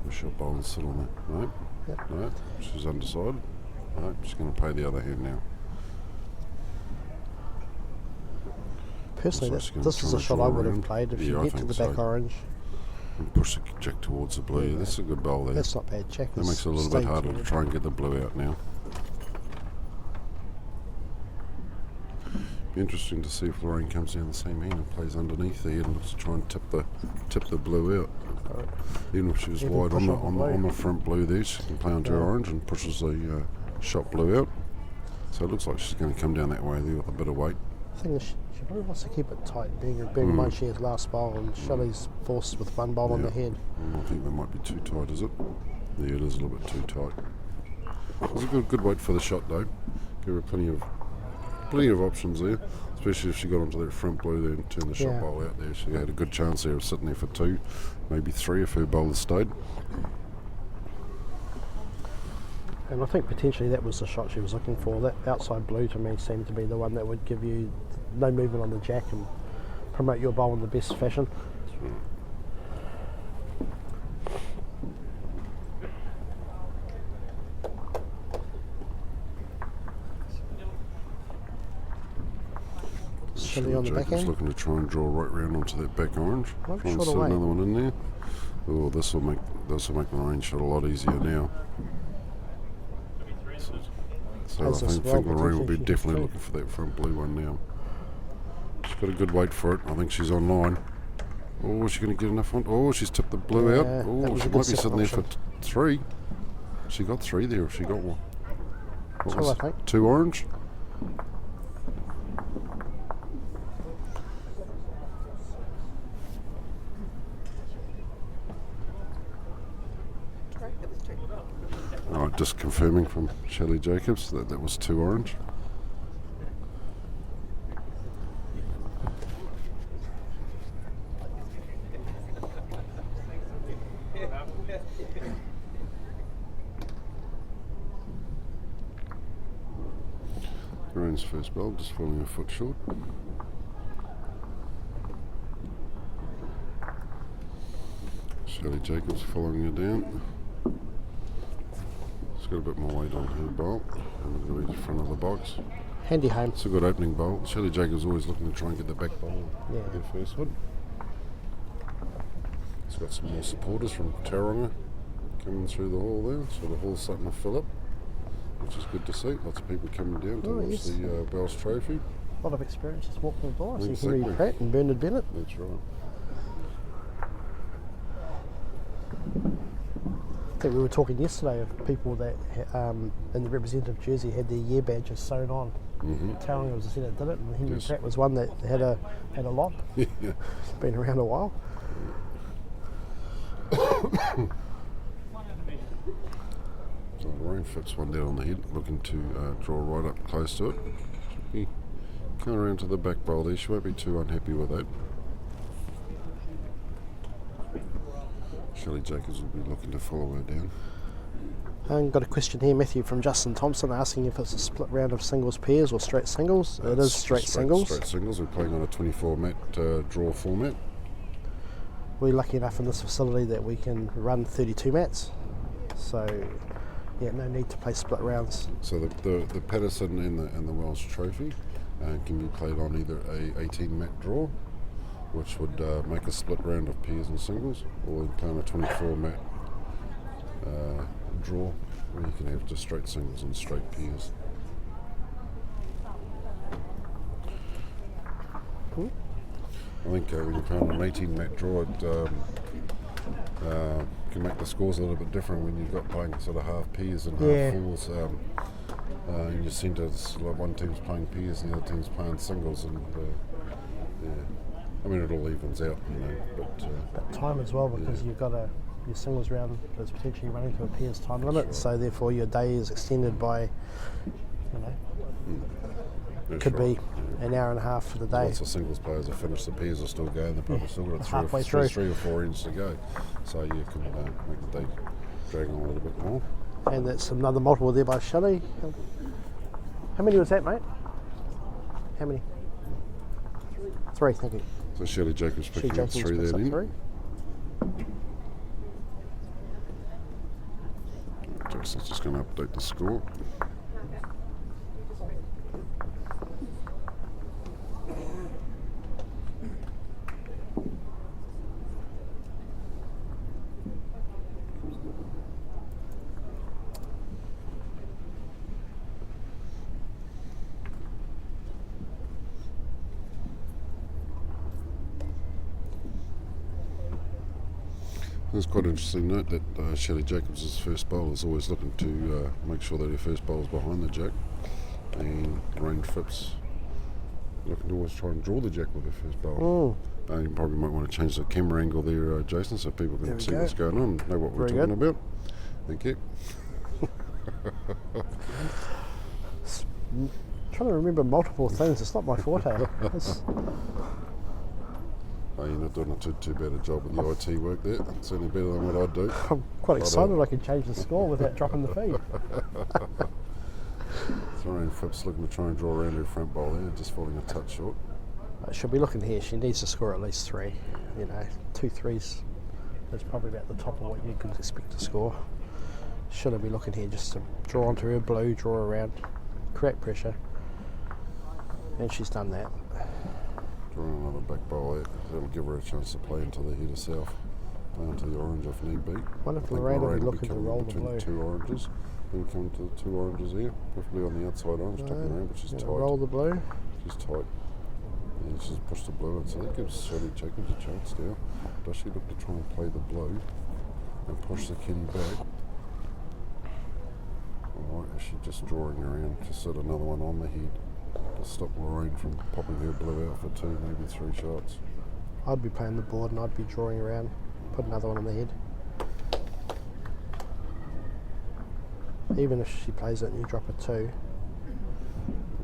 The shot bowl and sit on that. No, Yep. no, she's undecided. No, she's going to play the other hand now. Personally, Looks like she's gonna this try is a and shot draw I would have around. played if Yeah, you I get to think the back so. orange. And push the jack towards the blue. Yeah, that's a good bowl there. That's not bad. Jack That is makes it a little bit staying harder to forward. try and get the blue out now. Be interesting to see if Lorraine comes down the same hand and plays underneath the head and looks to try and tip the blue out. Even if she was Even wide push on the, on the on, the, blue. on the front blue there, she can play onto her Yeah. orange and pushes the shot blue out. So it looks like she's going to come down that way there with a bit of weight. The thing is, she probably wants to keep it tight, being in mind she has last bowl and Shelley's forced with one bowl on the head. I think that might be too tight, is it? Yeah, it is a little bit too tight. It's a good weight for the shot though. Give her plenty of options there, especially if she got onto that front blue there and turned the shot Yeah. bowl out there. She had a good chance there of sitting there for 2, maybe 3 if her bowler stayed. And I think potentially that was the shot she was looking for. That outside blue to me seemed to be the one that would give you no movement on the jack and promote your bowl in the best fashion. Shelley on the back Jacobs end. looking to try and draw right round onto that back orange. Might be Try and short sit away. another one in there. Oh, this will make Lorraine shot a lot easier now. So Has I as think well, Lorraine will be potentially definitely too. looking for that front blue one now. She's got a good weight for it. I think she's online. Oh, is she going to get enough one? Oh, she's tipped the blue Yeah, out. that Oh, was she a good might be sitting there for second 3. She got 3 there if she got one. What 2, was I it? think. 2 orange? Correct, it was 2. Alright, just confirming from Shelley Jacobs that that was 2 orange. Lorraine's first bowl, just falling a foot short. Shelley Jacobs following her down. She's got a bit more weight on her bowl. And we're going to be in front of the box. Handy home. It's a good opening bowl. Shelley Jacobs always looking to try and get the back bowl Yeah. with her first one. It's got some more supporters from Tauranga coming through the hall there. So the hall's starting to fill up, which is good to see. Lots of people coming down to Oh, watch yes. the Welsh Trophy. A lot of experience just walking the door. I see Henry Exactly. Pratt and Bernard Bennett. That's right. I think we were talking yesterday of people that in the representative jersey had their year badges sewn on. Tauranga was the centre that did it, and Henry Yes. Pratt was one that had a lot. Yeah. Been around a while. So Lorraine fits one down on the head, looking to draw right up close to it. Should be coming around to the back bowl there. She won't be too unhappy with that. Shelley Jacobs will be looking to follow her down. And got a question here, Matthew, from Justin Thompson, asking if it's a split round of singles pairs or straight singles. It is straight singles. Straight singles. We're playing on a 24 mat draw format. We're lucky enough in this facility that we can run 32 mats. So, yeah, no need to play split rounds. So the Patterson and the Welsh Trophy can be played on either a 18 mat draw, which would make a split round of pairs and singles, or we play on a 24 mat draw, where you can have just straight singles and straight pairs. I think when you're playing on an 18 mat draw, it can make the scores a little bit different when you've got playing sort of half pairs and Yeah. half fours. In your centres, like one team's playing pairs and the other team's playing singles, and yeah, I mean it all evens out, but But time as well, because Yeah. you've got your singles round is potentially running to a peer's time limit, so therefore your day is extended by, that's could right. be an hour and a half for the day. Lots of singles players have finished, the pairs are still going, they've probably still got Halfway through. three or four ends to go, so you can make the day drag on a little bit more. And that's another multiple there by Shelley. How many was that, mate? How many? Three, thank you. So Shelley Jacobs She picking up Jacobs three picks there up then. three. Jason's just going to update the score. It's quite an interesting note that Shelley Jacobs' first bowl is always looking to make sure that her first bowl is behind the jack, and Lorraine Phipps looking to always try and draw the jack with her first bowl. You probably might want to change the camera angle there, Jason, so people There can we see go. what's going on and know what we're Very talking about. Thank you. Trying to remember multiple things, it's not my forte. You're not doing too bad a job with the IT work there. Certainly better than what I do. I'm quite excited I can change the score without dropping the feed. Lorraine Phipps looking to try and draw around her front bowl there, just falling a touch short. She'll be looking here, she needs to score at least three. 2 threes is probably about the top of what you could expect to score. She'll be looking here just to draw onto her blue, draw around, create pressure. And she's done that. Drawing another back bowl there. That'll give her a chance to play into the head of south. Play into the orange if need be. Wonder if I think Lorraine will be will looking to coming roll the between blue. the two oranges. Then come to the two oranges here, preferably on the outside orange, tucking around, but she's tight. Roll the blue. She's tight. Yeah, she's pushed the blue in, so that gives Shelley Jacobs a chance now. Does she look to try and play the blue and push the kitty back? Or is she just drawing around to set another one on the head to stop Lorraine from popping her blue out for 2, maybe 3 shots? I'd be playing the board and I'd be drawing around, put another one on the head. Even if she plays it and you drop a 2.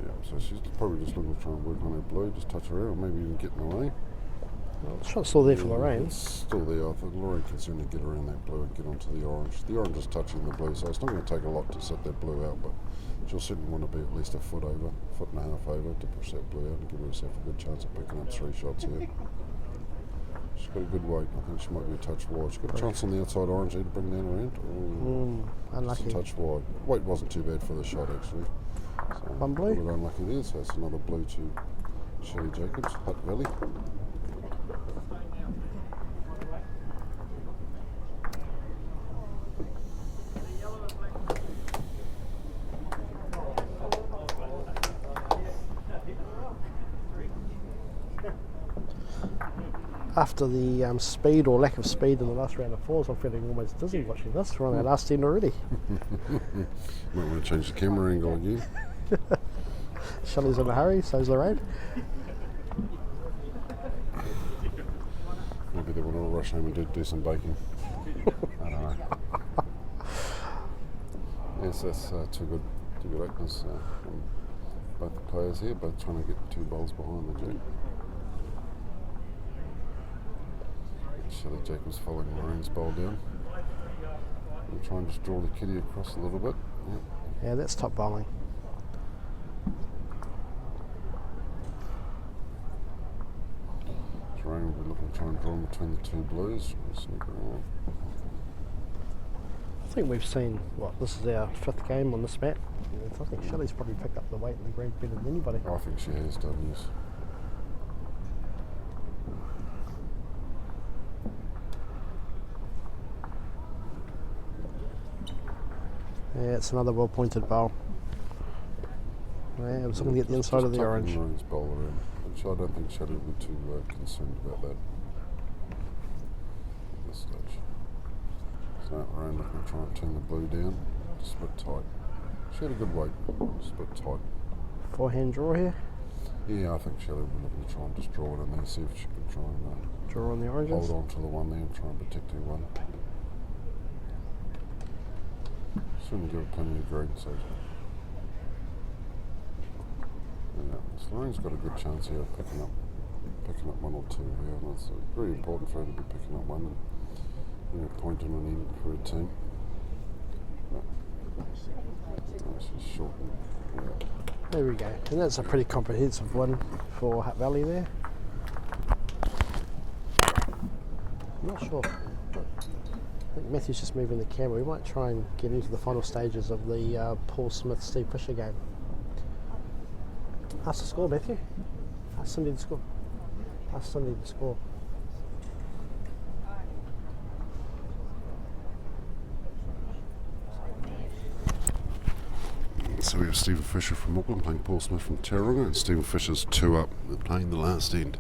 Yeah, so she's probably just looking to try and work on her blue, just touch her out, or maybe even get in the way. Well, the shot's still there for Yeah, Lorraine. It's still there. I think Lorraine can certainly get around that blue and get onto the orange. The orange is touching the blue, so it's not going to take a lot to set that blue out, but she'll certainly want to be at least a foot over, foot and a half over to push that blue out and give herself a good chance of picking up 3 shots here. She's got a good weight. I think she might be a touch wide. She's got a chance on the outside orange here to bring that around. Unlucky. Just a touch wide. Weight wasn't too bad for the shot actually. So One blue. A little unlucky there, so it's another blue to Shelley Jacobs, Hutt Valley. After the speed or lack of speed in the last round of 4s, I'm feeling almost dizzy watching this. We're on our last end already. Might want to change the camera angle again. Shelley's in a hurry, so's Lorraine. Maybe they want to rush home and do some baking. I don't know. Yes, that's two good openers from both the players here, both trying to get 2 bowls behind the jack. Shelley Jacobs following Lorraine's bowl down. We'll try and just draw the kitty across a little bit. Yep. Yeah, that's top bowling. Lorraine will be looking to try and draw in between the 2 blues. Sneak around. I think we've seen, this is our 5th game on this mat. I think Shelley's probably picked up the weight in the green better than anybody. I think she has done, yes. Yeah, it's another well-pointed bowl. Yeah, it was looking to get the inside of the orange. Lorraine's bowl around, which I don't think Shelley would be too concerned about that at this stage. So around looking to try and turn the blue down, just a bit tight. She had a good weight, just a bit tight. Forehand draw here. Yeah, I think Shelley would be looking to try and just draw it in there, see if she could try and Draw on the oranges. hold on to the one there and try and protect her one. Soon give her plenty of green, so yeah, Lorraine's got a good chance here of picking up one or two here, and it's very important for her to be picking up one and point on an end for her team. But, she's short. Yeah. There we go. And that's a pretty comprehensive one for Hutt Valley there. I'm not sure. I think Matthew's just moving the camera. We might try and get into the final stages of the Paul Smith-Steve Fisher game. Ask the score, Matthew. Ask Cindy the score. Ask Cindy the score. So we have Stephen Fisher from Auckland playing Paul Smith from Tauranga, and Stephen Fisher's 2 up. They're playing the last end.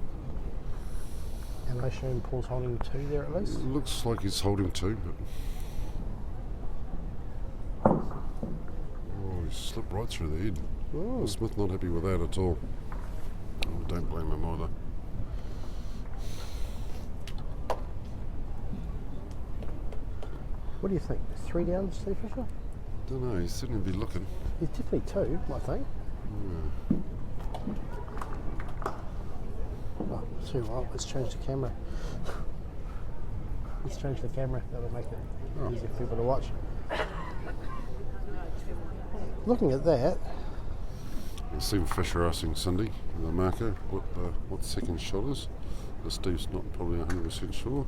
And I assume Paul's holding 2 there at least? It looks like he's holding 2, but... Oh, he slipped right through the head. Ooh. Smith not happy with that at all. Oh, don't blame him either. What do you think? 3 down, Steve Fisher? Don't know, he's certainly be looking. He's definitely 2, I think. Yeah. Oh, too well, let's change the camera. Let's change the camera, that'll make it easier for people to watch. Looking at that, Stephen Fisher asking Cindy, the marker, what the second shot is. Steve's not probably 100% sure.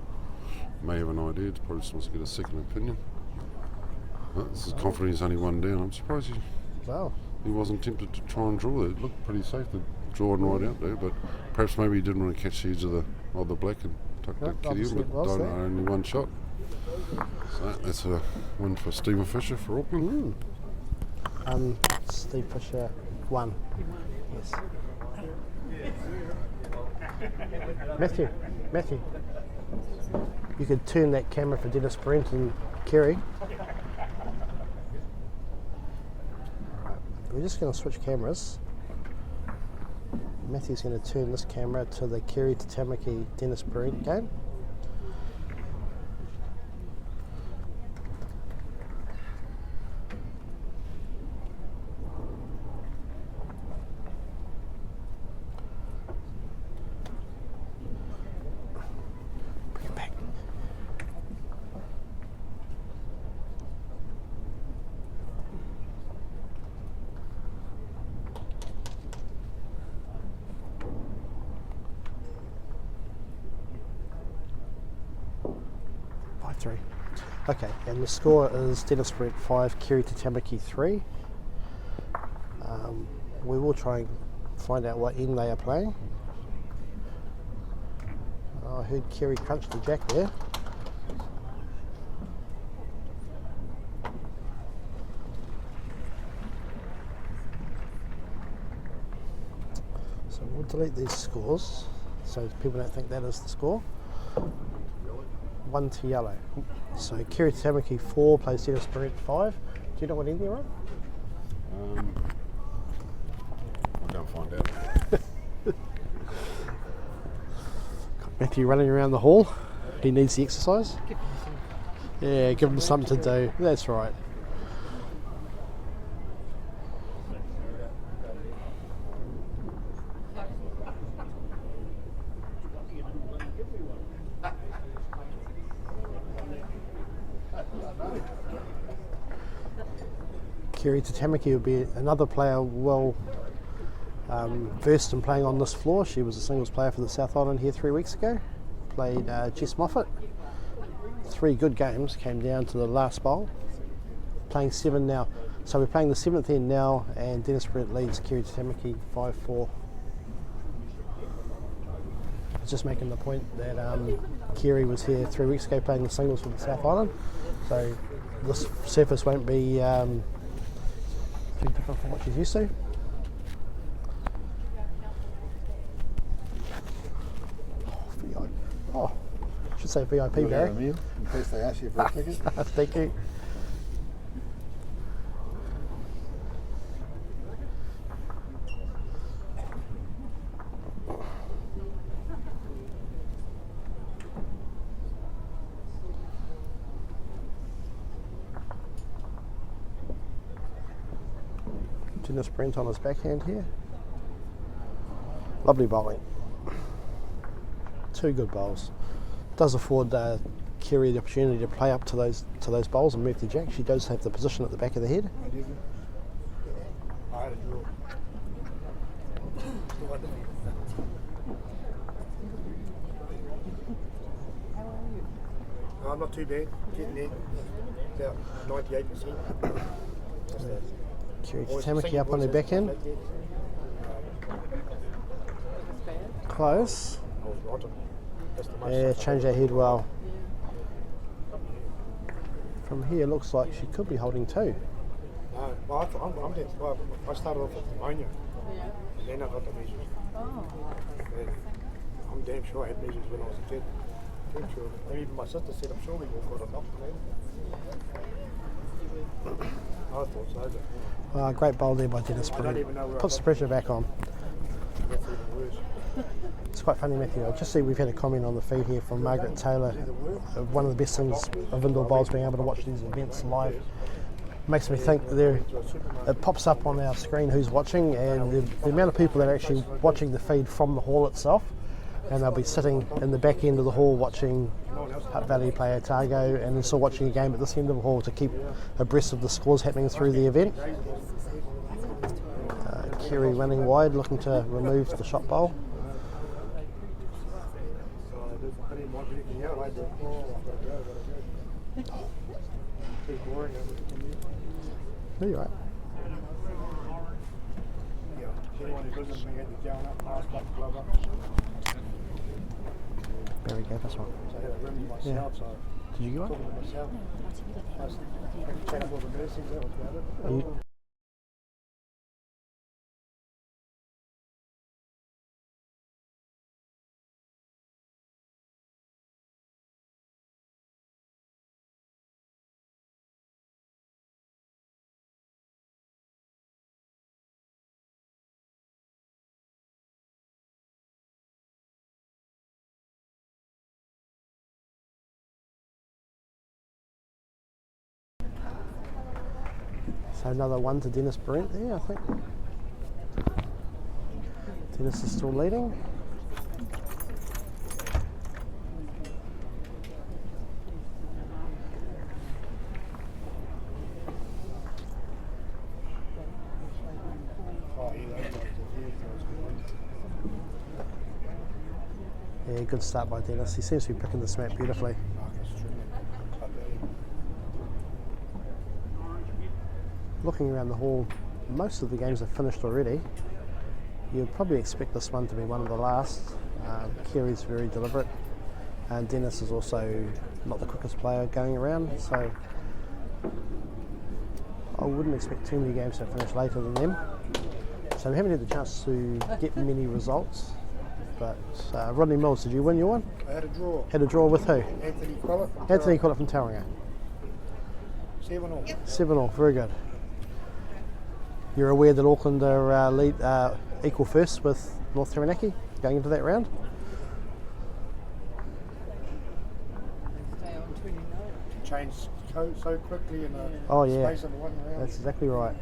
May have an idea, probably just wants to get a second opinion. This is confident he's only 1 down. I'm surprised he wasn't tempted to try and draw there. It looked pretty safe to draw and right out there, but perhaps maybe he didn't want to catch the edge of the black and tuck the kitty in, but only 1 shot. So that's a win for Stephen Fisher for Auckland. Steve Fisher 1. Yes. Matthew, you could turn that camera for Dennis Brent and Kerry. We're just going to switch cameras. Matthew's going to turn this camera to the Kerry to Tamaki Dennis Brent game. Bring it back. Okay, and the score is Dennis Brent 5, Kerry to Tamaki 3. We will try and find out what end they are playing. I heard Kerry crunch the jack there. So we'll delete these scores so people don't think that is the score. 1 to yellow. So Kerry to Tamaki 4 plays Dennis Brent 5. Do you know what end they're on? I'll go and find out. Got Matthew running around the hall. He needs the exercise. Yeah, give him something to do. That's right. Kerry to Tamaki would be another player well versed in playing on this floor. She was a singles player for the South Island here 3 weeks ago. Played Jess Moffat. 3 good games, came down to the last bowl. Playing 7 now. So we're playing the 7th end now, and Dennis Brent leads Kerry to Tamaki 5-4. I was just making the point that Kerry was here 3 weeks ago playing the singles for the South Island. So this surface won't be too different from what she's used to. Oh, should say VIP, You'll Barry. have a meal in case they ask you for a ticket. Thank you. Dennis Brent on his backhand here. Lovely bowling. Two good bowls. Does afford Kerry the opportunity to play up to those bowls and move the jack. She does have the position at the back of the head. I had a draw. I'm not too bad. Getting there. About 98%. Kerry Tamaki up on her backhand. Close. I was rotten. That's the most Yeah, change that head well. From here, looks like she could be holding two. No, well, I'm dead. Well, I started off with pneumonia. And then I got the measles. And I'm damn sure I had measles when I was a kid. Damn sure. And even my sister said, I'm sure we all got it up. I thought so, but Great bowl there by Dennis I don't Brent. even know where I Puts the got pressure back on. that's even worse. It's quite funny, Matthew. I just see we've had a comment on the feed here from Margaret Taylor. One of the best things of indoor bowls being able to watch these events live. Makes me think it pops up on our screen who's watching, and the amount of people that are actually watching the feed from the hall itself, and they'll be sitting in the back end of the hall watching Hutt Valley play Otago, and then still watching a game at this end of the hall to keep abreast of the scores happening through the event. Kerry running wide, looking to remove the shot bowl. I didn't want anything out. I did. Too boring. No, you're right. Yeah. Anyone who listens to me had to go up, pass back, glove up. Barry gave us one. So I had a room to myself, so Did you get one? talking to myself. I was chatting with the nursing, that was about it. Are you- So another one to Dennis Brent there, I think. Dennis is still leading. Oh, he loves it. Yeah, good start by Dennis. He seems to be picking the smack beautifully. Looking around the hall, most of the games are finished already. You'd probably expect this one to be one of the last. Kerry's very deliberate, and Dennis is also not the quickest player going around, so I wouldn't expect too many games to finish later than them. So we haven't had the chance to get many results, but Rodney Mills, did you win your one? I had a draw. Had a draw with who? Anthony Quillett. Anthony Quillett from Tauranga. 7-all. 7-all, very good. You're aware that Auckland are equal first with North Taranaki going into that round? Stay on 29. Changed so quickly in a Oh yeah, space of one round. that's exactly right.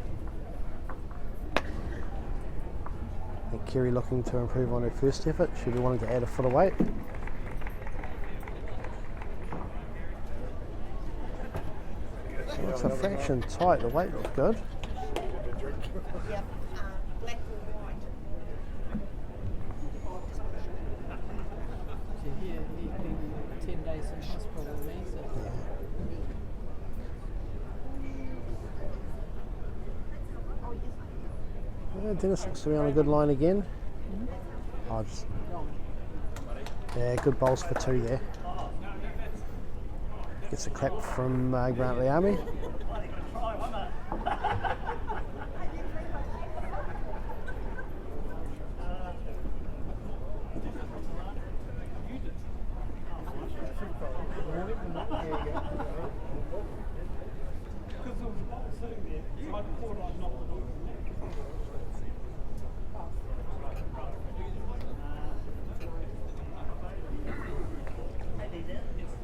And Kerry looking to improve on her first effort. She'll be wanting to add a foot of weight. So it's a fraction tight, the weight looks good. Yep, black or white. So he's been 10 days in hospital with me, so Yeah, Dennis looks to be on a good line again. Yeah, good bowls for two there. Gets a clap from Grantley Army.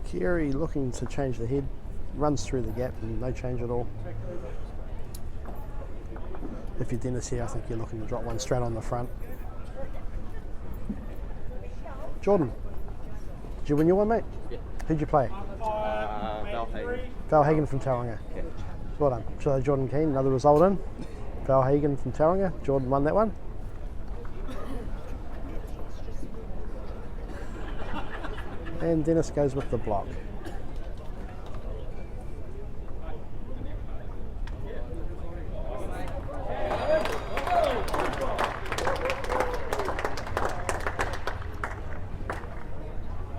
Kiri looking to change the head, runs through the gap and no change at all. If you're Dennis here, I think you're looking to drop one straight on the front. Jordan, did you win your one, mate? Yeah. Who'd you play? Valhagen from Tauranga. Yeah. Well done. So Jordan Keane, another result in. Valhagen from Tauranga. Jordan won that one. And Dennis goes with the block.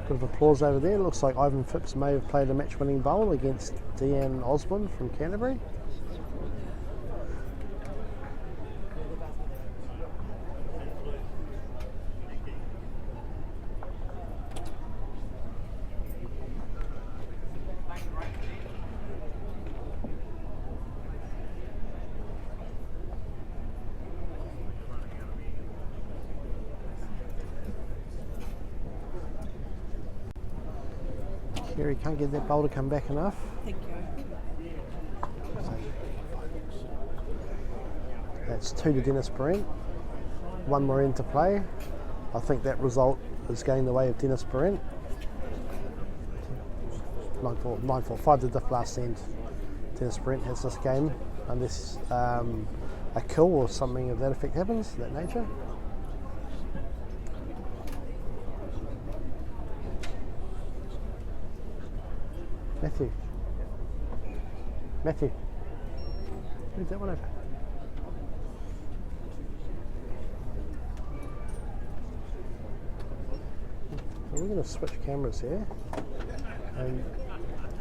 Bit of applause over there. Looks like Ivan Phipps may have played a match-winning bowl against Deanne Osborne from Canterbury. Kerry can't get that bowl to come back enough. Thank you. That's 2 to Dennis Perrine. One more end to play. I think that result is going the way of Dennis Perrine. 9-4, 5 to diff last end. Dennis Perrine has this game unless a kill or something of that effect happens, that nature. Matthew, who's that one over? So we're going to switch cameras here, and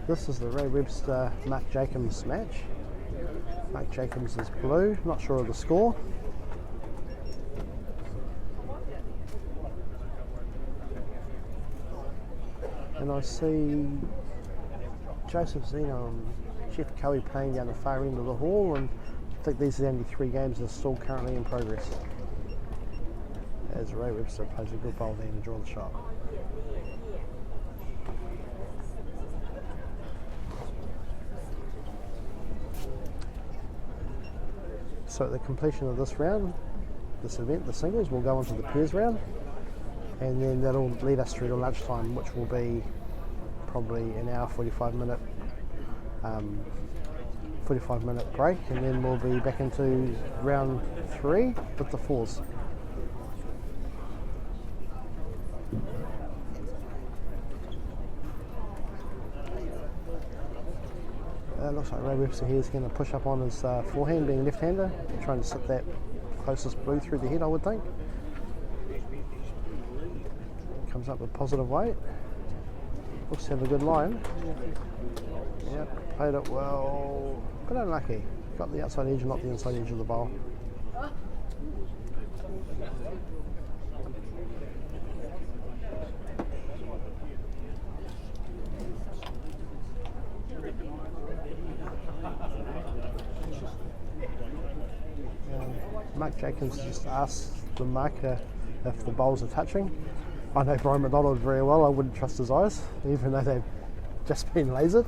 this is the Ray Webster Mark Jacobs match. Mark Jacobs is blue, not sure of the score. And I see Joseph Zeno and Jeff Cowie playing down the far end of the hall, and I think these are the only 3 games that are still currently in progress. As Ray Webster plays a good bowl there to draw the shot. So at the completion of this round, this event, the singles, will go into the pairs round, and then that'll lead us through to lunchtime, which will be probably an hour 45-minute break, and then we'll be back into round 3 with the 4s. Looks like Ray Webster here is going to push up on his forehand, being left-hander, trying to sit that closest blue through the head, I would think. Comes up with positive weight. Looks to have a good line. Yep, played it well. Bit unlucky. Got the outside edge and not the inside edge of the bowl. Mark Jacobs just asked the marker if the bowls are touching. I know Brian McDonald very well. I wouldn't trust his eyes, even though they've just been lasered.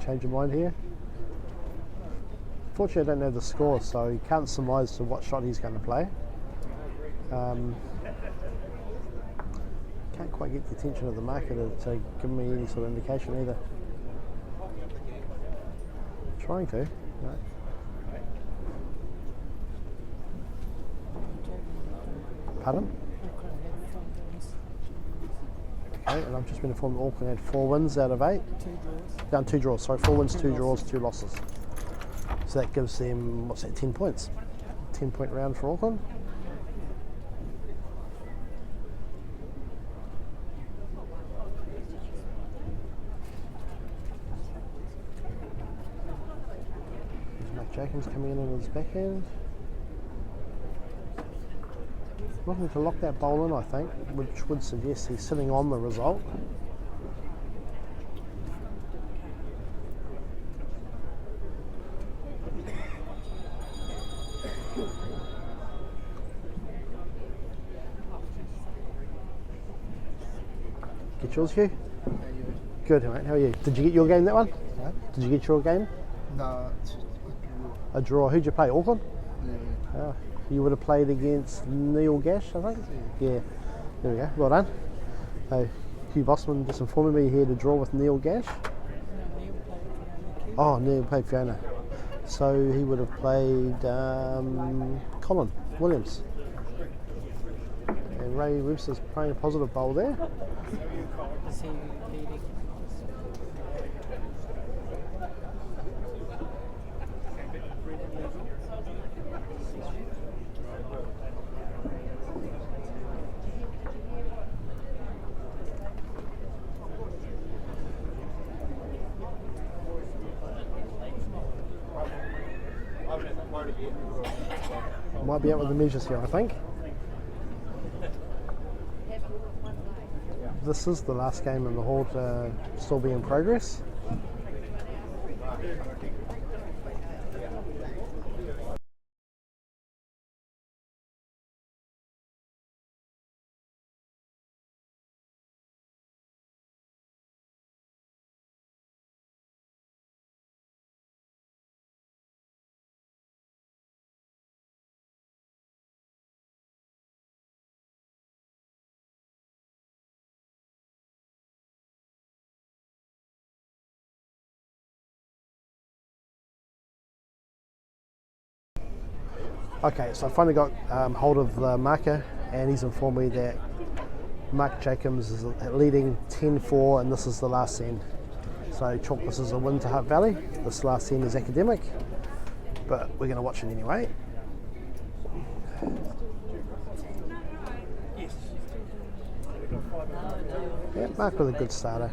Change of mind here. Fortunately, I don't know the score, so you can't surmise to what shot he's going to play. Can't quite get the attention of the marker to give me any sort of indication either. Trying to. No. Pardon? Okay, and I've just been informed Auckland had 4 wins out of 8. Down 2 draws, sorry, 4 wins, 2 draws, 2 losses. So that gives them, what's that, 10 points? 10-point round for Auckland. There's Mark Jacobs coming in on his backhand. Looking to lock that bowl in, I think, which would suggest he's sitting on the result. Get yours, Hugh? Good, mate. How are you? Did you get your game, that one? Huh? Did you get your game? No, it's A draw. Who'd you play? Auckland? yeah. Oh, you would have played against Neil Gash, I think? Yeah. There we go. Well done. Hugh Bossman just informing me here to draw with Neil Gash. Oh, Neil played Fiona. So he would have played Colin Williams. And Ray Webster's playing a positive bowl there. Is he leading? Might be out with the measures here, I think. This is the last game in the hall to still be in progress. Okay, so I finally got hold of the marker, and he's informed me that Mark Jacobs is leading 10-4, and this is the last end. So chalk this is a win to Hutt Valley. This last end is academic, but we're going to watch it anyway. Yeah, Mark with a good starter.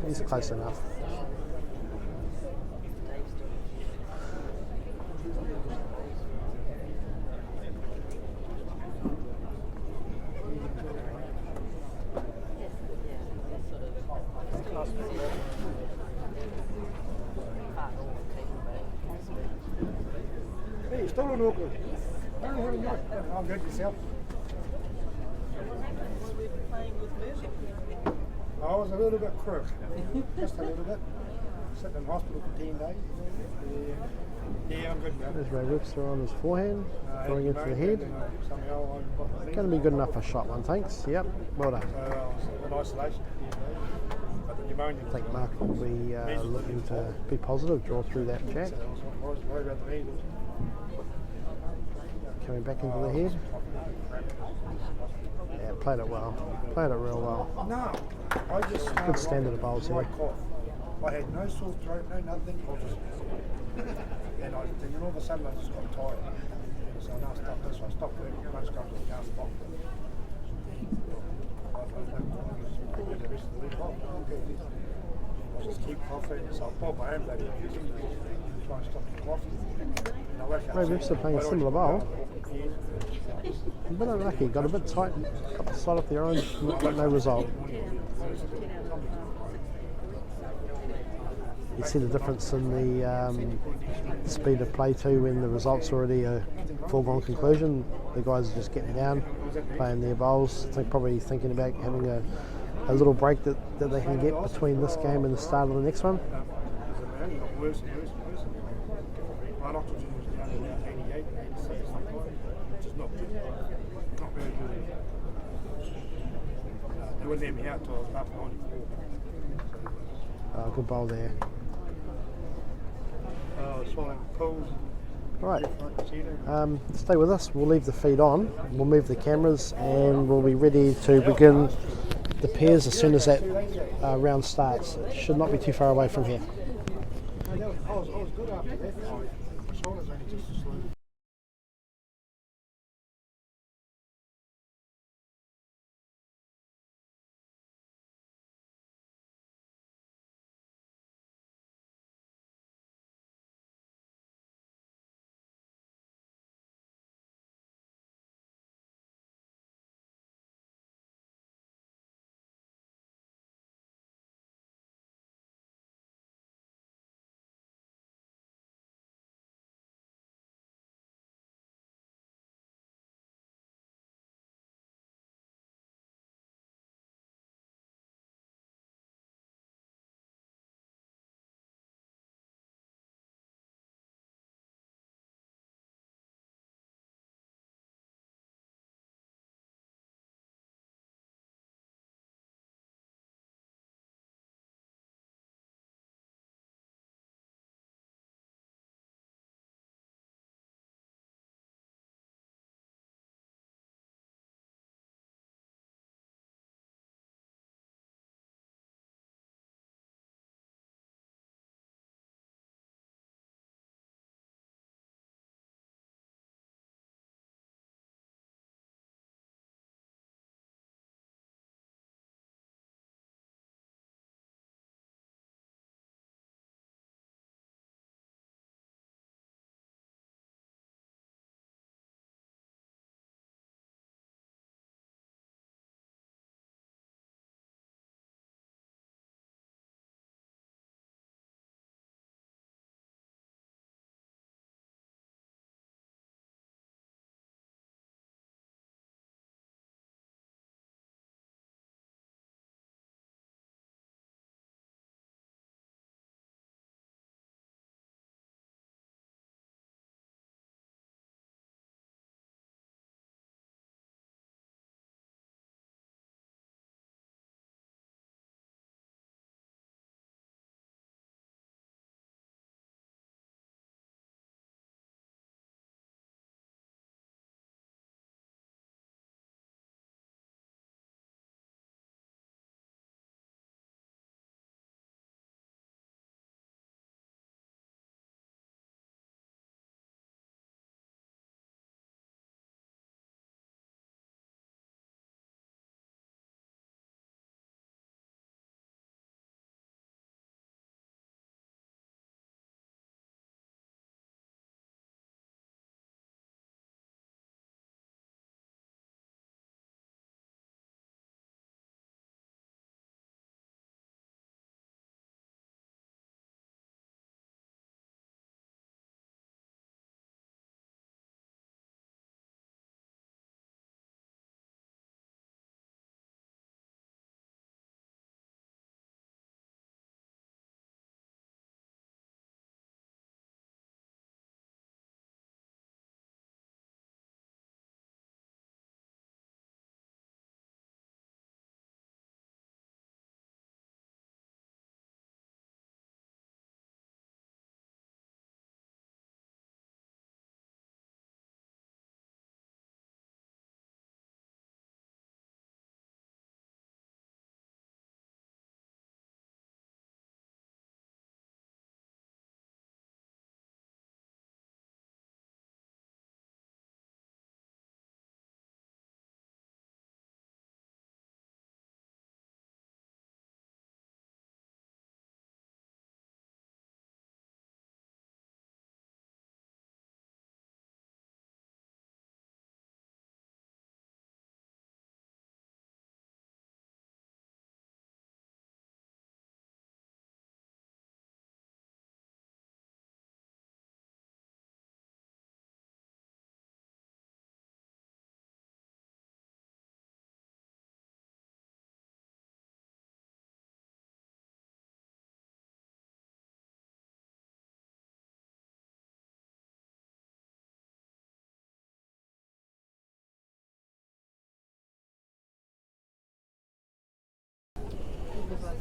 He's close enough. Hey, still in Auckland. I'm good yourself. I was a little bit crook, just a little bit. Sitting in hospital for 10 days. Yeah, I'm good now. There's Ray Webster on his forehand, going into the head. Somehow I got my knee. Going to be good enough for shot one, thanks. Yep, well done. I was in isolation. Got the pneumonia. I think Mark will be looking to be positive, draw through that jack. I was worried about the knee. Coming back into the head. Yeah, played it well. Played it real well. No, I just Good standard of bowls here. cough. I had no sore throat, no nothing. I just, and then all of a sudden I just got tired. So now I stopped this. I stopped working. Most companies can't stop. I just keep coughing. So I pulled my own bloody try and stop the coughing. And I work out. Ray Webster playing a similar bowl. A bit unlucky, got a bit tight, got the side off the orange, got no result. You see the difference in the speed of play too when the result's already a foregone conclusion. The guys are just getting down, playing their bowls. I think probably thinking about having a little break that they can get between this game and the start of the next one. Worse and worse and worse. My oxygen was down to 88, 86, which is not good. Not very good. They wouldn't let me out till I was about 94. Good bowl there. Swallowing pills. Right, stay with us. We'll leave the feed on. We'll move the cameras and we'll be ready to begin the pairs as soon as that round starts. It should not be too far away from here. I was good after that. My shoulders only just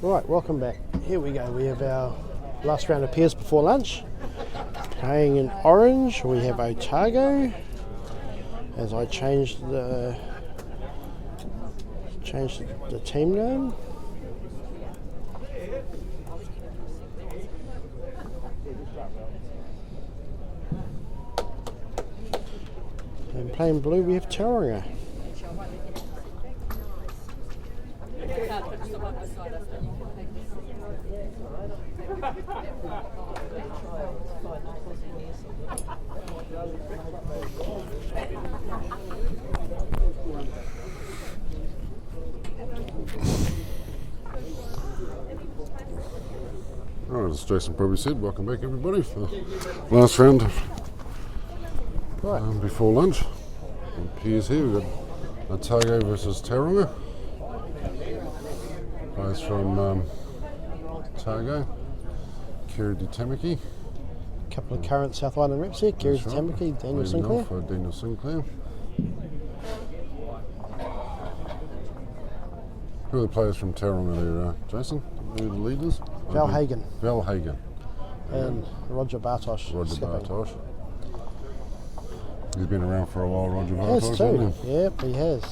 Right, welcome back. Here we go. We have our last round of pairs before lunch. Playing in orange, we have Otago. As I changed the team name. And playing blue, we have Tauranga. Alright, as Jason probably said, welcome back everybody for the last round before lunch. And pairs here, we've got Otago versus Tauranga. Players from Otago, Kerry Tamaki. A couple of current South Island reps here, Kerry Tamaki, Daniel Leading Sinclair. off for Daniel Sinclair. Who are the players from Tauranga there, Jason? Who are the leaders? Val Hagen Val Hagen. and Roger Bartosh. Roger skipping. Bartosh. He's been around for a while, Roger He has Bartosh, too. hasn't he? Yep, he has.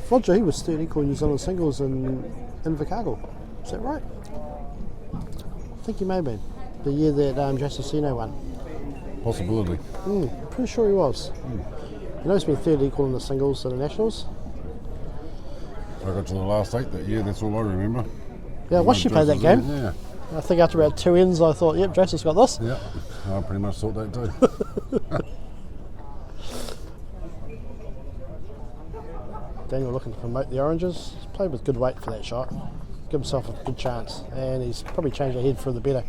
Roger, he was third equal New Zealand singles in Invercargill. Is that right? I think he may have been. The year that Jassasino won. Possibility. Pretty sure he was. You know he's been third equal in the singles and the nationals. I got to the last 8 that year, that's all I remember. Yeah, I watched you play that game. Yeah. I think after about 2 ends I thought, yep, Jason's got this. Yeah, I pretty much thought that too. Daniel looking to promote the oranges. He's played with good weight for that shot. Give himself a good chance. And he's probably changed ahead for the better.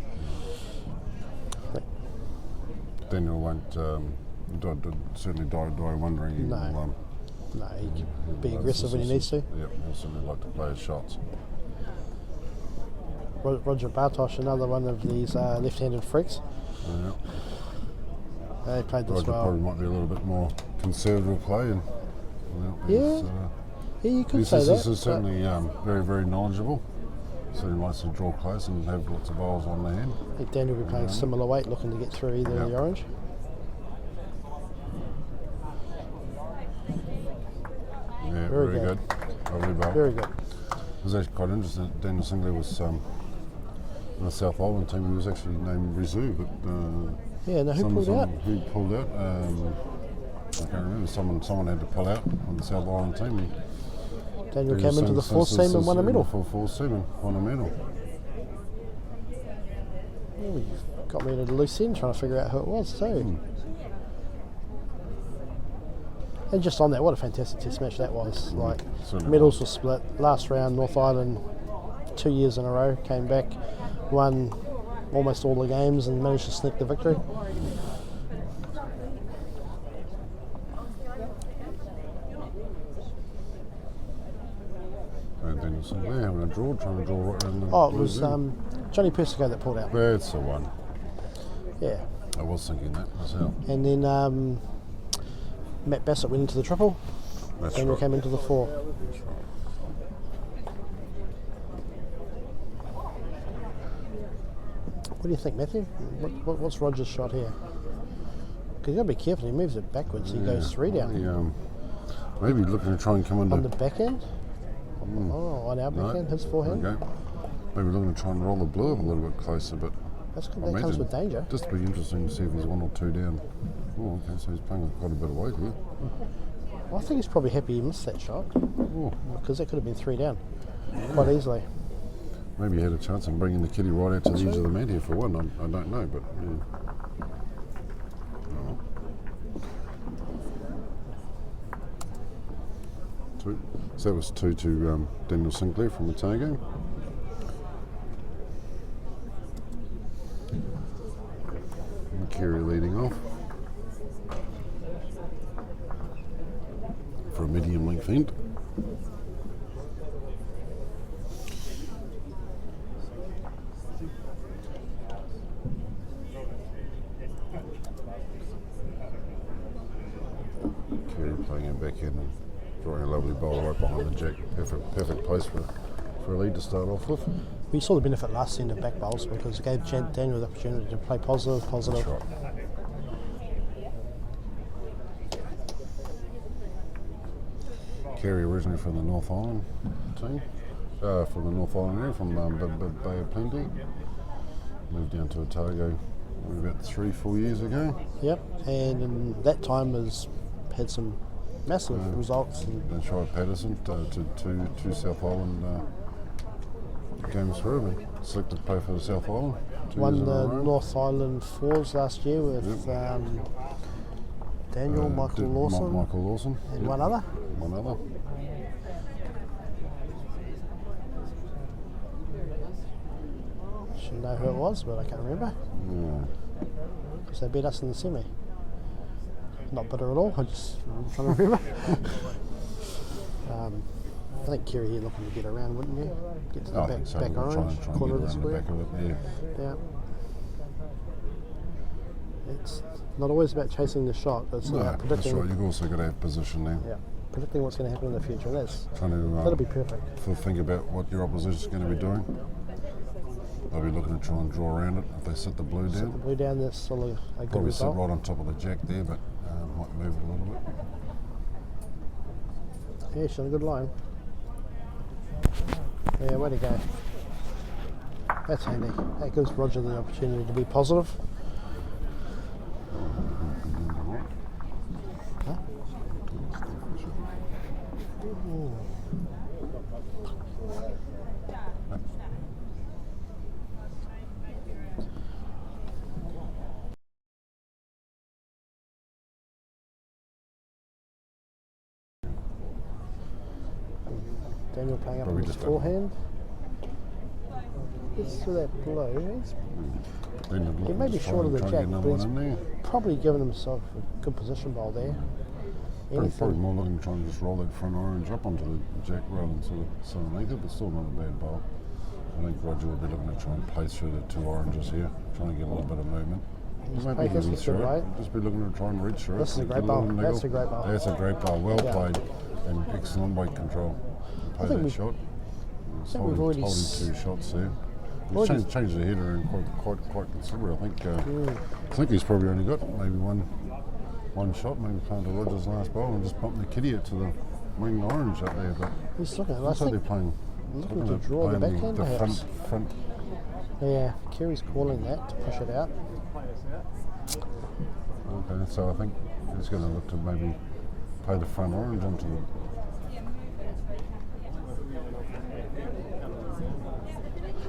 Daniel won't certainly die wondering. He No. will, No, he can be he'll- aggressive when he needs to. Yep, he'll certainly like to play his shots. Roger Bartosh, another one of these left-handed freaks. Yeah. They played this Roger well. probably might be a little bit more conservative play. And, Yeah, you could his say that. is certainly very, very knowledgeable. So he likes to draw close and have lots of balls on the hand. I think Daniel will be playing similar weight, looking to get through either of the orange. Yeah, Very very good. good. Lovely ball. Very good. It was actually quite interesting. Daniel Sinclair was in the South Island team. He was actually named reserve, but Yeah, now who pulled out? Who pulled out? I can't remember. Someone had to pull out on the South Island team. Daniel came into the fourth team and won a medal. Fourth team and won a medal. Oh, you've got me at a loose end trying to figure out who it was too. And just on that, what a fantastic test match that was. Like, certainly medals were split. Last round, North Island 2 years in a row, came back, won almost all the games and managed to sneak the victory. And Daniel Sinclair having a draw, trying to draw right around the Oh, it blue was zone. Johnny Persico that pulled out. That's the one. Yeah. I was thinking that myself. And then Matt Bassett went into the triple. That's Daniel right. came into the four. What do you think, Matthew? What's Roger's shot here? Because you've got to be careful. He moves it backwards. He goes 3 down. Maybe looking to try and come under. On the back end? Oh, on our back end, his forehand. Okay. Maybe looking to try and roll the blue a little bit closer, but That's good. I That comes imagine with danger. just to be interesting to see if he's 1 or 2 down. Oh, okay, so he's playing with quite a bit of weight here. Well, I think he's probably happy he missed that shot Oh, because that could have been 3 down quite easily. maybe he had a chance of bringing the kitty right out to the edge of the mat here for one. I don't know, but yeah. Oh. So that was 2 to Daniel Sinclair from Otago. And Kerry leading off for a medium length end. Kerry playing it back in and drawing a lovely bowl right behind the jack. Perfect place for for a lead to start off with. We saw the benefit last season of back bowls because it gave Daniel the opportunity to play positive. That's right. Kerry originally from the North Island team, from the North Island area, from Bay of Plenty. Moved down to Otago about 3-4 years ago. Yep, and in that time has had some massive results. And Then tried Patterson to two South Island games through, and selected to play for the South Island. 2 won years in a the row. North Island Fours last year with Daniel, Michael Lawson, Michael Lawson, and one other. One other. Should know who it was, but I can't remember. Yeah. Because they beat us in the semi. Not bitter at all, I'm just trying to remember. I think Kerry here looking to get around, wouldn't you? Get to the I back, think so. back We'll try orange, and corner get of the around square. back of it, yeah. Yeah. It's not always about chasing the shot, it's No, about that's predicting, right. You've also got to have position there. yeah, predicting what's going to happen in the future. And Trying to that'll be perfect. think about what your opposition's going to be doing. They'll be looking to try and draw around it. If they set the blue Set the down, blue down, that's still a good probably sit result. right on top of the jack there, but might move it a little bit. Yeah, she's on a good line. Yeah, way to go. That's handy. That gives Roger the opportunity to be positive. Huh? Ooh. Daniel playing up Probably on his just forehand. Gets to that blow. He may be short of the jack, but he's probably given himself a good position bowl there. Probably more looking to try and just roll that front orange up onto the jack rather than sort of underneath it, but still not a bad bowl. I think Roger will be looking to try and play through the 2 oranges here, trying to get a little bit of movement. Play this Maybe is good, right? just be looking to try and reach through it. This is a Get great bowl. little That's a niggle. great bowl. That's a great bowl. Well Yeah. played and excellent weight control. Play think that we- shot. He's think we've already holding s- 2 shots there. He's already- changed the header in quite considerably. I think he's probably only got maybe one shot, maybe playing to Roger's last bowl and just bumping the kitty out to the winged orange up there. But He's looking at looks like they're it. playing. Looking to draw the playing backhand, the perhaps. front. Yeah, Kerry's calling that to push it out. Okay, so I think he's going to look to maybe play the front orange onto the.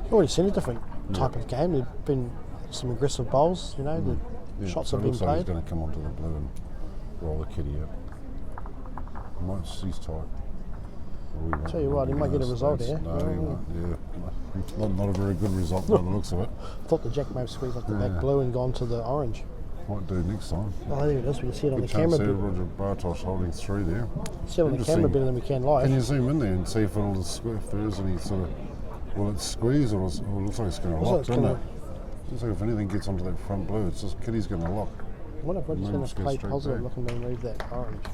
We've already seen a different type of game. There've been some aggressive bowls, you know, the shots so have it been looks like he's played. going to come onto the blue and roll the kitty out. He's tight. Tell you what, he might get a result here. No, he won't. Yeah, not a very good result by the looks of it. I thought the jack may have squeezed off the Yeah. back blue and gone to the orange. Might do next time. Well, I think it is. We can see it on the Good chance camera. there, Roger Bartosz holding 3 there. See it on the camera better than we can live. Can you zoom in there and see if it'll if there is any sort of will it squeeze or it looks like it's going to Looks like lock, it's doesn't gonna- it? Looks like if anything gets onto that front blue, it's just kitty's going to lock. I wonder if Roger's going Just to go play straight positive, back. looking to remove that orange.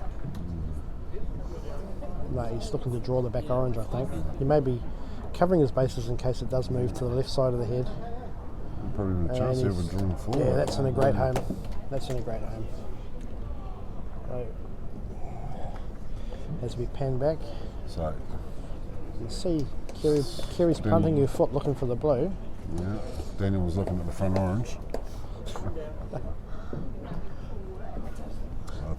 No, he's looking to draw the back orange, I think. He may be covering his bases in case it does move to the left side of the head. Probably a chance And there of drawing forward. Yeah, that's in a great home. That's in a great home. So, as we pan back, So, you can see Kerry's punting her foot looking for the blue. yeah, Daniel was looking at the front orange.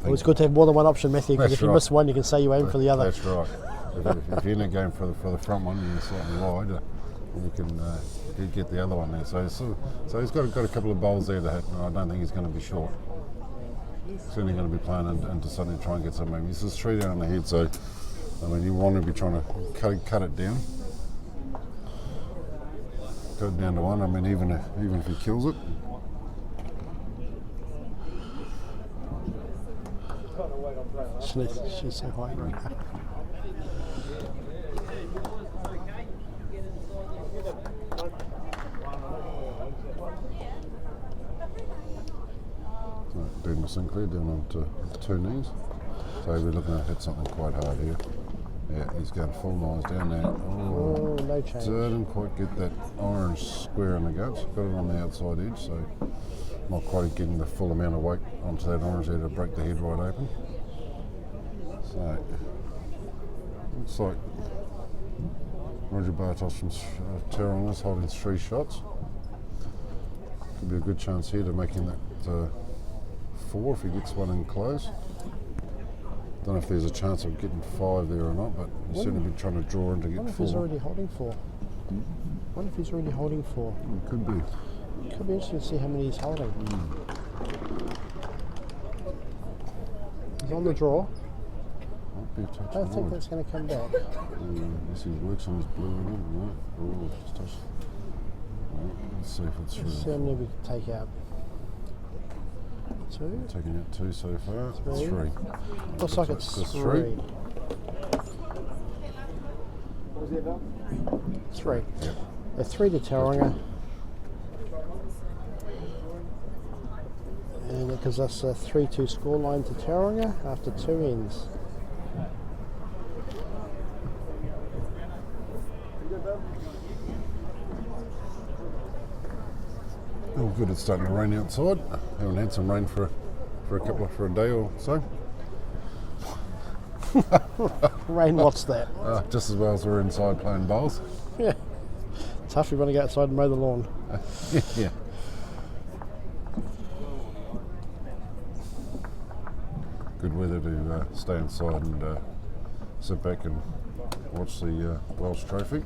Well, it's good to have more than one option, Matthew, because That's if you right. miss one, you can say you aim for the other. That's right. If you're in a game for the front one, you're slightly wide, you can get the other one there. So he's got a couple of bowls there to hit, and I don't think he's going to be short. Certainly going to be playing into something to try and get some movement. He's just 3 down on the head, so I mean you want to be trying to cut it down. Cut it down to 1. I mean even if he kills it. She's so high. Daniel Sinclair down on to 2 knees. So we're looking to hit something quite hard here. Yeah, he's going full nose down there. Oh, no change. Didn't quite get that orange square in the guts. Got it on the outside edge, so not quite getting the full amount of weight onto that orange there to break the head wide open. So, looks like Roger Bartos from Tauranga holding 3 shots. Could be a good chance here to making that 4 if he gets one in close. Don't know if there's a chance of getting 5 there or not, but he's certainly been trying to draw in to get 4. What if he's already holding 4? What if he's already holding 4? It could be. Could be interesting to see how many he's holding. He's on the draw. Might be a touch I don't think wide. that's going to come back. Yes, he works on his blue again. No. Oh, just touch. No, let's see if it's Let's see through. how many we can take out. 2. Taking out 2 so far. 3. Looks like it's Just 3. 3. Yep. A 3 to Tauranga. And it gives us a 3-2 scoreline to Tauranga after 2 ends. Oh, good, it's starting to rain outside. Haven't had some rain for a day or so. Rain, what's that? Just as well as we're inside playing bowls. Yeah. Tough if you want to go outside and mow the lawn. Yeah. Good weather to stay inside and sit back and watch the Welsh Trophy.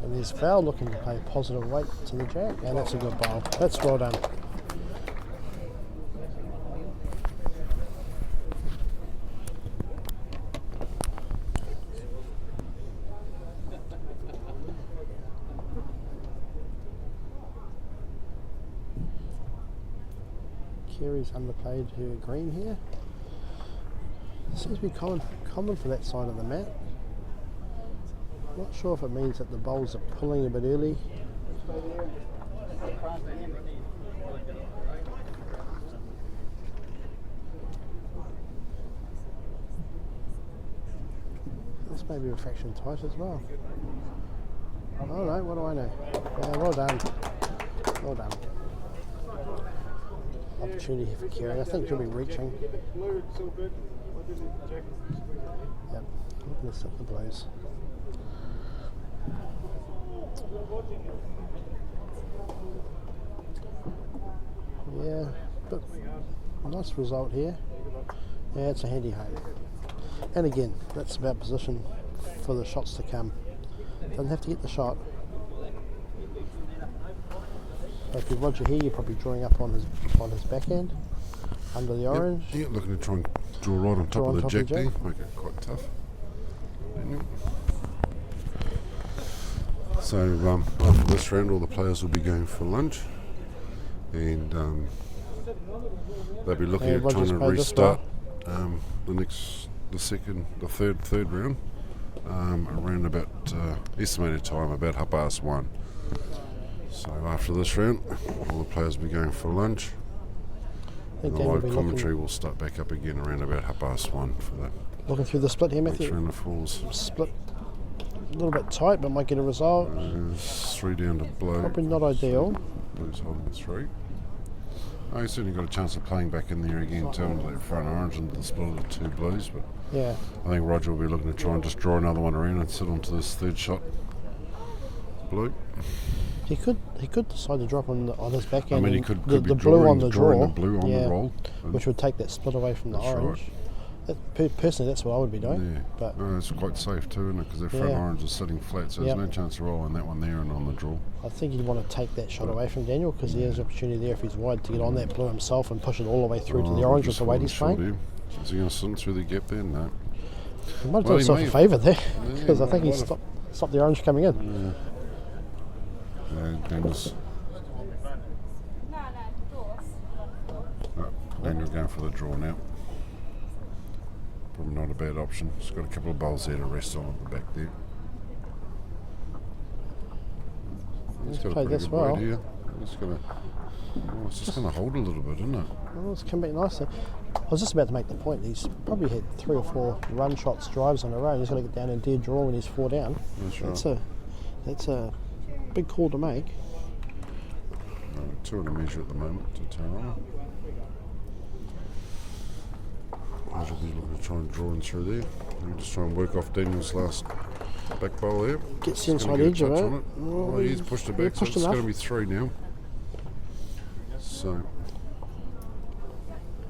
And there's Val looking to play positive weight to the jack, and that's a good bowl. That's well done. Kerry's underplayed her green here. Seems to be common for that side of the mat. Not sure if it means that the bowls are pulling a bit early. This may be a fraction tight as well. Oh no, what do I know? Yeah, well done. Well done. Opportunity here for Kerry. I think she'll be reaching. Yep, looking to set the blues. Yeah, but nice result here. Yeah, it's a handy home. And again, that's about position for the shots to come. Doesn't have to get the shot. So if you're Roger here, you're probably drawing up on his backhand under the orange. Yeah, looking to try and draw right on top of the jack there. Make it quite tough. So after this round, all the players will be going for lunch, and they'll be looking at trying to restart the third round around about estimated time about 1:30. So after this round, all the players will be going for lunch. And the live commentary will start back up again around about 1:30 for that. Looking through the split here, Matthew. Round of fours. Split a little bit tight, but might get a result. 3 down to blue. Probably not ideal. Blue's holding 3. Oh, he's certainly got a chance of playing back in there again too, into that front orange and the split of the 2 blues. But yeah, I think Roger will be looking to try and just draw another one around and sit onto this third shot. Blue. He could decide to drop on his backhand. I mean, he could the be blue on the drawing draw, the blue on the roll, which would take that split away from the That's orange. right. Personally, that's what I would be doing. Yeah, But it's quite safe too, isn't it? Because their front orange is sitting flat, so there's no chance of rolling that one there and on the draw. I think you'd want to take that shot away from Daniel, because he has an opportunity there if he's wide to get on that blue himself and push it all the way through to the orange with the weight he's playing. Is he going to sit through the gap there? No. He might have done himself a favour there, because I think he stopped the orange coming in. Daniel's Daniel's going for the draw now. Probably not a bad option. He's got a couple of bowls there to rest on at the back there. He's got a played pretty this good weight well. here. It's just going to hold a little bit, isn't it? Well, it's come back nicely. I was just about to make the point. He's probably had 3 or 4 run shots, drives on a row. He's got to get down and dead draw when he's 4 down. That's right. That's a big call to make. 2 on a measure at the moment to Taronga. He's looking to try and draw in through there. And just try and work off Daniel's last back bowl there. Gets the He's gonna inside get a edge of touch it. on it. Well, Oh, he's pushed it back, so pushed it's enough. going to be 3 now. So,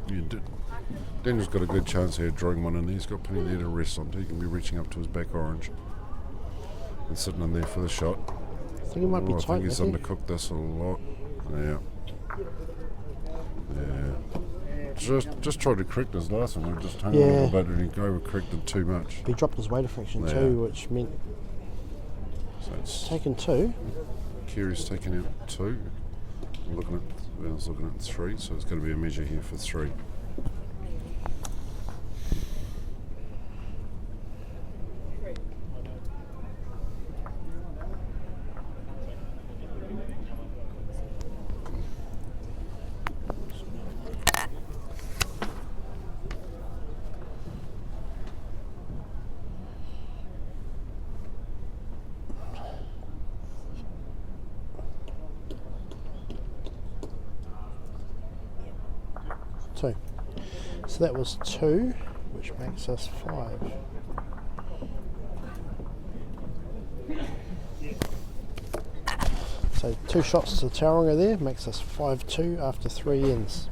yeah, Daniel's got a good chance here of drawing one in there. He's got plenty there to rest on. He can be reaching up to his back orange and sitting in there for the shot. I think he might be I tight. think he's Matthew. undercooked this a lot. Yeah. Just tried to correct his last one. We just hung a little bit and he over-corrected too much. He dropped his weight of fraction Yeah. too, which meant So it's taking 2. Kiri's taking out 2. I was looking at 3, so it's going to be a measure here for 3. So that was 2, which makes us 5. So 2 shots to Taronga there makes us 5-2 after 3 ends.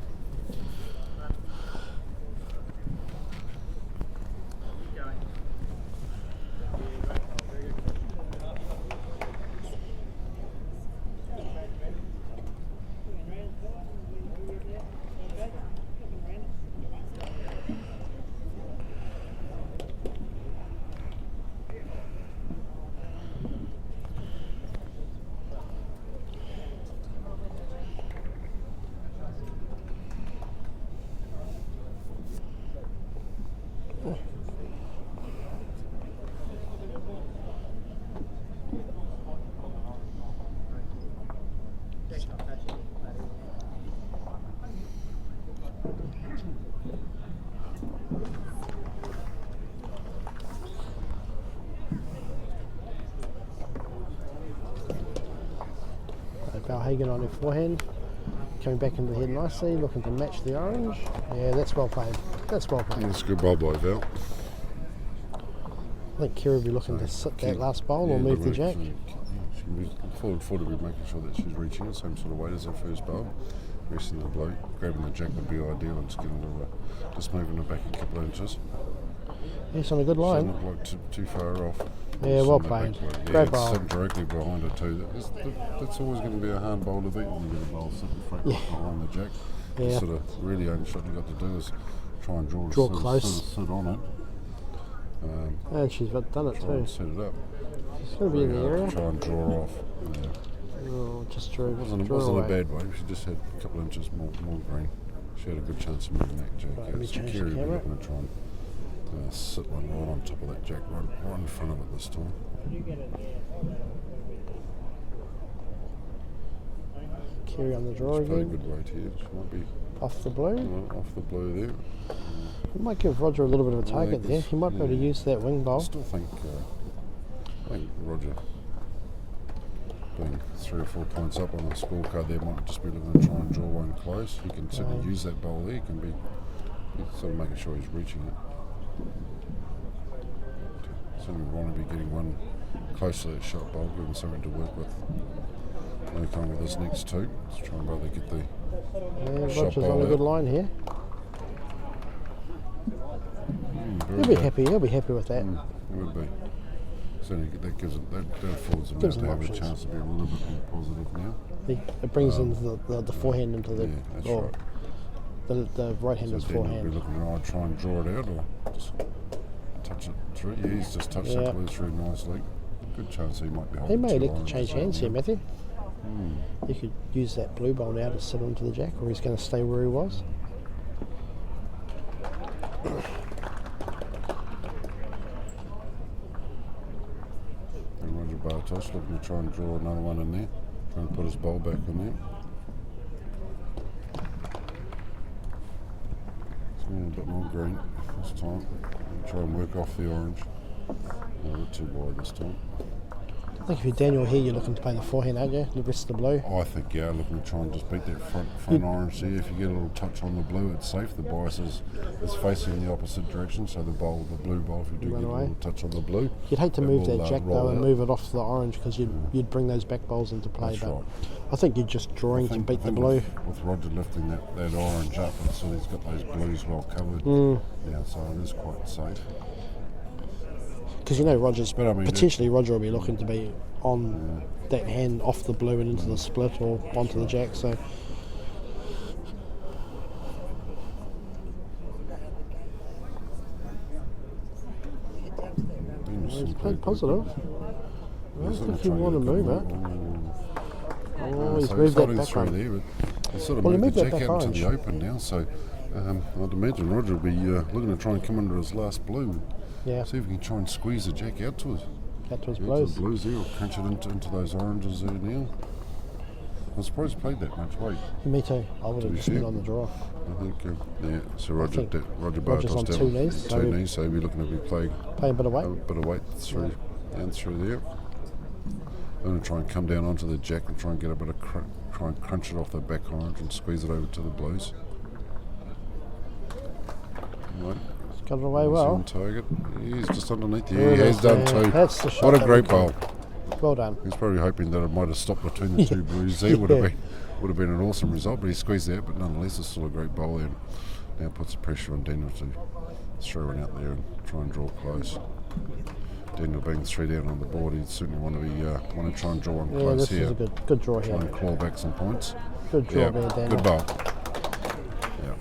Balhagen on her forehand, coming back into the head nicely, looking to match the orange. Yeah, that's well played. That's well played. That's a good bowl by Val. I think Kira will be looking to sit that last bowl or move the jack. She can be forward to be making sure that she's reaching it, same sort of weight as her first bowl. Resting the blow, grabbing the jack would be ideal and just getting just moving it back a couple of inches. Yes, on a good line. She's not bloke too far off. Yeah, well played. Great bowl. Sitting directly behind her too. That's always going to be a hard bowl to beat when you get a bowl sitting behind the jack. Yeah. The sort of really only shot you've got to do is try and draw close. Sit on it. And she's done it Try too. and set it up. She's going to be in the area. Try and draw off. Yeah. Oh, just drew. It wasn't a bad way. She just had a couple of inches more green. She had a good chance of moving that jack. Right, let me So change the Kiri will be camera. looking to try and sit one right on top of that jack, right in front of it this time. Kiri on the draw She's played a again. good weight here. She might be Off the blue. off the blue there. We might give Roger a little bit of a target there. He might be able to use that wing I bowl. still think Roger being 3 or 4 points up on the scorecard there might just be looking to try and draw one close. He can certainly use that bowl there. He can be sort of making sure he's reaching it. Certainly want to be getting one close to that shot bowl, give him something to work with. Work on with his next 2. Let's try and rather get the Yeah, shot Roger's bowl on a out. good line here. Very He'll be good. happy. He'll be happy with that. It would be. Certainly that gives it, that affords him now Gives to him have options. a chance to be a little bit more positive now. It brings in the forehand into the Yeah, that's or right. the right-hander's So then you'll be forehand. looking to try and draw it out or just touch it through. Yeah, he's just touched Yeah. that blue through nicely. Good chance he might be He holding may 2 elect to oranges change there, hands here, yeah. Matthew. He could use that blue bowl now to sit onto the jack, or he's going to stay where he was. And Roger Bartos looking to try and draw another one in there. Trying to put his bowl back in there. It's going a bit more green this time. Try and work off the orange. A bit too wide this time. I think if you're Daniel here, you're looking to play the forehand, aren't you? The rest of the blue. I think, yeah, looking to try and just beat that front orange there. If you get a little touch on the blue, it's safe. The bias is facing the opposite direction, so the blue bowl, if you do Run get away. a little touch on the blue. You'd hate to it move will, that jack roll though and out. move it off the orange because you'd bring those back bowls into play. That's but right. I think you're just drawing to beat the blue. With Roger lifting that orange up, so he's got those blues well covered. Yeah, so it is quite safe. Because Roger's But I mean, potentially Roger will be looking to be on that hand off the blue and into the split or onto the jack. So he's played positive. I don't think he want to move it. Oh, he's so moved that holding back through on. there, but he's sort of Well, he moved the moved that jack back out into the orange. open now, so I'd imagine Roger will be looking to try and come under his last blue. Yeah, See if he can try and squeeze the jack out to us. out to his Out to blues. the blues there, or crunch it into those oranges there now. I'm surprised he played that much weight. Me too. I would To have be just been fair. on the draw. I think, yeah. So Roger think Roger Roger's on Bartos two down knees, so two knees, so he'll be looking to be playing Playing a bit of a weight. bit of weight through down through there. I'm going to try and come down onto the jack and try and get a bit of try and crunch it off the back orange and squeeze it over to the blues. Right. Got it away He's well. on target. He's just underneath. Yeah, Yeah, he has done that's, two. that's the shot What a that great we bowl. Well done. He's probably hoping that it might have stopped between the two blues there. Would have been an awesome result, but he squeezed it out. But nonetheless, it's still a great bowl there. Now puts the pressure on Daniel to throw one out there and try and draw close. Daniel being 3 down on the board, he'd certainly want to try and draw one Yeah, close this here. is a good draw Try here. and claw back some points. Good draw Yeah, there, Daniel. good bowl. Yeah.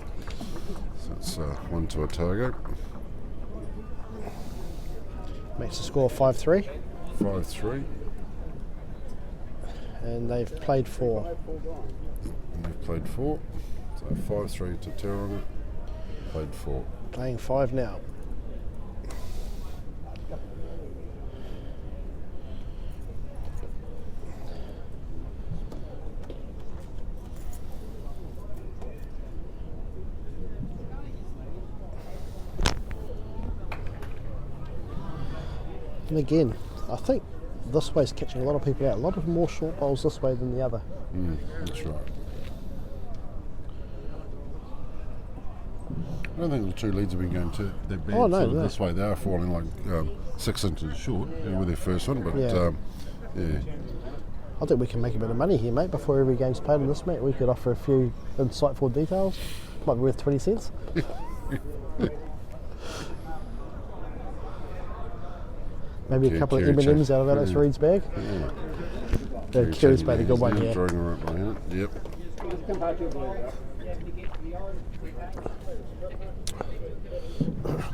So it's 1 to a Otago. Makes the score 5-3, 5-3. and they've played 4. And they've played 4. So 5-3 to Tauranga. Played 4. Playing 5 now. And again, I think this way's catching a lot of people out. A lot of more short bowls this way than the other. That's right. I don't think the two leads have been going too that bad. Oh, no, sort of no. This way they are falling like 6 inches short with their first one, but Yeah. yeah. I think we can make a bit of money here, mate, before every game's played in this, mate. We could offer a few insightful details. Might be worth 20 cents. Maybe a Yeah, couple of Kerry M&Ms check. out of Alex Yeah. Reed's bag. Yeah. Kerry's played a good one, yeah. Drawing her up behind it. Yep.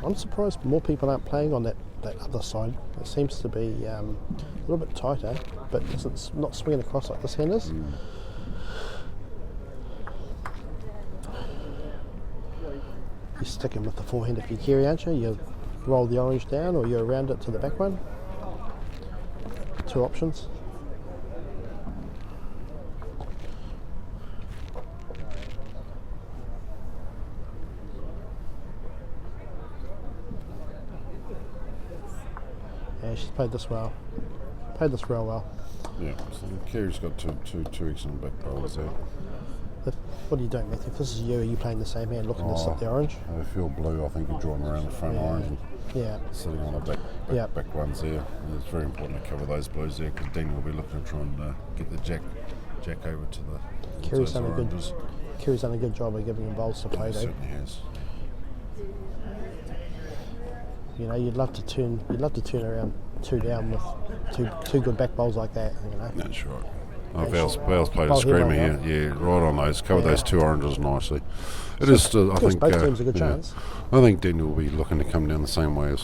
I'm surprised more people aren't playing on that other side. It seems to be a little bit tighter, but it's not swinging across like this hand is. You're sticking with the forehand if you carry, aren't you? You roll the orange down or you round it to the back one. 2 options. Yeah, she's played this well. Played this real well. Yeah. So Kerry's got two excellent back bowlers there. What are you doing, Matthew? If this is you, are you playing the same hand, looking to slip the orange? I feel blue. I think you're drawing around the front orange and Yeah. sitting on the back ones there. And it's very important to cover those blues there because Daniel will be looking to try and get the jack over to the Kerry's those done a good oranges. Kerry's done a good job of giving him bowls to play He though. certainly has. You know, you'd love to turn around 2 down with two good back bowls like that. You know. That's right. Oh, Val's played a Val screamer Hill, here. Yeah, right on those. Cover Yeah. those 2 oranges nicely. It is still, I Gives think. both teams a good chance. I think Daniel will be looking to come down the same way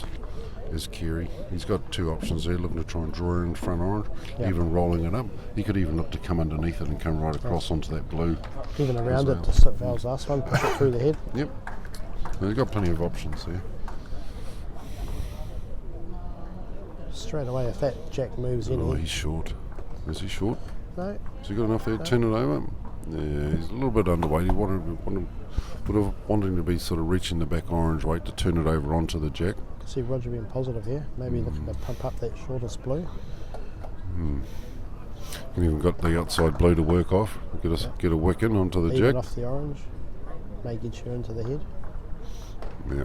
as Kerry. He's got 2 options there, looking to try and draw in front orange, Yeah. even rolling it up. He could even look to come underneath it and come right across onto that blue. Even around as it well. to sit Val's last one, push it through the head. Yep. They've got plenty of options there. Straight away, if that jack moves Oh, in, he's short. Is he short? No. Has he got enough there? Turn it over. Yeah, he's a little bit underweight. He would have wanting to be sort of reaching the back orange weight to turn it over onto the jack. See Roger being positive here. Maybe looking to pump up that shortest blue. And even got the outside blue to work off. Get a wick in onto the Even jack. off the orange. May get you into the head. Yeah.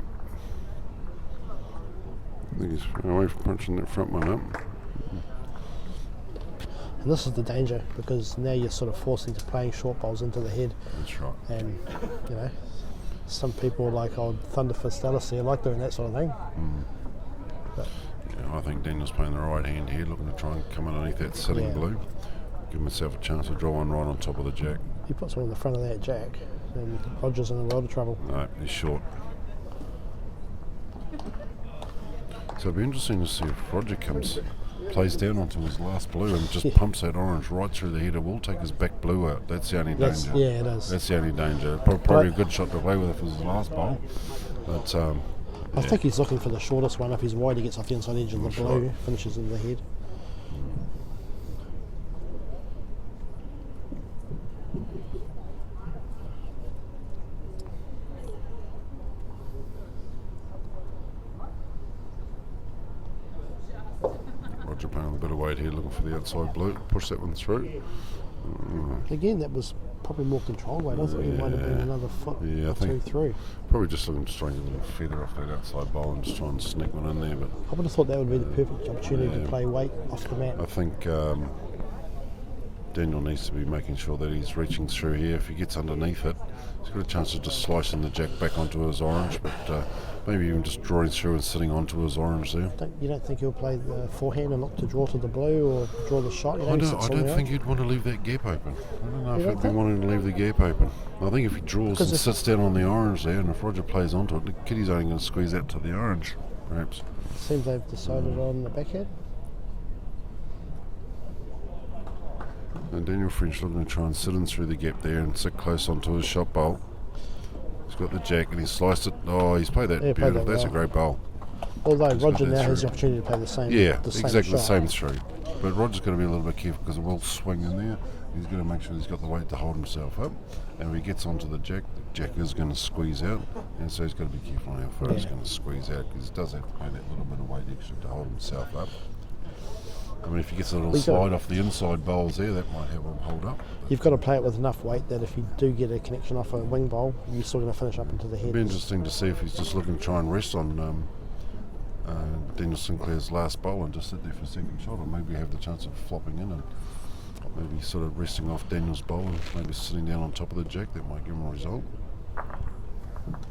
I think he's away from punching that front one up. And this is the danger, because now you're sort of forcing to playing short bowls into the head. That's right. And, you know, some people like old Thunderfist Alistair like doing that sort of thing. But Yeah, I think Daniel's playing the right hand here, looking to try and come underneath that sitting Yeah. blue. Give himself a chance to draw one right on top of the jack. he puts one in the front of that jack, and Roger's in a world of trouble. No, he's short. So it'll be interesting to see if Roger plays down onto his last blue and just pumps that orange right through the head. It will take his back blue out. That's the only danger. Yeah, it is. That's the only danger. Probably a good shot to play with if it was his last bowl. But I think he's looking for the shortest one. If he's wide, he gets off the inside edge of the That's blue, right. finishes in the head. Roger playing a bit of weight here, looking for the outside blue. Push that one through. Again, that was probably more control weight. I thought he might have been another foot Yeah, I or two think- through. Probably just looking to try and get a little feather off that outside bowl and just try and sneak one in there. But I would have thought that would be the perfect opportunity Yeah. to play weight off the mat. I think Daniel needs to be making sure that he's reaching through here. If he gets underneath it, he's got a chance of just slicing the jack back onto his orange, but maybe even just drawing through and sitting onto his orange there. You don't think he'll play the forehand and look to draw to the blue or draw the shot? You know, I he don't, sits I on don't the think orange. he'd want to leave that gap open. I don't know You if don't he'd be think? wanting to leave the gap open. I think if he draws Because and if- sits down on the orange there, and if Roger plays onto it, the kitty's only going to squeeze out to the orange, perhaps. Seems they've decided on the backhand. And Daniel French looking to try and sit in through the gap there and sit close onto his shot bowl. He's got the jack and he's sliced it. Oh, he's played that Yeah, played beautiful. that That's a well. great bowl. Although He's got Roger that now has the through. opportunity to play the same, Yeah, the same exactly shot. the same through. But Roger's got to be a little bit careful because it will swing in there. He's got to make sure he's got the weight to hold himself up. And if he gets onto the jack is going to squeeze out. And so he's got to be careful on how far he's Yeah. going to squeeze out because he does have to play that little bit of weight extra to hold himself up. I mean, if he gets a little We got- slide off the inside bowls there, that might help him hold up. You've got to play it with enough weight that if you do get a connection off a wing bowl, you're still going to finish up into the head. It'd be interesting to see if he's just looking to try and rest on Daniel Sinclair's last bowl and just sit there for a second shot, or maybe have the chance of flopping in and maybe sort of resting off Daniel's bowl and maybe sitting down on top of the jack. That might give him a result.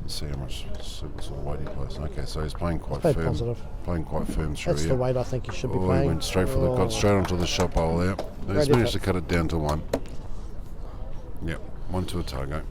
Let's see how much sort of weight he plays. Okay, so he's playing quite Played firm. positive. Playing quite firm through That's here. the weight I think he should be Oh, playing. he went straight for Oh. got straight onto the shot bowl there. He's Great managed to effort. cut it down to one. Yep, one to a target.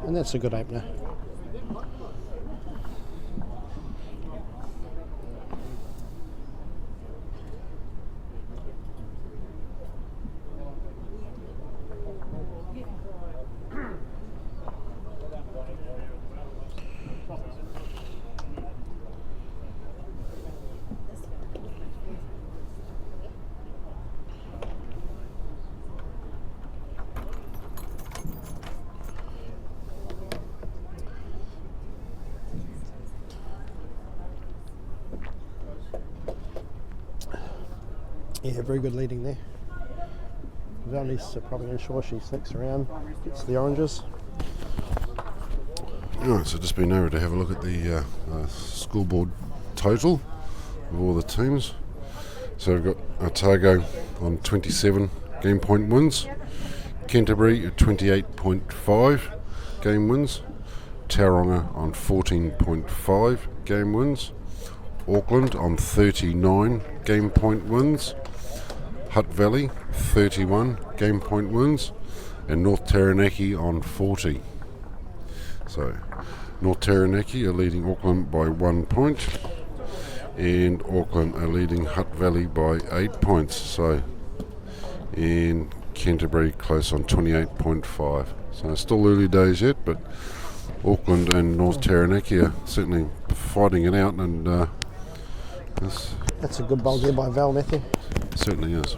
And that's a good opener. Yeah, very good leading there. Valney's probably ensure she sneaks around, gets the oranges. Alright, so just been over to have a look at the scoreboard total of all the teams. So we've got Otago on 27 game point wins, Canterbury at 28.5 game wins, Tauranga on 14.5 game wins, Auckland on 39 game point wins, Hutt Valley 31 game point wins, and North Taranaki on 40. So North Taranaki are leading Auckland by 1 point, and Auckland are leading Hutt Valley by 8 points. So, and Canterbury close on 28.5. So still early days yet, but Auckland and North Taranaki are certainly fighting it out, and That's a good bowl there by Val, Matthew. certainly is.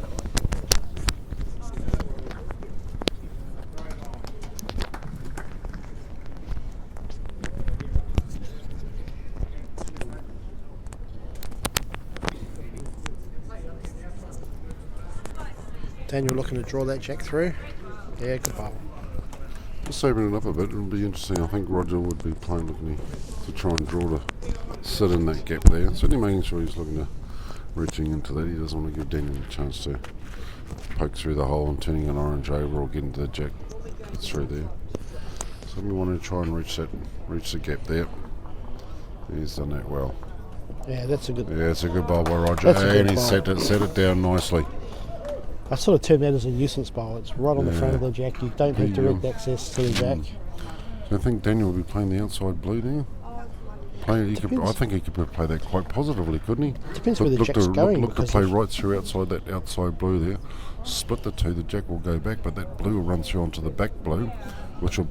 Daniel looking to draw that jack through. Yeah, good bowl. Just open it up a bit, it'll be interesting. I think Roger would be playing with me to try and draw to sit in that gap there. Certainly making sure he's looking to reaching into that. He doesn't want to give Daniel a chance to poke through the hole and turning an orange over or getting to the jack through there. So we want to try and reach the gap there. He's done that well. Yeah, that's a good. Yeah, it's a good bowl by Roger, That's a good and he bowl. set it down nicely. I sort of term that as a nuisance bowl. It's right on the front of the jack. You don't have direct access to the jack. So I think Daniel will be playing the outside blue there. I think he could play that quite positively, couldn't he? Depends where the jack's going. Look to because play if- right through outside that outside blue there. Split the two, the jack will go back, but that blue will run through onto the back blue, which will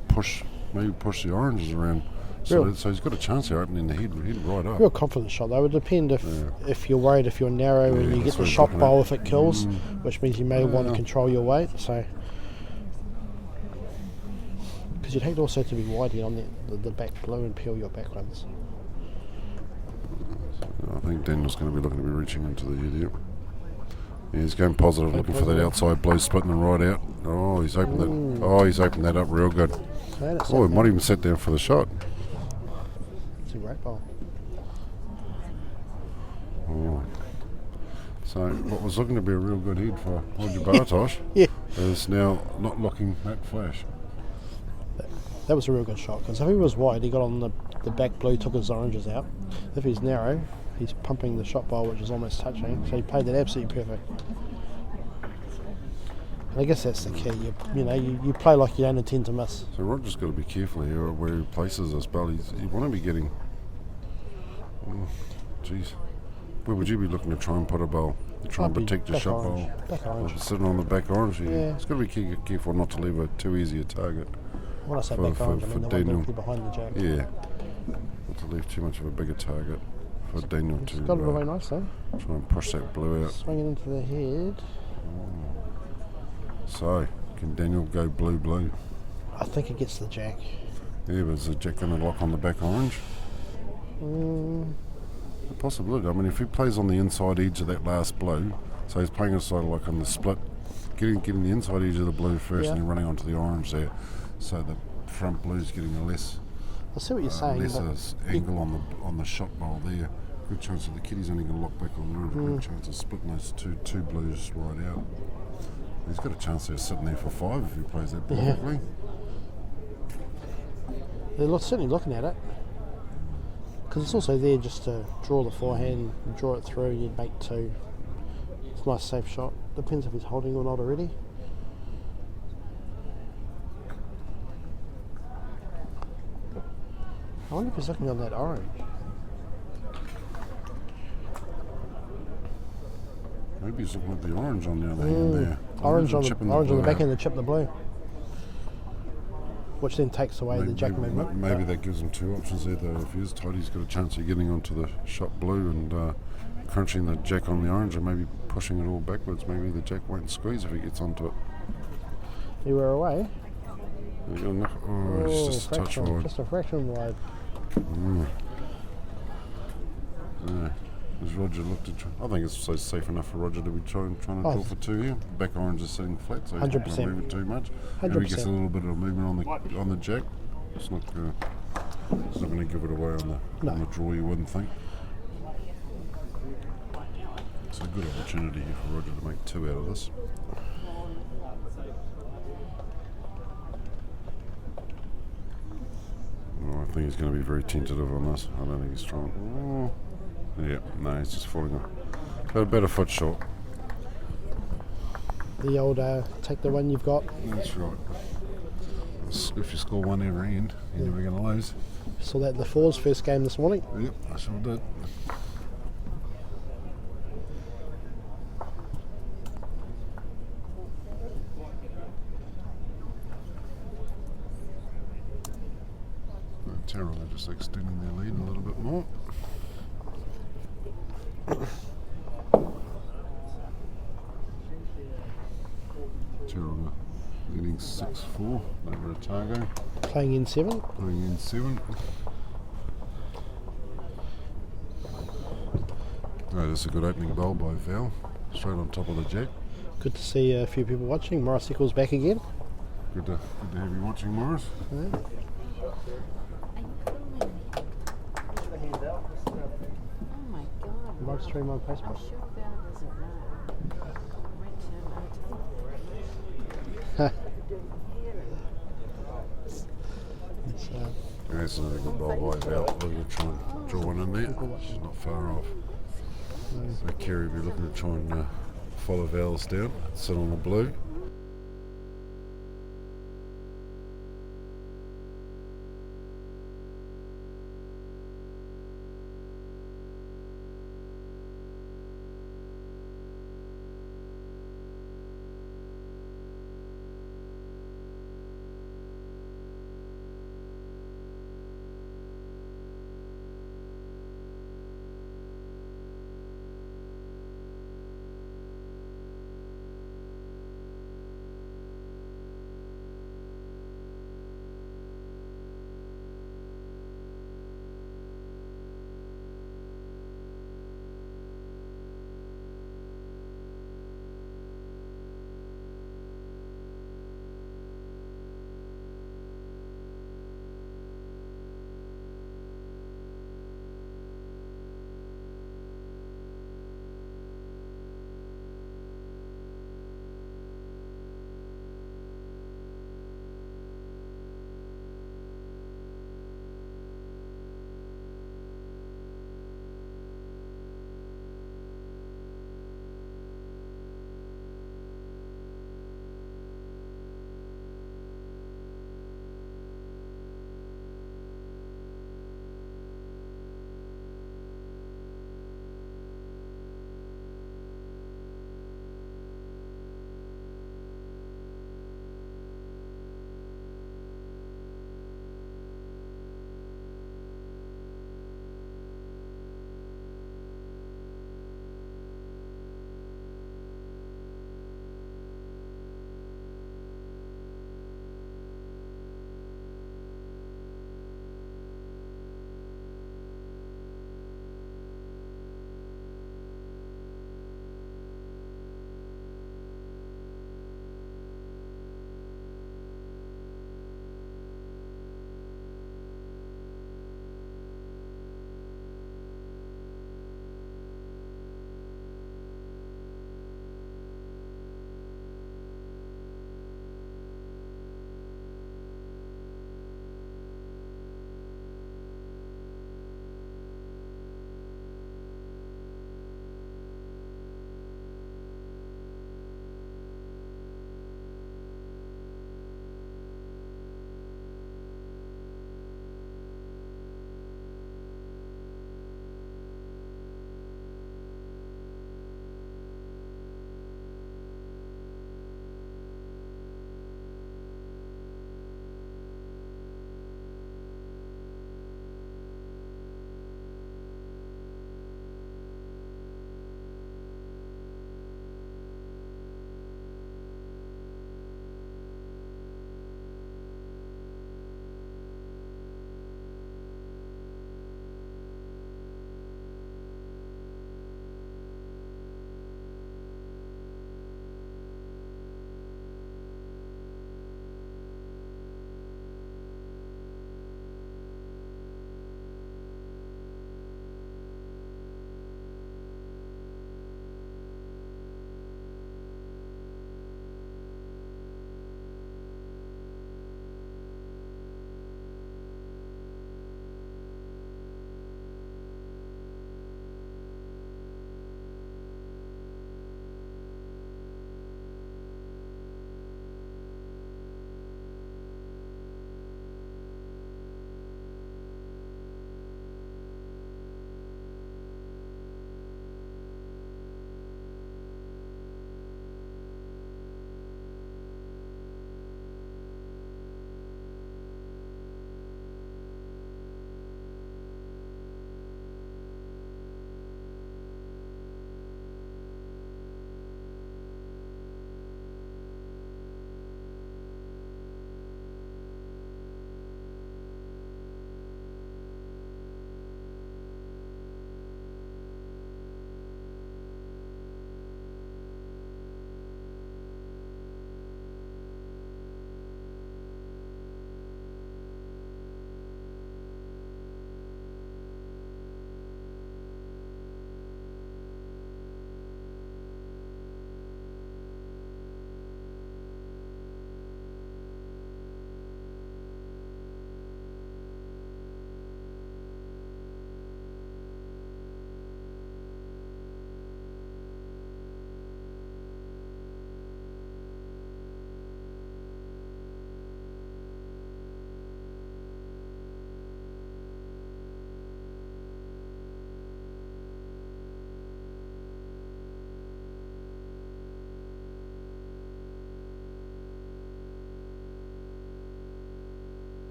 maybe push the oranges around. So he's got a chance here opening the head right up. Real confident shot though. It would depend if you're worried if you're narrow and you that's get the what shot I'm bowl looking if it kills, which means you may want to control your weight. So, because you'd hate also to be widey on the back blue and peel your back ones. I think Daniel's going to be looking to be reaching into the head here. Yeah, he's going positive, looking for that outside blue, splitting them right out. Oh, he's opened that. Oh, he's opened that up real good. Oh, he might even sit down for the shot. It's a great bowl. Oh. So what was looking to be a real good head for Roger Bartosh is now not looking that flash. That was a real good shot because if he was wide, he got on the back blue, took his oranges out. If he's narrow, he's pumping the shot bowl, which is almost touching. So he played that absolutely perfect. And I guess that's the key. You play like you don't intend to miss. So Roger's got to be careful here where he places this ball. You want to be getting. Jeez, where would you be looking to try and put a ball? To try and protect your shot orange. ball. Back orange. Sitting on the back orange. Yeah. It's got to be careful not to leave too easy a target. When I say For- back orange, I for mean the Daniel. one directly behind the jack. Yeah, not to leave too much of a bigger target for Daniel It's to got it away nice though. try and push that blue out. Swinging into the head. So, can Daniel go blue? I think it gets the jack. Yeah, but is the jack going to lock on the back orange? A possibility. I mean, if he plays on the inside edge of that last blue, so he's playing it sort of like on the split, getting the inside edge of the blue first and then running onto the orange there, so the front blue's getting a less I see what you're saying. lesser But angle on the shot bowl there. Good chance that the kitty's only going to lock back on the orange. Good chance of splitting those two blues right out. He's got a chance there sitting there for 5 if he plays that perfectly. they're certainly looking at it. Because it's also there just to draw the forehand, draw it through, you'd make 2. It's a nice safe shot. Depends if he's holding or not already. I wonder if he's looking on that orange. Maybe he's looking at the orange on the other hand there. Orange on chipping the blue back out. end to chip the blue. Which then takes away the jack movement. Maybe that gives him 2 options there though. If he is tight, he's got a chance of getting onto the shot blue and crunching the jack on the orange and maybe pushing it all backwards. Maybe the jack won't squeeze if he gets onto it. You were away. It's just a touch fraction, wide. just a fraction wide. Yeah. Has Roger looked at? I think it's so safe enough for Roger to be trying to draw for 2 here. Back orange is sitting flat, so he's not going to 100%. move it too much. If he gets a little bit of movement on the jack, it's not going to give it away on the draw. You wouldn't think. It's a good opportunity here for Roger to make 2 out of this. I think he's going to be very tentative on this. I don't think he's trying. Yeah, Yeah, no, he's just falling off. Got a better foot short. The old take the one you've got. That's right. If you score one every end, you're never going to lose. Saw that in the Fours first game this morning. Yep, I sure did. Terrell are just extending their lead a little bit more. Terrell leading 6-4 over Otago. Playing in 7. Playing in 7. Oh, that's a good opening bowl by Val. Straight on top of the jack. Good to see a few people watching. Morris Eccles back again. Good to have you watching, Morris. Yeah. Oh my God. Live stream on Facebook. I'm sure Val doesn't know. Went to Yeah, that's another good bowl by Val. Looking to try and draw one in there. She's not far off. So Kerry will be looking to try and follow Val's down, sit on the blue.